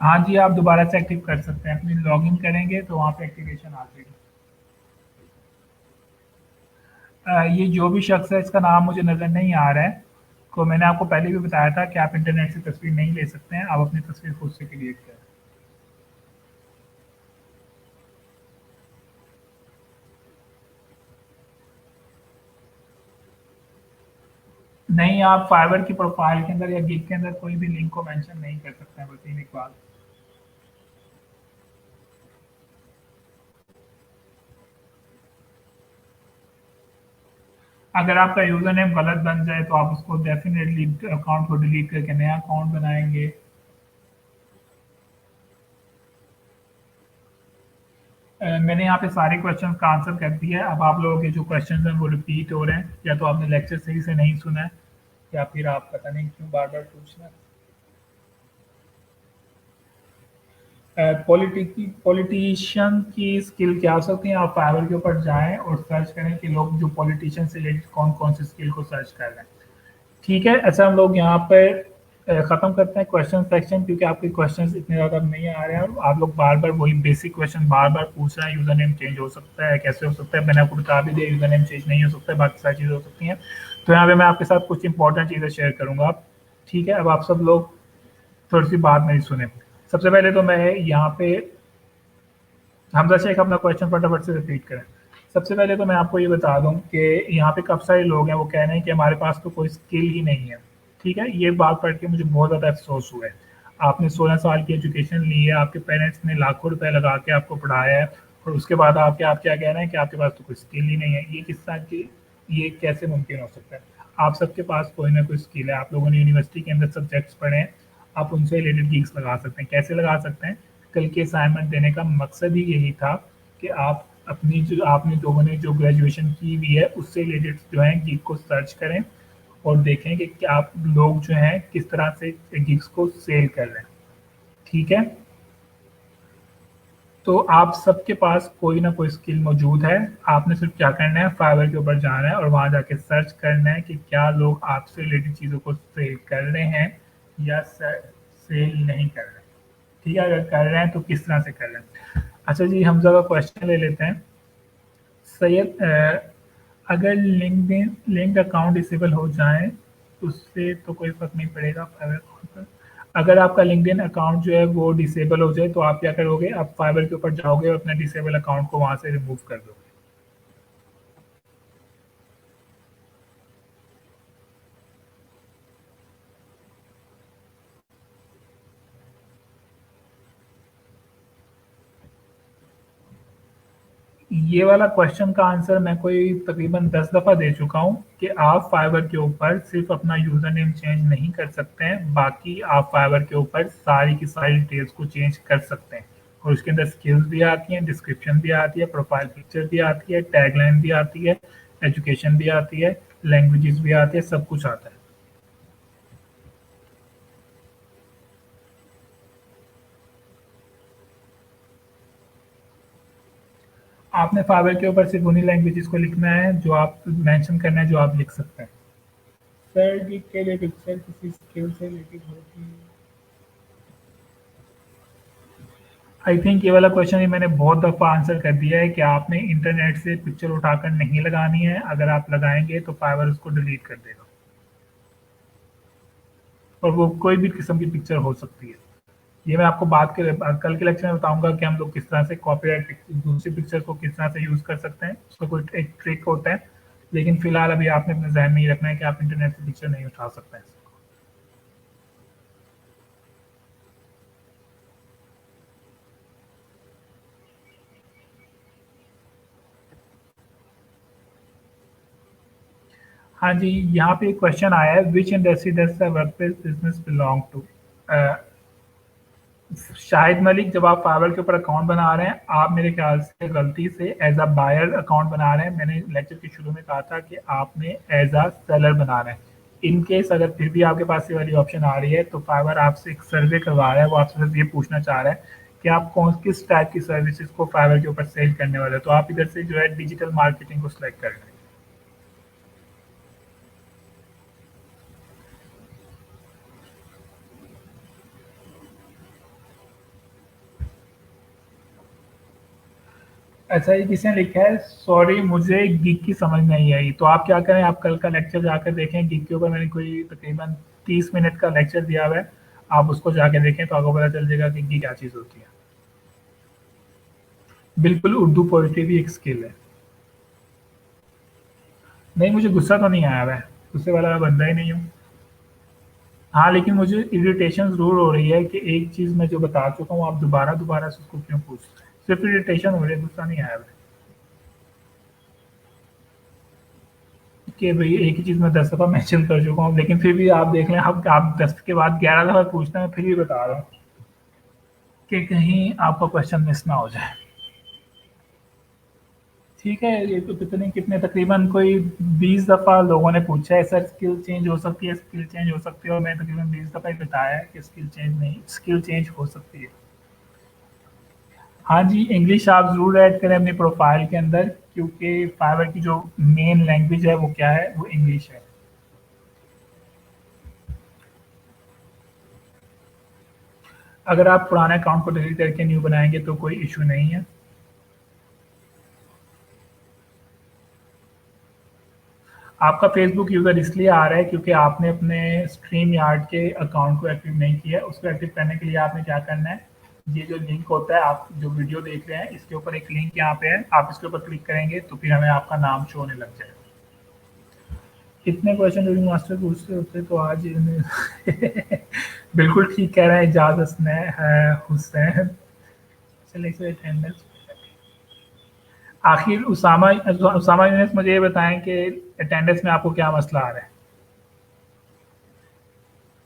हाँ जी, आप दोबारा से एक्टिव कर सकते हैं, अपनी लॉगिन करेंगे तो वहाँ पे एक्टिवेशन आ जाएगी। ये जो भी शख्स है इसका नाम मुझे नज़र नहीं आ रहा है, तो मैंने आपको पहले भी बताया था कि आप इंटरनेट से तस्वीर नहीं ले सकते हैं, आप अपनी तस्वीर खुद से क्रिएट करें। नहीं, आप फाइवर की प्रोफाइल के अंदर या गिग के अंदर कोई भी लिंक को मेंशन नहीं कर सकते हैं, बस एक बात। अगर आपका यूज़र नेम गलत बन जाए तो आप उसको डेफिनेटली अकाउंट को डिलीट करके नया अकाउंट बनाएंगे। मैंने यहाँ पे सारे क्वेश्चन का आंसर कर दिया है। अब आप लोगों के जो क्वेश्चन हैं वो रिपीट हो रहे हैं, या तो आपने लेक्चर सही से नहीं सुना है या फिर आप पता नहीं क्यों बार बार पूछ रहे हैं। पॉलिटिशियन की स्किल क्या हो सकती है, आप फाइवर के ऊपर जाएं और सर्च करें कि लोग जो पॉलिटिशियन से रिलेटेड कौन कौन सी स्किल को सर्च कर रहे हैं। ठीक है, अच्छा हम लोग यहाँ पे ख़त्म करते हैं क्वेश्चन सेक्शन, क्योंकि आपके क्वेश्चंस इतने ज़्यादा नहीं आ रहे हैं और आप लोग बार बार वही बेसिक क्वेश्चन बार बार पूछ रहे हैं। यूज़र नेम चेंज हो सकता है, कैसे हो सकता है, मैंने आपको बता भी दिया यूज़र नेम चेंज नहीं हो सकता है, बाकी सारी चीज़ें हो सकती हैं। तो यहाँ पे मैं आपके साथ कुछ इंपॉर्टेंट चीज़ें शेयर करूँगा। ठीक है, अब आप सब लोग थोड़ी सी बात मेरी सुने। सबसे पहले तो मैं यहाँ पे हमजा शेख अपना क्वेश्चन फटाफट से रिपीट करें। सबसे पहले तो मैं आपको ये बता दूं कि यहाँ पे काफ़ी सारे लोग हैं वो कह रहे हैं कि हमारे पास तो कोई स्किल ही नहीं है। ठीक है, ये बात पढ़ के मुझे बहुत ज़्यादा अफसोस हुआ है। आपने 16 साल की एजुकेशन ली है, आपके पेरेंट्स ने लाखों रुपए लगा के आपको पढ़ाया है और उसके बाद आप क्या कह रहे हैं कि आपके पास तो कोई स्किल ही नहीं है। ये किस तरह की, ये कैसे मुमकिन हो सकता है। आप सबके पास कोई ना कोई स्किल है, आप लोगों ने यूनिवर्सिटी के अंदर सब्जेक्ट्स पढ़े हैं, आप उनसे रिलेटेड गिग्स लगा सकते हैं। कैसे लगा सकते हैं, कल के असाइनमेंट देने का मकसद ही यही था कि आप अपनी जो आपने लोगों ने जो ग्रेजुएशन की हुई है उससे रिलेटेड जो है गिग को सर्च करें और देखें कि क्या आप लोग जो हैं किस तरह से गिग्स को सेल कर रहे हैं। ठीक है, तो आप सबके पास कोई ना कोई स्किल मौजूद है। आपने सिर्फ क्या करना है, फाइवर के ऊपर जाना है और वहां जाके सर्च करना है कि क्या लोग आपसे रिलेटेड चीज़ों को सेल कर रहे हैं या सेल नहीं कर रहे हैं। ठीक है, अगर कर रहे हैं तो किस तरह से कर रहे हैं। अच्छा जी, हमजा का क्वेश्चन ले लेते हैं। सैयद, अगर लिंक्डइन लिंक्ड अकाउंट डिसेबल हो जाए उससे तो कोई फ़र्क नहीं पड़ेगा फाइवर अकाउंट पर। अगर आपका लिंक्डइन अकाउंट जो है वो डिसेबल हो जाए तो आप क्या करोगे, आप फाइवर के ऊपर जाओगे और अपना डिसेबल अकाउंट को वहाँ से रिमूव कर दोगे। ये वाला क्वेश्चन का आंसर मैं कोई तकरीबन 10 दफ़ा दे चुका हूँ कि आप फाइवर के ऊपर सिर्फ अपना यूज़र नेम चेंज नहीं कर सकते हैं, बाकी आप फाइवर के ऊपर सारी की सारी डिटेल्स को चेंज कर सकते हैं। और उसके अंदर स्किल्स भी आती हैं, डिस्क्रिप्शन भी आती है, प्रोफाइल पिक्चर भी आती है, टैगलाइन भी आती है, एजुकेशन भी आती है, लैंग्वेजेस भी आती है, सब कुछ आता है। आपने फाइवर के ऊपर सिर्फ उन्हीं लैंग्वेजेस को लिखना है जो आप मेंशन करना है, जो आप लिख सकते हैं। सर गिग के लिए पिक्चर किसी स्किल से रिलेटेड होती है। आई थिंक ये वाला क्वेश्चन ही मैंने बहुत दफ़ा आंसर कर दिया है कि आपने इंटरनेट से पिक्चर उठाकर नहीं लगानी है। अगर आप लगाएंगे तो फाइवर उसको डिलीट कर देगा, और वो कोई भी किस्म की पिक्चर हो सकती है। ये मैं आपको बात के कल के लेक्चर में बताऊंगा कि हम लोग किस तरह से कॉपीराइट दूसरी पिक्चर को किस तरह से यूज़ कर सकते हैं। उसका कोई एक ट्रिक होता है, लेकिन फिलहाल अभी आपने अपने जहन में ही रखना है कि आप इंटरनेट से पिक्चर नहीं उठा सकते हैं। हाँ जी, यहाँ पे एक क्वेश्चन आया है, which industry does the workplace business belong to. Shahid Malik, जब आप फाइवर के ऊपर अकाउंट बना रहे हैं, आप मेरे ख्याल से गलती से एज अ बायर अकाउंट बना रहे हैं। मैंने लेक्चर के शुरू में कहा था कि आपने एज अ सेलर बना रहे हैं। इन केस अगर फिर भी आपके पास ये वाली ऑप्शन आ रही है, तो फाइवर आपसे एक सर्वे करवा रहा है। वो आपसे सिर्फ ये पूछना चाह रहा है कि आप कौन किस टाइप की सर्विसेज को फाइवर के ऊपर सेल करने वाले हो। तो आप इधर से जो है डिजिटल मार्केटिंग को सिलेक्ट कर लें। ऐसा ही किसी ने लिखा है, सॉरी मुझे गिग की समझ नहीं आई। तो आप क्या करें, आप कल का लेक्चर जाकर देखें। गिग के ऊपर मैंने कोई तकरीबन 30 मिनट का लेक्चर दिया हुआ है, आप उसको जाके देखें तो आपको पता चल जाएगा कि गिग क्या चीज़ होती है। बिल्कुल, उर्दू पोइट्री भी एक स्किल है। नहीं, मुझे गुस्सा तो नहीं आया हुआ है, गुस्से वाला मैं बंदा ही नहीं हूँ। हाँ, लेकिन मुझे इरिटेशन ज़रूर हो रही है कि एक चीज़ मैं जो बता चुका हूँ, आप दोबारा दोबारा से उसको क्यों पूछ रहे हैं। सिर्फ इरिटेशन हो रही है, गुस्सा नहीं आया हुआ है कि भाई एक ही चीज़ मैं 10 दफ़ा मेंशन कर चुका हूँ। लेकिन फिर भी आप देख लें, आप 10 के बाद 11 दफ़ा पूछते हैं, फिर भी बता रहा हूँ कि कहीं आपका क्वेश्चन मिस ना हो जाए। ठीक है, ये तो कितने कितने तकरीबन कोई 20 दफ़ा लोगों ने पूछा है, सर स्किल चेंज हो सकती है, स्किल चेंज हो सकती है, और मैंने तकरीबन 20 दफ़ा ही बताया है कि स्किल चेंज नहीं, स्किल चेंज हो सकती है। हाँ जी, इंग्लिश आप ज़रूर ऐड करें अपनी प्रोफाइल के अंदर, क्योंकि फाइवर की जो मेन लैंग्वेज है वो क्या है, वो इंग्लिश है। अगर आप पुराने अकाउंट को डिलीट करके न्यू बनाएंगे तो कोई इशू नहीं है। आपका फेसबुक यूज़र इसलिए आ रहा है क्योंकि आपने अपने स्ट्रीम यार्ड के अकाउंट को एक्टिव नहीं किया है। उसको एक्टिव करने के लिए आपने क्या करना है, ये जो लिंक होता है, आप जो वीडियो देख रहे हैं, इसके ऊपर एक लिंक यहाँ पे है, आप इसके ऊपर क्लिक करेंगे तो फिर हमें आपका नाम शो होने लग जाएगा। इतने क्वेश्चन ड्यूरिंग मास्टर पूछते होते तो आज बिल्कुल ठीक कह रहे हैं एजाज हुसैन। चलिए इसे अटेंडेंस। आखिर उसामा यूनिस, मुझे ये बताएं कि अटेंडेंस में आपको क्या मसला आ रहा है।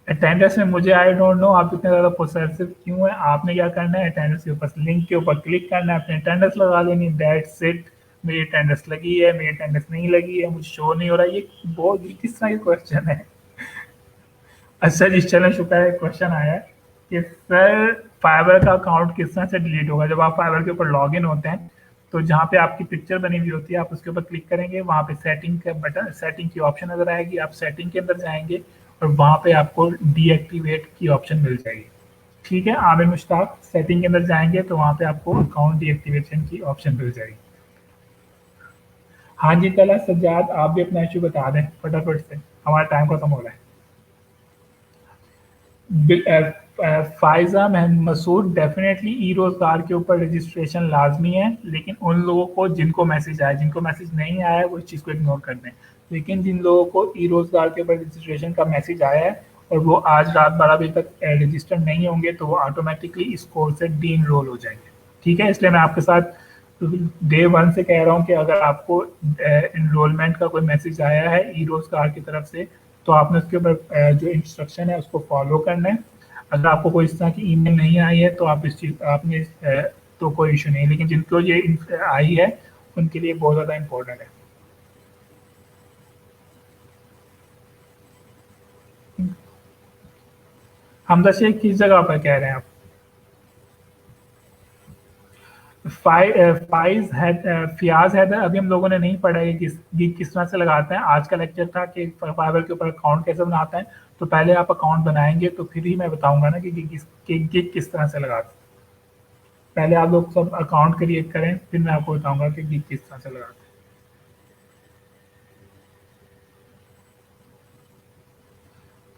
अटेंडेंस में मुझे आई डोंट नो आप इतने ज़्यादा पोसेसिव क्यों हैं। आपने क्या करना है, अटेंडेंस के ऊपर लिंक के ऊपर क्लिक करना है, अपनी अटेंडेंस लगा लेनी, दैट्स इट। मेरी अटेंडेंस लगी है, मेरी अटेंडेंस नहीं लगी है, मुझे शो नहीं हो रहा है। ये बहुत किस तरह का क्वेश्चन है। अच्छा जी, चलें, शुक्र है क्वेश्चन आया है कि सर फाइवर का अकाउंट किस तरह से डिलीट होगा। जब आप फाइवर के ऊपर लॉग इन होते हैं तो जहाँ पे आपकी पिक्चर बनी हुई होती है, आप उसके ऊपर क्लिक करेंगे, वहाँ पे सेटिंग का बटन, सेटिंग की ऑप्शन नजर आएगी, आप सेटिंग के अंदर जाएंगे और वहाँ पे आपको डीएक्टिवेट की ऑप्शन मिल जाएगी। ठीक है, आमिर मुश्ताक, सेटिंग के अंदर जाएंगे तो वहाँ पे आपको अकाउंट डीएक्टिवेशन की ऑप्शन मिल जाएगी। हाँ जी, कल सज्जाद, आप भी अपना इशू बता दें फटाफट से, हमारा टाइम खत्म हो रहा है। फ़ायज़ा मसूद, डेफ़िनेटली ई-रोज़गार के ऊपर रजिस्ट्रेशन लाज़मी है, लेकिन उन लोगों को जिनको मैसेज आया, जिनको मैसेज नहीं आया है वो इस चीज़ को इग्नोर कर दें। लेकिन जिन लोगों को ई-रोज़गार के ऊपर रजिस्ट्रेशन का मैसेज आया है और वो आज रात 12 बजे तक रजिस्टर्ड नहीं होंगे, तो वो ऑटोमेटिकली इस कोर्स से डी-एनरोल हो जाएंगे। ठीक है, इसलिए मैं आपके साथ डे वन से कह रहा हूँ कि अगर आपको इनरोलमेंट का कोई मैसेज आया है ई रोजगार की तरफ से, तो आपने उसके ऊपर जो इंस्ट्रक्शन है उसको फॉलो करना है। अगर आपको कोई इस तरह की ईमेल नहीं आई है तो आप इस चीज आपने तो कोई इशू नहीं, लेकिन जिनको ये आई है उनके लिए बहुत ज़्यादा इम्पोर्टेंट है। हमजा शेख किस जगह पर कह रहे हैं आप? फियाज हैदर अभी हम लोगों ने नहीं पढ़ा है कि गिग किस तरह से लगाते हैं। आज का लेक्चर था कि फाइवर के ऊपर अकाउंट कैसे बनाते हैं, तो पहले आप अकाउंट बनाएंगे तो फिर ही मैं बताऊंगा ना कि गिग किस तरह से लगाते हैं। पहले आप लोग सब अकाउंट क्रिएट करें, फिर मैं आपको बताऊंगा कि गिग किस तरह से लगाते हैं।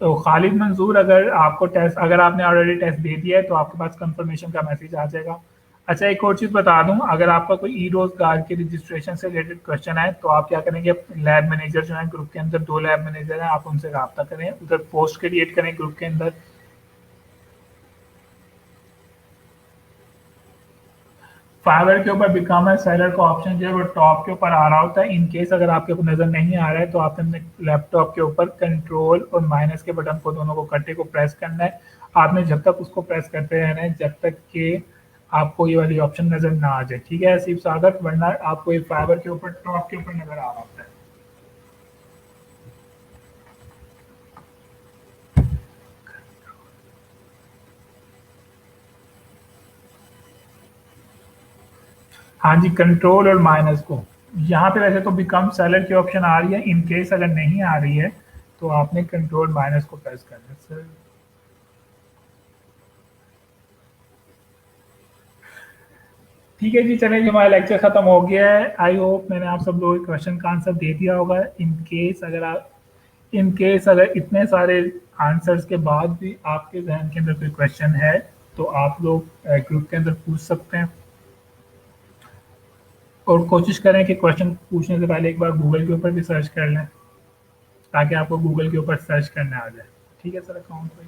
तो खालिद मंजूर, अगर आपने ऑलरेडी टेस्ट दे दिया है तो आपके पास कंफर्मेशन का मैसेज आ जाएगा। अच्छा, एक और चीज़ बता दूं, अगर आपका कोई ई रोजगार के रजिस्ट्रेशन से रिलेटेड क्वेश्चन है तो आप क्या करेंगे, लैब मैनेजर जो है ग्रुप के अंदर, 2 लैब मैनेजर हैं, आप उनसे रब्ता करें, उधर पोस्ट क्रिएट करें ग्रुप के अंदर। फाइवर के ऊपर बिकम है सेलर का ऑप्शन जो है वो टॉप के ऊपर आ रहा होता है। इन केस अगर आपके को नज़र नहीं आ रहा है तो आपने अपने लैपटॉप के ऊपर कंट्रोल और माइनस के बटन को, दोनों को इकट्ठे को प्रेस करना है। आपने जब तक उसको प्रेस करते रहना है जब तक कि आपको ये वाली ऑप्शन नज़र ना आ जाए, ठीक है सिर्फ सागर, वरना आपको ये फाइवर के ऊपर टॉप के ऊपर नज़र आ रहा होता है। हाँ जी, कंट्रोल और माइनस को, यहाँ पे वैसे तो बिकम सेलर की ऑप्शन आ रही है, इन केस अगर नहीं आ रही है तो आपने कंट्रोल माइनस को प्रेस करना है सर। ठीक है जी, चलें जी, हमारा लेक्चर खत्म हो गया है। आई होप मैंने आप सब लोगों के क्वेश्चन का आंसर दे दिया होगा। इन केस अगर इतने सारे आंसर्स के बाद भी आपके जहन के अंदर कोई क्वेश्चन है तो आप लोग ग्रुप के अंदर पूछ सकते हैं। और कोशिश करें कि क्वेश्चन पूछने से पहले एक बार गूगल के ऊपर भी सर्च कर लें, ताकि आपको गूगल के ऊपर सर्च करने आ जाए। ठीक है सर, अकाउंट को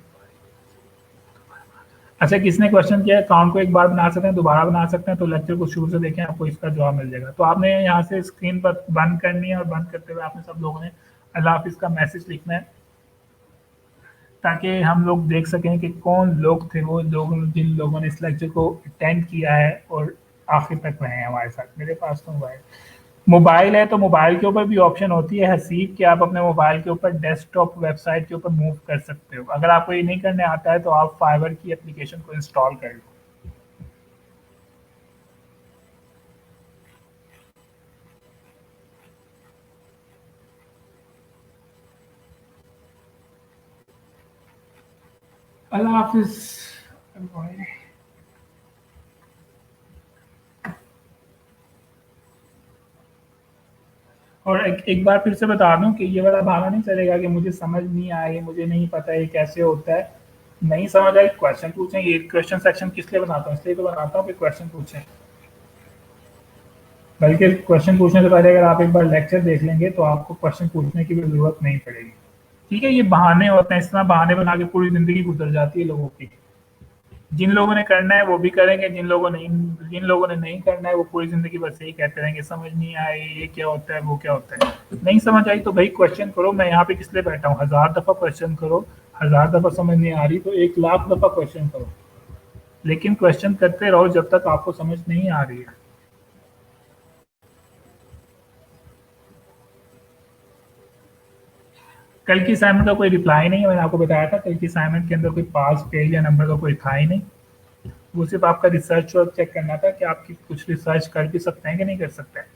अच्छा, किसने क्वेश्चन किया है अकाउंट को एक बार बना सकते हैं, दोबारा बना सकते हैं, तो लेक्चर को शुरू से देखें, आपको इसका जवाब मिल जाएगा। तो आपने यहाँ से स्क्रीन पर बंद करनी है और बंद करते हुए आपने सब लोगों ने अल्लाह हाफिज़ का मैसेज लिखना है, ताकि हम लोग देख सकें कि कौन लोग थे वो लोग जिन लोगों ने इस लेक्चर को अटेंड किया है और आखिर तक रहे हैं हमारे साथ। मेरे पास तो मोबाइल है, तो मोबाइल के ऊपर भी ऑप्शन होती है हसीब कि आप अपने मोबाइल के ऊपर डेस्कटॉप वेबसाइट के ऊपर मूव कर सकते हो। अगर आपको ये नहीं करने आता है तो आप फाइवर की एप्लीकेशन को इंस्टॉल कर लो। अल्लाह हाफिज। और एक बार फिर से बता दूं कि ये वाला बहाना नहीं चलेगा कि मुझे समझ नहीं आई, मुझे नहीं पता ये कैसे होता है। नहीं समझ आई क्वेश्चन पूछें। ये क्वेश्चन सेक्शन किस लिए बनाता हूँ, इसलिए तो बनाता हूँ कि क्वेश्चन पूछें। बल्कि क्वेश्चन पूछने से पहले अगर आप एक बार लेक्चर देख लेंगे तो आपको क्वेश्चन पूछने की भी जरूरत नहीं पड़ेगी। ठीक है, ये बहाने होते हैं, इस तरह बहाने बना के पूरी जिंदगी गुजर जाती है लोगों की। जिन लोगों ने करना है वो भी करेंगे, जिन लोगों ने नहीं करना है वो पूरी जिंदगी बस यही कहते रहेंगे समझ नहीं आए, ये क्या होता है, वो क्या होता है। नहीं समझ आई तो भाई क्वेश्चन करो, मैं यहाँ पे किस लिए बैठा हूँ, 1000 दफा क्वेश्चन करो। 1000 दफा समझ नहीं आ रही तो 1 लाख दफा क्वेश्चन करो, लेकिन क्वेश्चन करते रहो जब तक आपको समझ नहीं आ रही है। कल की असाइनमेंट का कोई रिप्लाई नहीं है, मैंने आपको बताया था कल की असाइनमेंट के अंदर कोई पास फेल या नंबर का कोई था ही नहीं। वो सिर्फ आपका रिसर्च वर्क चेक करना था कि आप कुछ रिसर्च कर भी सकते हैं कि नहीं कर सकते हैं।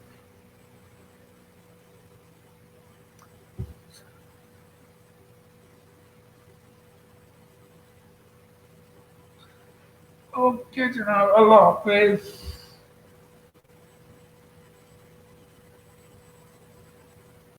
ओके जनाब, अल्लाह हाफिज।